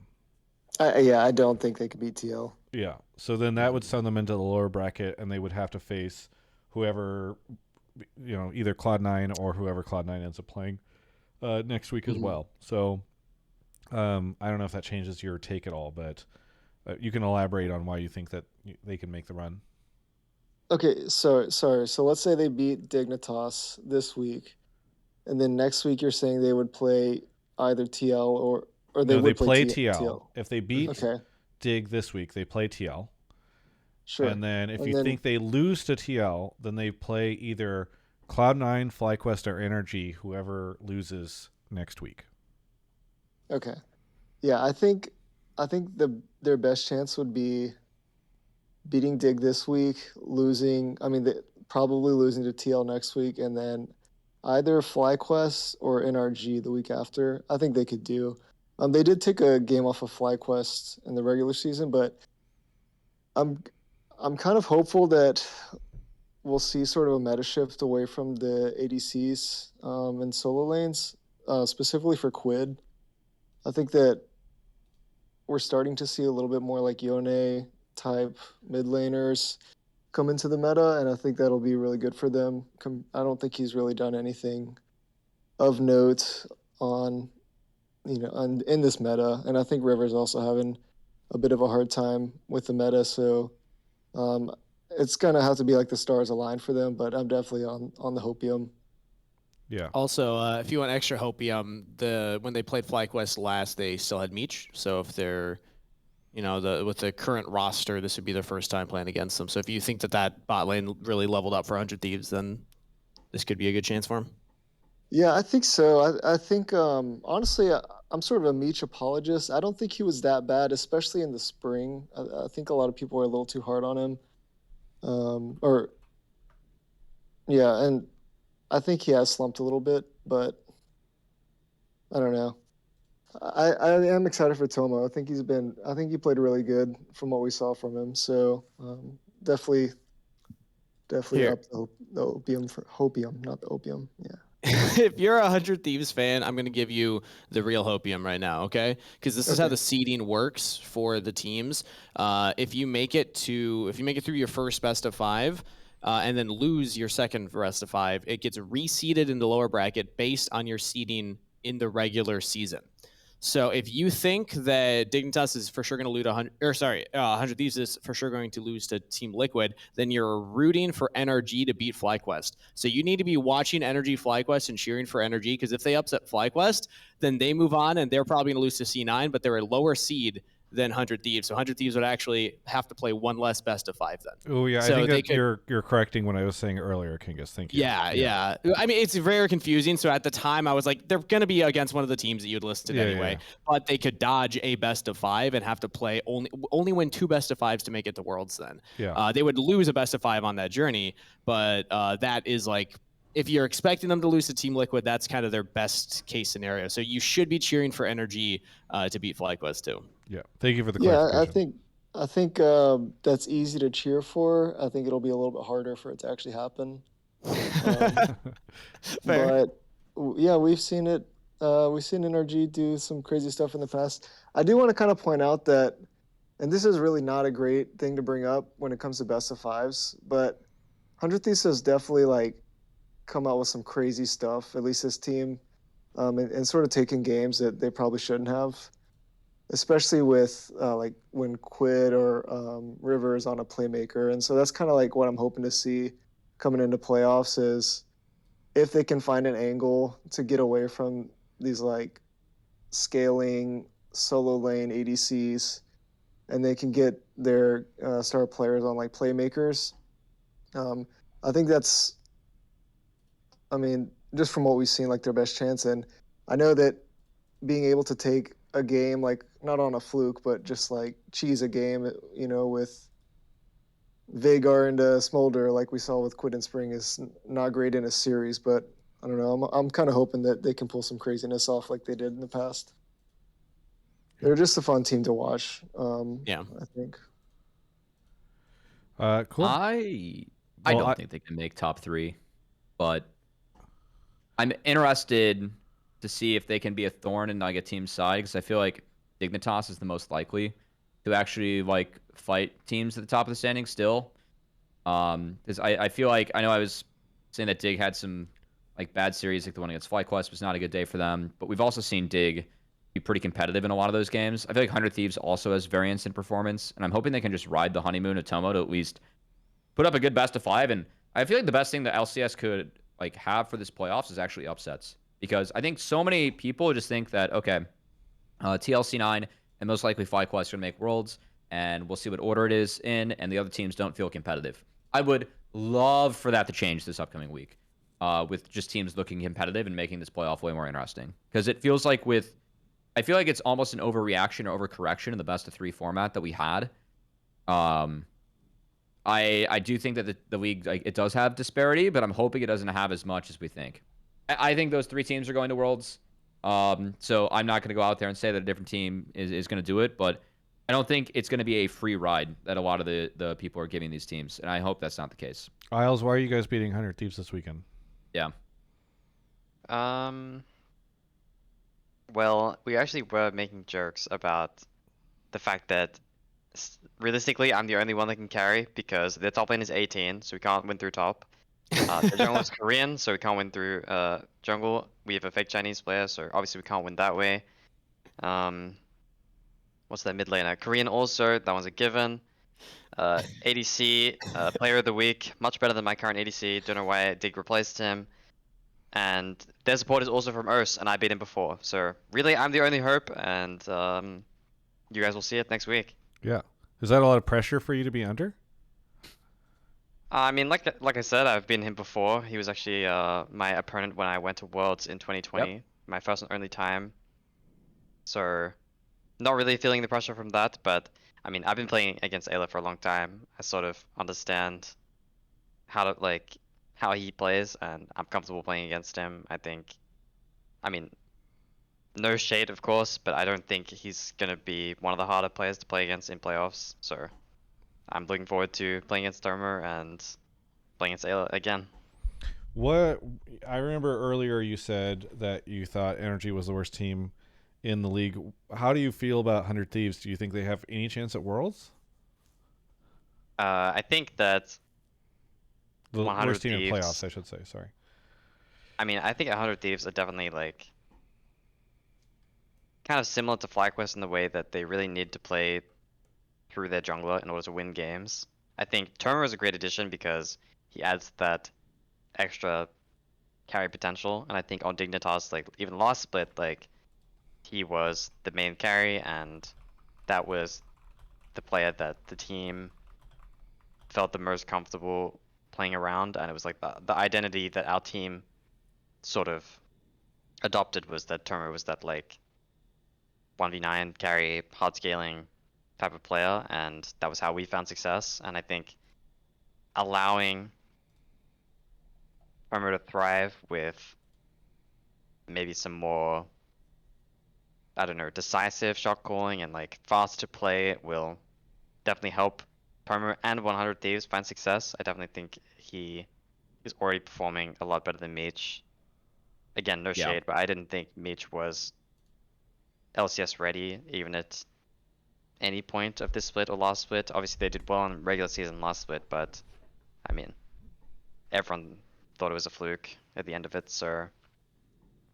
I don't think they can beat TL. Yeah. So then that would send them into the lower bracket, and they would have to face whoever, either Cloud9 or whoever Cloud9 ends up playing. Next week as well. So I don't know if that changes your take at all, but you can elaborate on why you think that they can make the run. Okay, sorry. So let's say they beat Dignitas this week, and then next week you're saying they would play either TL or they would play TL. If they beat Dig this week, they play TL. Sure. And then if you think they lose to TL, then they play either Cloud9, FlyQuest, or Energy, whoever loses next week. Okay. Yeah, I think their best chance would be beating Dig this week, probably losing to TL next week, and then either FlyQuest or NRG the week after. I think they could do. They did take a game off of FlyQuest in the regular season, but I'm kind of hopeful that we'll see sort of a meta shift away from the ADCs and solo lanes, specifically for Quid. I think that we're starting to see a little bit more like Yeon type mid laners come into the meta, and I think that'll be really good for them. I don't think he's really done anything of note in this meta, and I think River's also having a bit of a hard time with the meta, so it's going to have to be like the stars align for them, but I'm definitely on the Hopium. Yeah. Also, if you want extra Hopium, when they played FlyQuest last, they still had Meech. So if they're, with the current roster, this would be their first time playing against them. So if you think that bot lane really leveled up for 100 Thieves, then this could be a good chance for them. Yeah, I think so. I think, honestly, I'm sort of a Meech apologist. I don't think he was that bad, especially in the spring. I think a lot of people were a little too hard on him. Yeah, and I think he has slumped a little bit, but I don't know. I am excited for Tomo. I think he played really good from what we saw from him. So definitely Here. up the opium for hopium, not the opium. Yeah. If you're a 100 Thieves fan, I'm going to give you the real hopium right now, okay? Because this is how the seeding works for the teams. If you make it through your first best of 5, and then lose your second best of 5, it gets reseeded in the lower bracket based on your seeding in the regular season. So if you think that Dignitas is for sure going to lose 100 Thieves is for sure going to lose to Team Liquid, then you're rooting for NRG to beat FlyQuest. So you need to be watching Energy FlyQuest and cheering for NRG, because if they upset FlyQuest, then they move on and they're probably going to lose to C9, but they're a lower seed than 100 Thieves. So 100 Thieves would actually have to play one less best of 5 then. Oh yeah, so I think that you're correcting what I was saying earlier, Kangas. Thank you. Yeah. I mean, it's very confusing. So at the time, I was like, they're going to be against one of the teams that you'd listed anyway. But they could dodge a best of 5 and have to play only win 2 best of 5s to make it to Worlds. Then they would lose a best of 5 on that journey. But that is like, if you're expecting them to lose to Team Liquid, that's kind of their best case scenario. So you should be cheering for Energy to beat FlyQuest too. Yeah. Thank you for the clarification. I think that's easy to cheer for. I think it'll be a little bit harder for it to actually happen. But yeah, we've seen it. We've seen NRG do some crazy stuff in the past. I do want to kind of point out that, and this is really not a great thing to bring up when it comes to best of 5s, but 100 Thieves has definitely like come out with some crazy stuff, at least this team, and sort of taking games that they probably shouldn't have. Especially with like when Quid or River is on a playmaker. And so that's kind of like what I'm hoping to see coming into playoffs, is if they can find an angle to get away from these like scaling solo lane ADCs, and they can get their star players on like playmakers. I think that's, I mean, just from what we've seen, like their best chance. And I know that being able to take a game, like not on a fluke, but just like cheese a game, you know, with Vagar and Smolder, like we saw with Quid and Spring, is not great in a series. But I don't know. I'm kind of hoping that they can pull some craziness off like they did in the past. They're just a fun team to watch. I think. Cool. I don't think they can make top 3, but I'm interested to see if they can be a thorn in like a team's side, because I feel like Dignitas is the most likely to actually like fight teams at the top of the standing still. Because I feel like, I know I was saying that Dig had some like bad series, like the one against FlyQuest was not a good day for them, but we've also seen Dig be pretty competitive in a lot of those games. I feel like 100 Thieves also has variance in performance, and I'm hoping they can just ride the honeymoon of Tomo to at least put up a good best of 5. And I feel like the best thing that LCS could like have for this playoffs is actually upsets. Because I think so many people just think that, okay, TLC9 and most likely FlyQuest are going to make Worlds, and we'll see what order it is in, and the other teams don't feel competitive. I would love for that to change this upcoming week, with just teams looking competitive and making this playoff way more interesting. Because it feels like I feel like it's almost an overreaction or overcorrection in the best of 3 format that we had. I do think that the league, like, it does have disparity, but I'm hoping it doesn't have as much as we think. I think those 3 teams are going to Worlds. So I'm not going to go out there and say that a different team is going to do it, but I don't think it's going to be a free ride that a lot of the people are giving these teams, and I hope that's not the case. Isles, why are you guys beating 100 Thieves this weekend? Yeah. Well, we actually were making jokes about the fact that realistically I'm the only one that can carry, because the top lane is 18, so we can't win through top. The jungle is Korean, so we can't win through jungle. We have a fake Chinese player, so obviously we can't win that way. What's that mid laner? Korean also, that one's a given. ADC, player of the week, much better than my current ADC. Don't know why Dig replaced him. And their support is also from Urs, and I beat him before. So really, I'm the only hope, and you guys will see it next week. Yeah. Is that a lot of pressure for you to be under? I mean, like I said, I've been him before. He was actually my opponent when I went to Worlds in 2020. Yep. My first and only time. So not really feeling the pressure from that, but I mean, I've been playing against Ayla for a long time. I sort of understand how to like how he plays, and I'm comfortable playing against him. I mean, no shade, of course, but I don't think he's gonna be one of the harder players to play against in playoffs. So I'm looking forward to playing against Tomer and playing against Ayla again. What I remember earlier, you said that you thought Energy was the worst team in the league. How do you feel about 100 Thieves? Do you think they have any chance at Worlds? I think that The 100 worst team in Thieves, playoffs, I should say. Sorry. I mean, I think 100 Thieves are definitely like kind of similar to FlyQuest in the way that they really need to play through their jungler in order to win games. I think Tomer is a great addition because he adds that extra carry potential, and I think on Dignitas, like even last split, like he was the main carry, and that was the player that the team felt the most comfortable playing around, and it was like the identity that our team sort of adopted was that Tomer was that like 1v9 carry, hard scaling type of player, and that was how we found success. And I think allowing Tomer to thrive with maybe some more, I don't know, decisive shot calling and like fast to play will definitely help Tomer and 100 Thieves find success. I definitely think he is already performing a lot better than Meech. Again, no shade, but I didn't think Meech was LCS ready, even at any point of this split or last split. Obviously, they did well in regular season last split, but I mean, everyone thought it was a fluke at the end of it. So,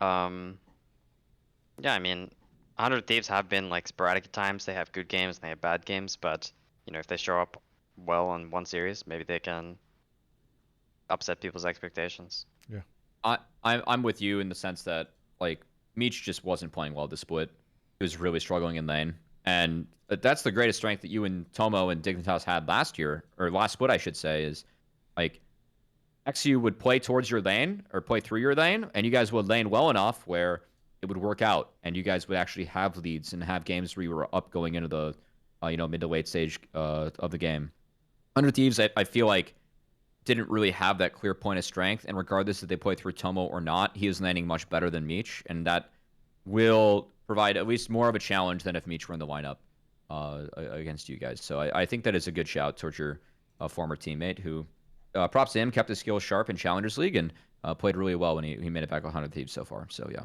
yeah, I mean, 100 Thieves have been like sporadic at times. They have good games and they have bad games, but you know, if they show up well on one series, maybe they can upset people's expectations. Yeah. I'm with you in the sense that like Meech just wasn't playing well this split. He was really struggling in lane, and that's the greatest strength that you and Tomo and Dignitas had last year, or last split I should say, is like XU would play towards your lane or play through your lane, and you guys would lane well enough where it would work out, and you guys would actually have leads and have games where you were up going into the mid to late stage of the game. 100 Thieves, I feel like didn't really have that clear point of strength, and regardless if they play through Tomo or not, he is landing much better than Meech, and that will provide at least more of a challenge than if Meech were in the lineup against you guys. So I think that is a good shout towards your former teammate who, props to him, kept his skills sharp in Challengers League and played really well when he made it back 100 Thieves so far. So yeah.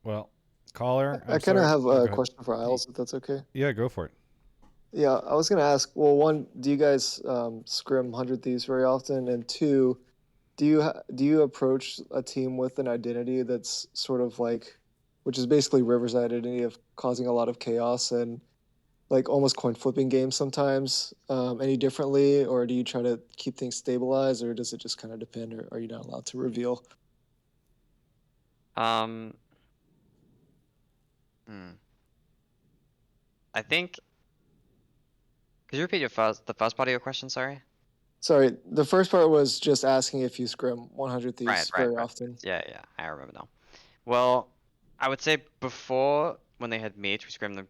Well, caller, I kind of have a question for Isles, if that's okay. Yeah, go for it. Yeah, I was gonna ask. Well, one, do you guys scrim 100 Thieves very often? And two, do you approach a team with an identity that's sort of like, which is basically River's identity of causing a lot of chaos and like almost coin flipping games sometimes, any differently, or do you try to keep things stabilized, or does it just kind of depend, or are you not allowed to reveal? I think. Could you repeat the first part of your question? Sorry. Sorry, the first part was just asking if you scrim 100 Thieves Right. often. Yeah, I remember now. Well, I would say before, when they had Meech, we scrimmed them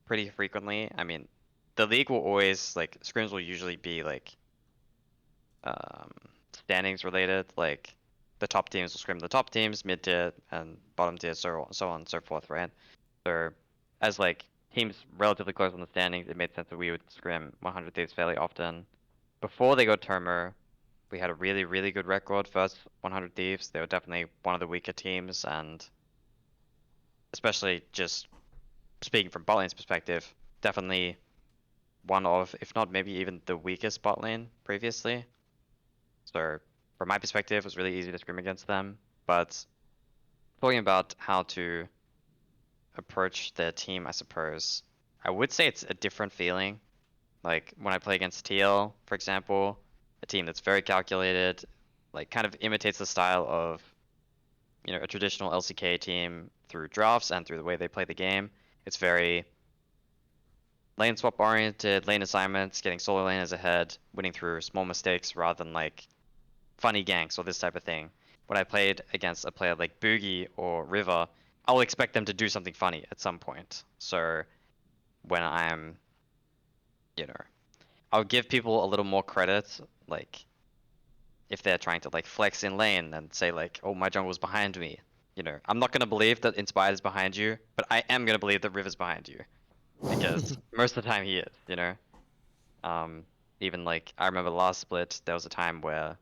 pretty frequently. I mean, the league will always, like, scrims will usually be, like, standings related. Like, the top teams will scrim the top teams, mid tier, and bottom tier, so on and so forth, right? So, as, like, teams relatively close on the standings, it made sense that we would scrim 100 Thieves fairly often. Before they got Tomer, we had a really, really good record first 100 Thieves. They were definitely one of the weaker teams, and especially just speaking from bot lane's perspective, definitely one of, if not maybe even the weakest bot lane previously. So from my perspective, it was really easy to scrim against them. But talking about how to approach their team, I suppose, I would say it's a different feeling. Like when I play against TL, for example, a team that's very calculated, like kind of imitates the style of, you know, a traditional LCK team through drafts and through the way they play the game. It's very lane swap oriented, lane assignments, getting solo laners ahead, winning through small mistakes rather than like funny ganks or this type of thing. When I played against a player like Boogie or River, I'll expect them to do something funny at some point. So when I'm, I'll give people a little more credit, like if they're trying to like flex in lane and say like, oh, my jungle's behind me. I'm not gonna believe that Inspired is behind you, but I am gonna believe that River's behind you, because most of the time he is. Even like I remember the last split, there was a time where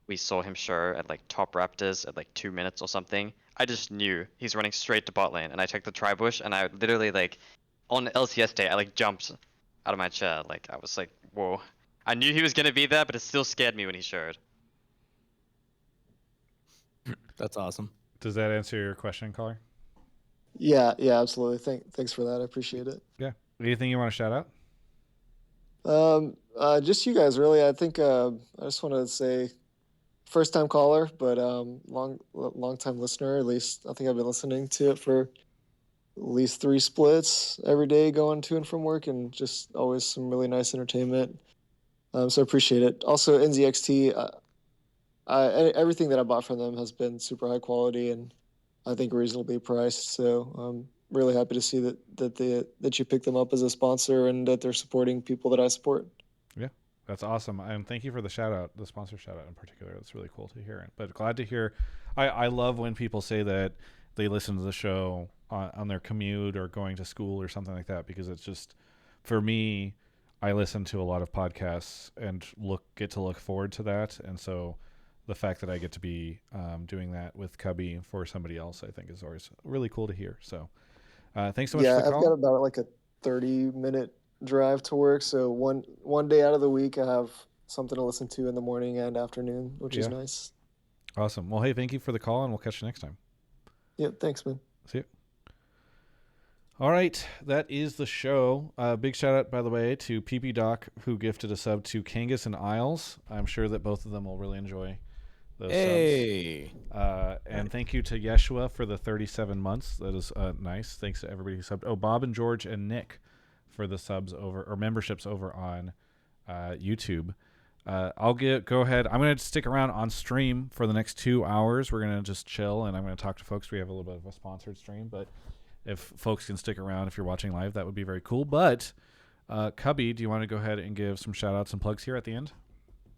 we saw him show at like top Raptors at like 2 minutes or something. I just knew he's running straight to bot lane, and I checked the tri bush, and I literally like on LCS day I like jumped out of my chair, like I was like, whoa. I knew he was gonna be there, but it still scared me when he showed. That's awesome. Does that answer your question, caller? Yeah, absolutely. Thanks for that. I appreciate it. Yeah. Anything you want to shout out? Just you guys, really. I think I just want to say, first time caller, but long time listener. At least I think I've been listening to it for at least 3 splits every day, going to and from work, and just always some really nice entertainment. So I appreciate it. Also, NZXT, everything that I bought from them has been super high quality and I think reasonably priced. So I'm really happy to see that you picked them up as a sponsor and that they're supporting people that I support. Yeah, that's awesome. And thank you for the shout out, the sponsor shout out in particular. That's really cool to hear. But glad to hear. I love when people say that they listen to the show on their commute or going to school or something like that, because it's just, for me, I listen to a lot of podcasts and get to look forward to that. And so the fact that I get to be doing that with Cubby for somebody else, I think is always really cool to hear. So thanks so much for the call. I've got about like a 30-minute drive to work. So one day out of the week, I have something to listen to in the morning and afternoon, which is nice. Awesome. Well, hey, thank you for the call, and we'll catch you next time. Yep. Thanks, man. See you. All right, that is the show. Big shout out, by the way, to PP Doc, who gifted a sub to Kangas and Isles. I'm sure that both of them will really enjoy those subs. And thank you to Yeshua for the 37 months. That is nice. Thanks to everybody who subbed. Oh, Bob and George and Nick for the subs or memberships over on YouTube. I'll go ahead. I'm going to stick around on stream for the next 2 hours. We're going to just chill, and I'm going to talk to folks. We have a little bit of a sponsored stream, but if folks can stick around, if you're watching live, that would be very cool. But Cubby, do you want to go ahead and give some shout outs and plugs here at the end?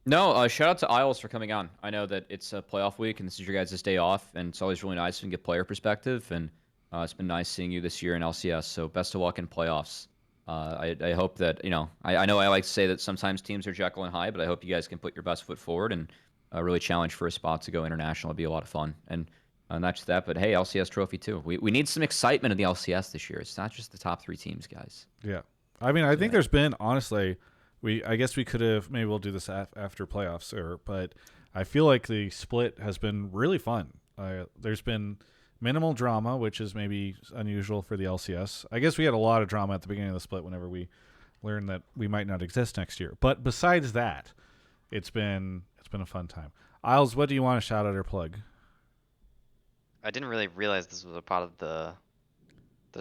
No, shout out to Isles for coming on. I know that it's a playoff week, and this is your guys' day off, and it's always really nice to get player perspective, and it's been nice seeing you this year in LCS, so best of luck in playoffs. I hope that, I know I like to say that sometimes teams are Jekyll and Hyde, but I hope you guys can put your best foot forward and really challenge for a spot to go international. It'd be a lot of fun. And not just that, but hey, LCS trophy too. We need some excitement in the LCS this year. It's not just the top 3 teams, guys. Yeah. I mean, I think there's been, honestly, I guess we could have, maybe we'll do this after playoffs, but I feel like the split has been really fun. There's been minimal drama, which is maybe unusual for the LCS. I guess we had a lot of drama at the beginning of the split whenever we learned that we might not exist next year. But besides that, it's been a fun time. Isles, what do you want to shout out or plug? I didn't really realize this was a part of the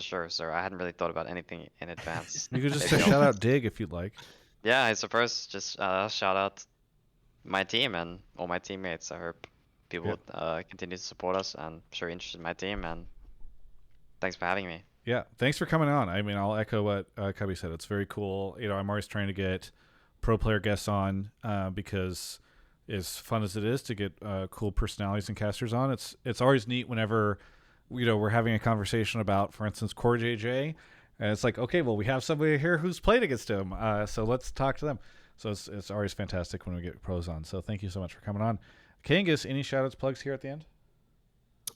show, so I hadn't really thought about anything in advance. You could just say shout out Dig if you'd like. Yeah, I suppose just shout out my team and all my teammates. I hope people continue to support us, and I'm sure you're interested in my team, and thanks for having me. Yeah, thanks for coming on. I mean, I'll echo what Cubby said. It's very cool. I'm always trying to get pro player guests on because as fun as it is to get cool personalities and casters on, it's always neat whenever we're having a conversation about, for instance, CoreJJ, and it's like, okay, well, we have somebody here who's played against him, so let's talk to them. So it's always fantastic when we get pros on. So thank you so much for coming on. Kangas, any shout outs, plugs here at the end?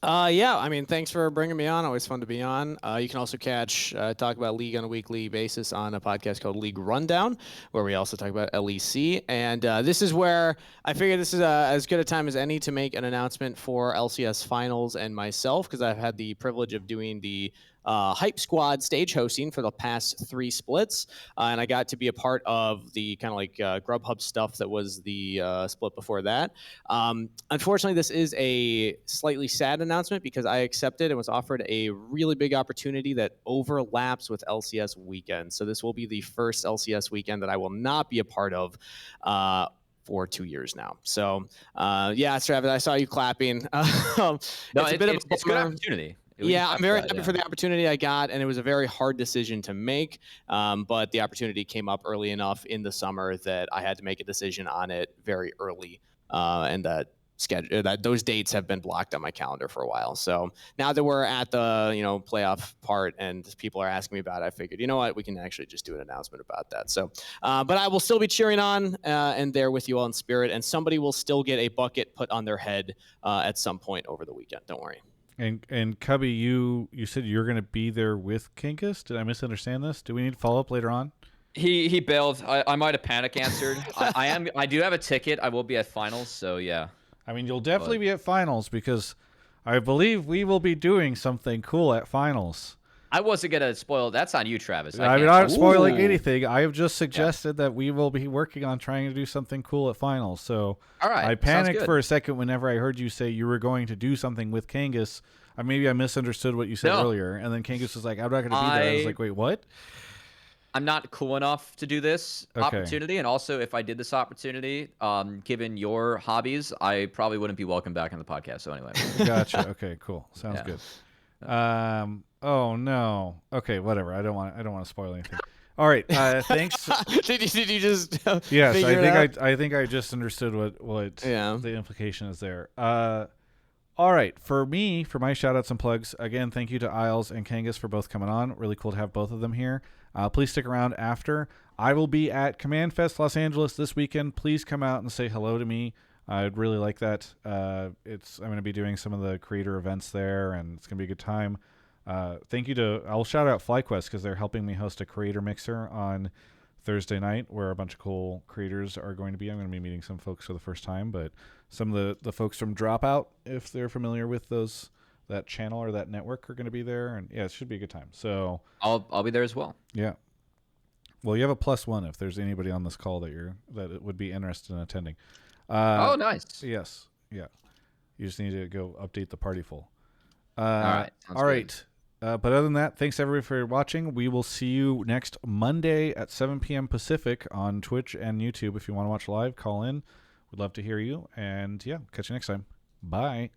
Yeah, I mean, thanks for bringing me on. Always fun to be on. You can also talk about League on a weekly basis on a podcast called League Rundown, where we also talk about LEC. And this is where I figure this is as good a time as any to make an announcement for LCS Finals and myself, because I've had the privilege of doing the Hype Squad stage hosting for the past 3 splits, and I got to be a part of the kind of like Grubhub stuff that was the split before that. Unfortunately, this is a slightly sad announcement because I accepted and was offered a really big opportunity that overlaps with LCS weekend. So this will be the first LCS weekend that I will not be a part of for 2 years now. So, yeah, Travis, I saw you clapping. No, it's a bit of a good opportunity. I'm very happy for the opportunity I got, and it was a very hard decision to make. But the opportunity came up early enough in the summer that I had to make a decision on it very early, and that those dates have been blocked on my calendar for a while. So now that we're at the playoff part and people are asking me about it, I figured, you know what, we can actually just do an announcement about that. So, but I will still be cheering on and there with you all in spirit, and somebody will still get a bucket put on their head at some point over the weekend. Don't worry. And Cubby, you said you're going to be there with Kangas. Did I misunderstand this? Do we need follow up later on? He bailed. I might have panic answered. I do have a ticket. I will be at finals. So yeah. I mean, you'll definitely be at finals because I believe we will be doing something cool at finals. I wasn't going to spoil. That's on you, Travis. I'm not spoiling anything. I have just suggested that we will be working on trying to do something cool at finals. So all right, I panicked for a second whenever I heard you say you were going to do something with Kangas. Maybe I misunderstood what you said earlier. And then Kangas was like, I'm not going to be there. I was like, wait, what? I'm not cool enough to do this opportunity, and also if I did this opportunity, given your hobbies, I probably wouldn't be welcome back on the podcast. So anyway, gotcha. Okay, cool. Sounds good. Oh no. Okay, whatever. I don't want to spoil anything. All right. Thanks. did you just? Yes, I think I just understood what the implication is there. All right, for my shout outs and plugs, again, thank you to Isles and Kangas for both coming on. Really cool to have both of them here. Please stick around after. I will be at Command Fest Los Angeles this weekend. Please come out and say hello to me. I'd really like that. I'm going to be doing some of the creator events there, and it's going to be a good time. Thank you I'll shout out FlyQuest because they're helping me host a creator mixer on Thursday night where a bunch of cool creators are going to be. I'm going to be meeting some folks for the first time, but some of the folks from Dropout, if they're familiar with that channel or that network, are going to be there, and yeah, it should be a good time. So I'll be there as well. Yeah. Well, you have a +1 if there's anybody on this call that would be interested in attending. Oh, nice. Yes. Yeah. You just need to go update the party full. All right. All right. But other than that, thanks everybody for watching. We will see you next Monday at 7 p.m. Pacific on Twitch and YouTube. If you want to watch live, call in. We'd love to hear you. And yeah, catch you next time. Bye.